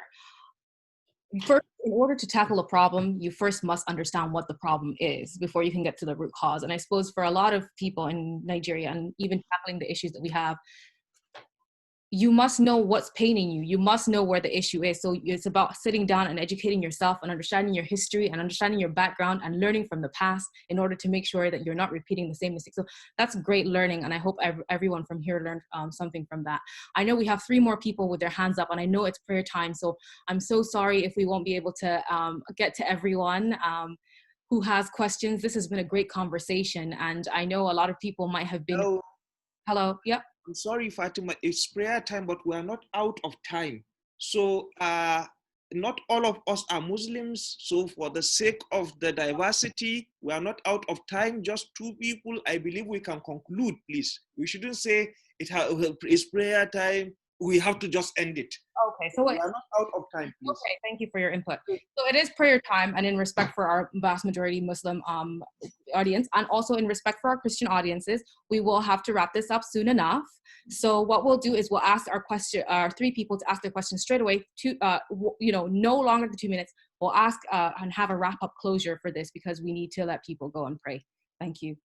First, in order to tackle a problem, you first must understand what the problem is before you can get to the root cause. And I suppose for a lot of people in Nigeria, and even tackling the issues that we have, you must know what's paining you. You must know where the issue is. So it's about sitting down and educating yourself and understanding your history and understanding your background and learning from the past in order to make sure that you're not repeating the same mistakes. So that's great learning. And I hope everyone from here learned something from that. I know we have 3 more people with their hands up, and I know it's prayer time. So I'm so sorry if we won't be able to get to everyone who has questions. This has been a great conversation. And I know a lot of people might have been... Hello. Yep. I'm sorry, Fatima, it's prayer time, but we are not out of time. So not all of us are Muslims. So for the sake of the diversity, we are not out of time. Just 2 people, I believe we can conclude, please. We shouldn't say it's prayer time. We have to just end it. Okay, so we are not out of time, please. Okay, thank you for your input. So it is prayer time, and in respect for our vast majority Muslim audience, and also in respect for our Christian audiences, we will have to wrap this up soon enough. So what we'll do is we'll ask our 3 people to ask their questions straight away. No longer than 2 minutes. We'll ask and have a wrap-up closure for this because we need to let people go and pray. Thank you.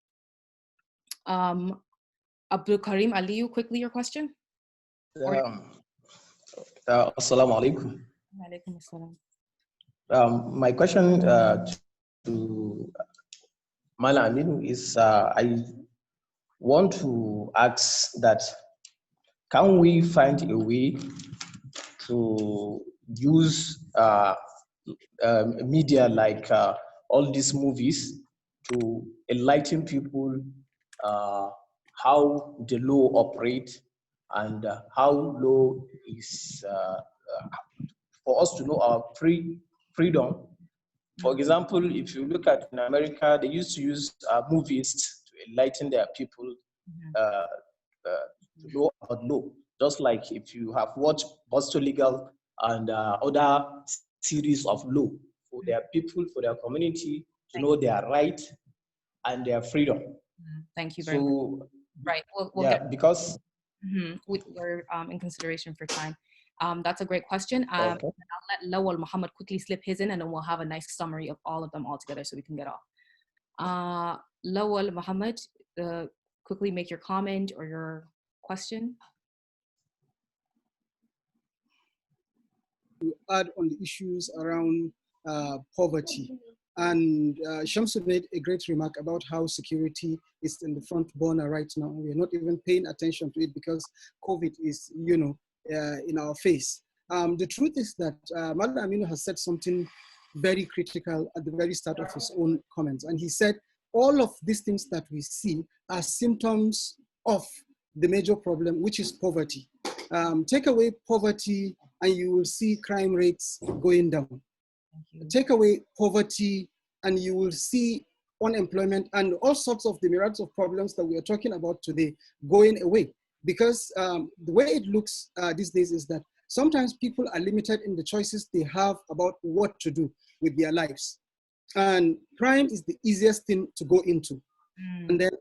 Abdul Karim Aliyu, quickly your question. Assalamu alaikum. Alaikum assalam. My question to Mala Aminu is I want to ask that can we find a way to use media like all these movies to enlighten people how the law operates and how law is for us to know our freedom. For example, if you look at in America, they used to use movies to enlighten their people law about law. Just like if you have watched Boston Legal and other series of law for their people, for their community to know their right and their freedom. Thank you very much. Right. We'll yeah, because we're in consideration for time. That's a great question. Okay. I'll let Lawal Muhammad quickly slip his in, and then we'll have a nice summary of all of them all together so we can get off. Lawal Muhammad, quickly make your comment or your question. To add on the issues around poverty. And Shamsu made a great remark about how security is in the front burner right now. We're not even paying attention to it because COVID is, in our face. The truth is that Malam Aminu has said something very critical at the very start of his own comments. And he said, all of these things that we see are symptoms of the major problem, which is poverty. Take away poverty and you will see crime rates going down. Take away poverty and you will see unemployment and all sorts of the myriads of problems that we are talking about today going away. Because the way it looks these days is that sometimes people are limited in the choices they have about what to do with their lives. And crime is the easiest thing to go into. And then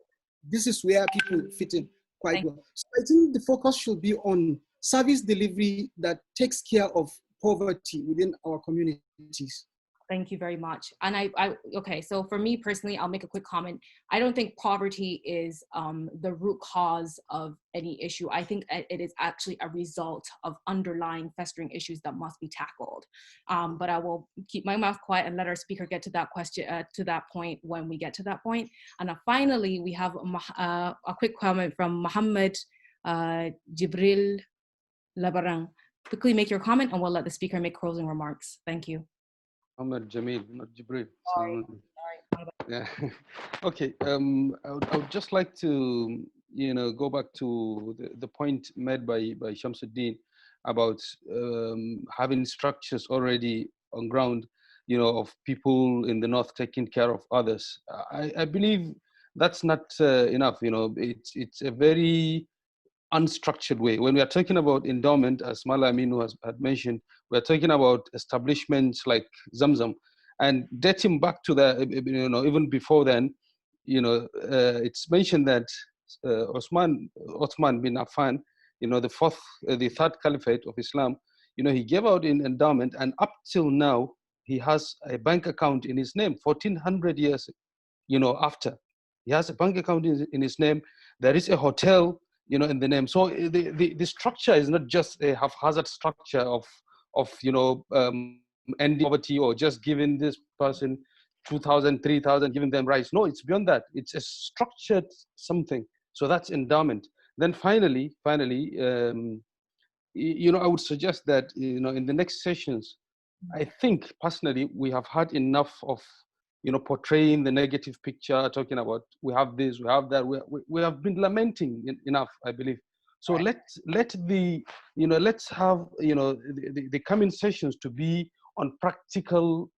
this is where people fit in quite well. So I think the focus should be on service delivery that takes care of poverty within our communities. Thank you very much. And okay, so for me personally, I'll make a quick comment. I don't think poverty is the root cause of any issue. I think it is actually a result of underlying festering issues that must be tackled. But I will keep my mouth quiet and let our speaker get to that question, to that point when we get to that point. And finally, we have a quick comment from Muhammad Jibril Labarang. Quickly make your comment and we'll let the speaker make closing remarks. Thank you. Ahmed Jamil, not Jibril. Sorry. Yeah. Okay. I would just like to, go back to the point made by Shamsuddin about having structures already on ground, of people in the north taking care of others. I believe that's not enough. It's a very unstructured way. When we are talking about endowment, as Mala Aminu had mentioned, we're talking about establishments like Zamzam. And dating back to that, even before then, it's mentioned that Uthman bin Affan, the third caliphate of Islam, he gave out an endowment, and up till now, he has a bank account in his name, 1400 years, after. He has a bank account in his name. There is a hotel, in the name. So the structure is not just a haphazard structure of ending poverty or just giving this person 2,000, 3,000, giving them rights. No, it's beyond that. It's a structured something. So that's endowment. Then finally, I would suggest that, in the next sessions, I think personally, we have had enough of, portraying the negative picture, talking about we have this, we have that. We have been lamenting enough, I believe. So let's have, the coming sessions to be on practical,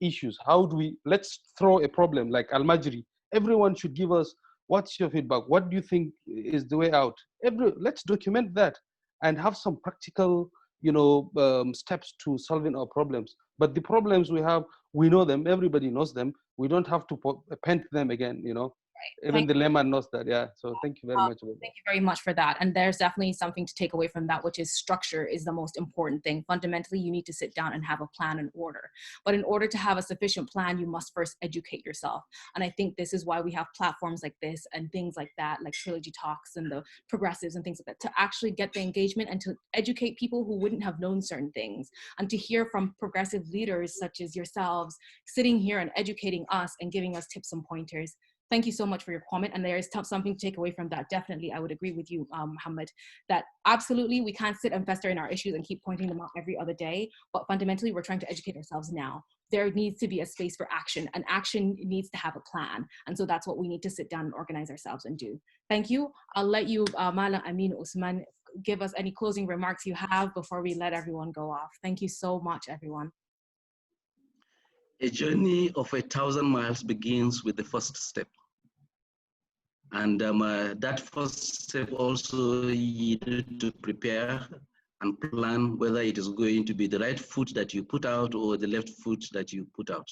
issues. Let's throw a problem like Al-Majri. Everyone should give us, what's your feedback? What do you think is the way out? Let's document that and have some practical, steps to solving our problems. But the problems we have, we know them, everybody knows them. We don't have to paint them again, Even the layman knows that, yeah. So thank you very much. Thank you very much for that. And there's definitely something to take away from that, which is structure is the most important thing. Fundamentally, you need to sit down and have a plan and order. But in order to have a sufficient plan, you must first educate yourself. And I think this is why we have platforms like this and things like that, like Trilogy Talks and the progressives and things like that, to actually get the engagement and to educate people who wouldn't have known certain things, and to hear from progressive leaders such as yourselves sitting here and educating us and giving us tips and pointers. Thank you so much for your comment. And there is something to take away from that. Definitely, I would agree with you, Muhammad, that absolutely we can't sit and fester in our issues and keep pointing them out every other day. But fundamentally, we're trying to educate ourselves now. There needs to be a space for action, and action needs to have a plan. And so that's what we need to sit down and organize ourselves and do. Thank you. I'll let you, Mala Amin Usman, give us any closing remarks you have before we let everyone go off. Thank you so much, everyone. A journey of 1,000 miles begins with the first step. And that first step also, you need to prepare and plan whether it is going to be the right foot that you put out or the left foot that you put out.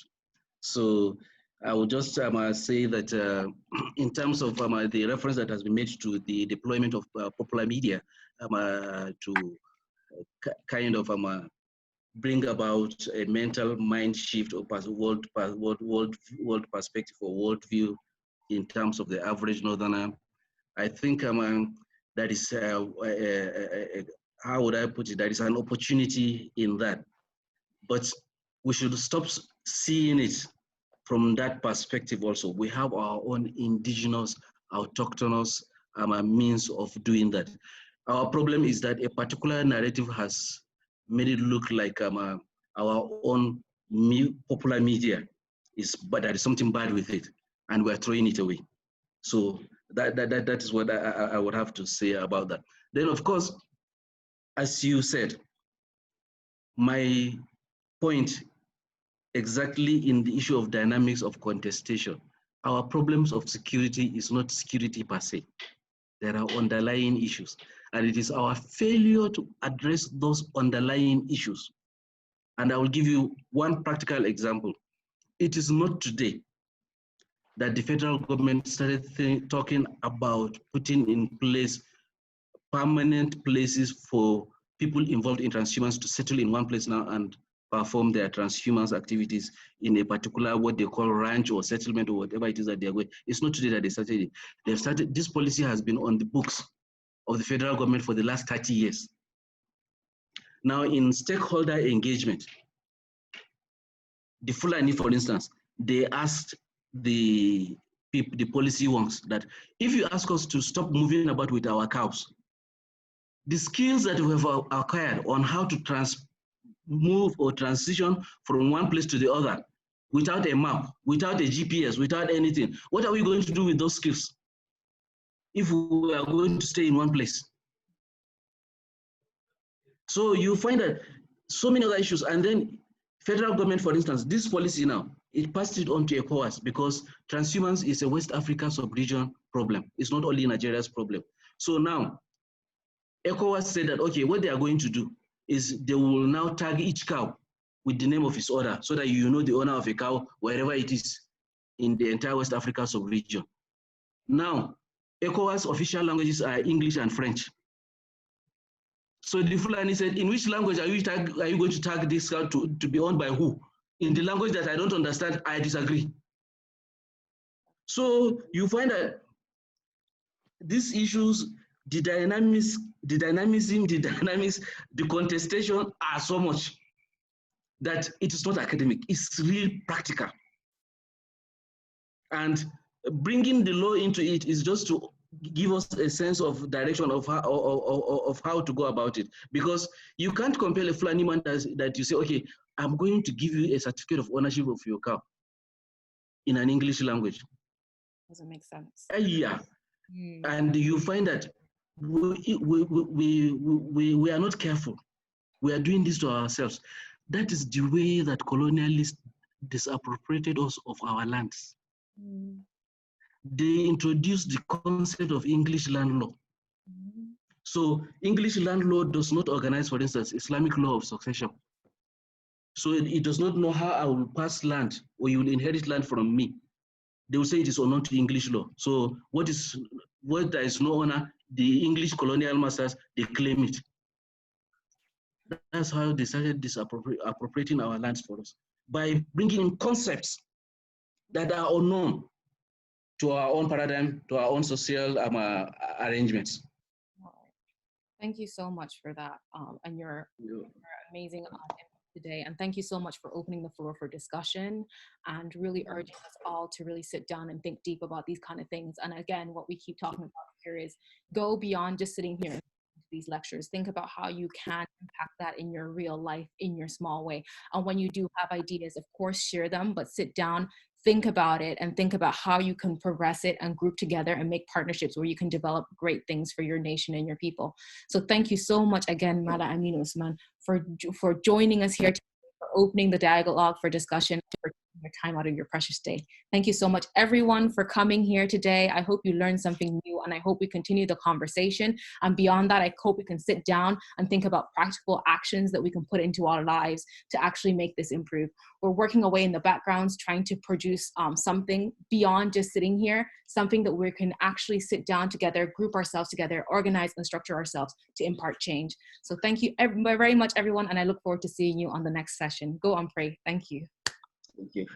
So I would just say that in terms of the reference that has been made to the deployment of popular media to kind of bring about a mental mind shift or world perspective or worldview in terms of the average northerner. I think that is, how would I put it, there is an opportunity in that. But we should stop seeing it from that perspective also. We have our own indigenous, autochthonous means of doing that. Our problem is that a particular narrative has made it look like our own popular media but there is something bad with it, and we're throwing it away. So that is what I would have to say about that. Then, of course, as you said, my point exactly in the issue of dynamics of contestation, our problems of security is not security per se. There are underlying issues, and it is our failure to address those underlying issues. And I will give you one practical example. It is not today that the federal government started talking about putting in place permanent places for people involved in transhumance to settle in one place now and perform their transhumance activities in a particular, what they call ranch or settlement or whatever it is that they're going. It's not today that they started it. They've started, this policy has been on the books of the federal government for the last 30 years. Now in stakeholder engagement, the Fulani, for instance, they asked the policy wonks that if you ask us to stop moving about with our cows, the skills that we have acquired on how to move or transition from one place to the other without a map, without a GPS, without anything, what are we going to do with those skills if we are going to stay in one place? So you find that so many other issues, and then federal government, for instance, this policy now, it passed it on to ECOWAS because transhumance is a West Africa sub-region problem. It's not only Nigeria's problem. So now, ECOWAS said that, okay, what they are going to do is they will now tag each cow with the name of its owner so that you know the owner of a cow wherever it is in the entire West Africa sub-region. Now, ECOWAS official languages are English and French. So the Fulani said, in which language are you going to tag this cow to be owned by who? In the language that I don't understand, I disagree. So you find that these issues, the dynamics, the contestation are so much that it is not academic, it's real practical. And bringing the law into it is just to give us a sense of direction of how to go about it. Because you can't compel a Fulani man that you say, okay, I'm going to give you a certificate of ownership of your cow in an English language. Doesn't make sense. Yeah. And you find that we are not careful. We are doing this to ourselves. That is the way that colonialists disappropriated us of our lands. They introduced the concept of English land law. So English land law does not organize, for instance, Islamic law of succession. So it does not know how I will pass land or you will inherit land from me. They will say it is unknown to English law. So what there is no honor, the English colonial masters, they claim it. That's how they started appropriating our lands for us, by bringing in concepts that are unknown to our own paradigm, to our own social arrangements. Thank you so much for that, and your amazing today. And thank you so much for opening the floor for discussion and really urging us all to really sit down and think deep about these kind of things. And again, what we keep talking about here is go beyond just sitting here these lectures. Think about how you can impact that in your real life, in your small way. And when you do have ideas, of course, share them, but sit down, think about it, and think about how you can progress it and group together and make partnerships where you can develop great things for your nation and your people. So thank you so much again, Mala Aminu Usman, for joining us here today, for opening the dialogue for discussion, for taking your time out of your precious day. Thank you so much, everyone, for coming here today. I hope you learned something new, and I hope we continue the conversation. And beyond that, I hope we can sit down and think about practical actions that we can put into our lives to actually make this improve. We're working away in the backgrounds, trying to produce something beyond just sitting here, something that we can actually sit down together, group ourselves together, organize and structure ourselves to impart change. So thank you very much, everyone, and I look forward to seeing you on the next session. Go on, pray. Thank you. Thank you.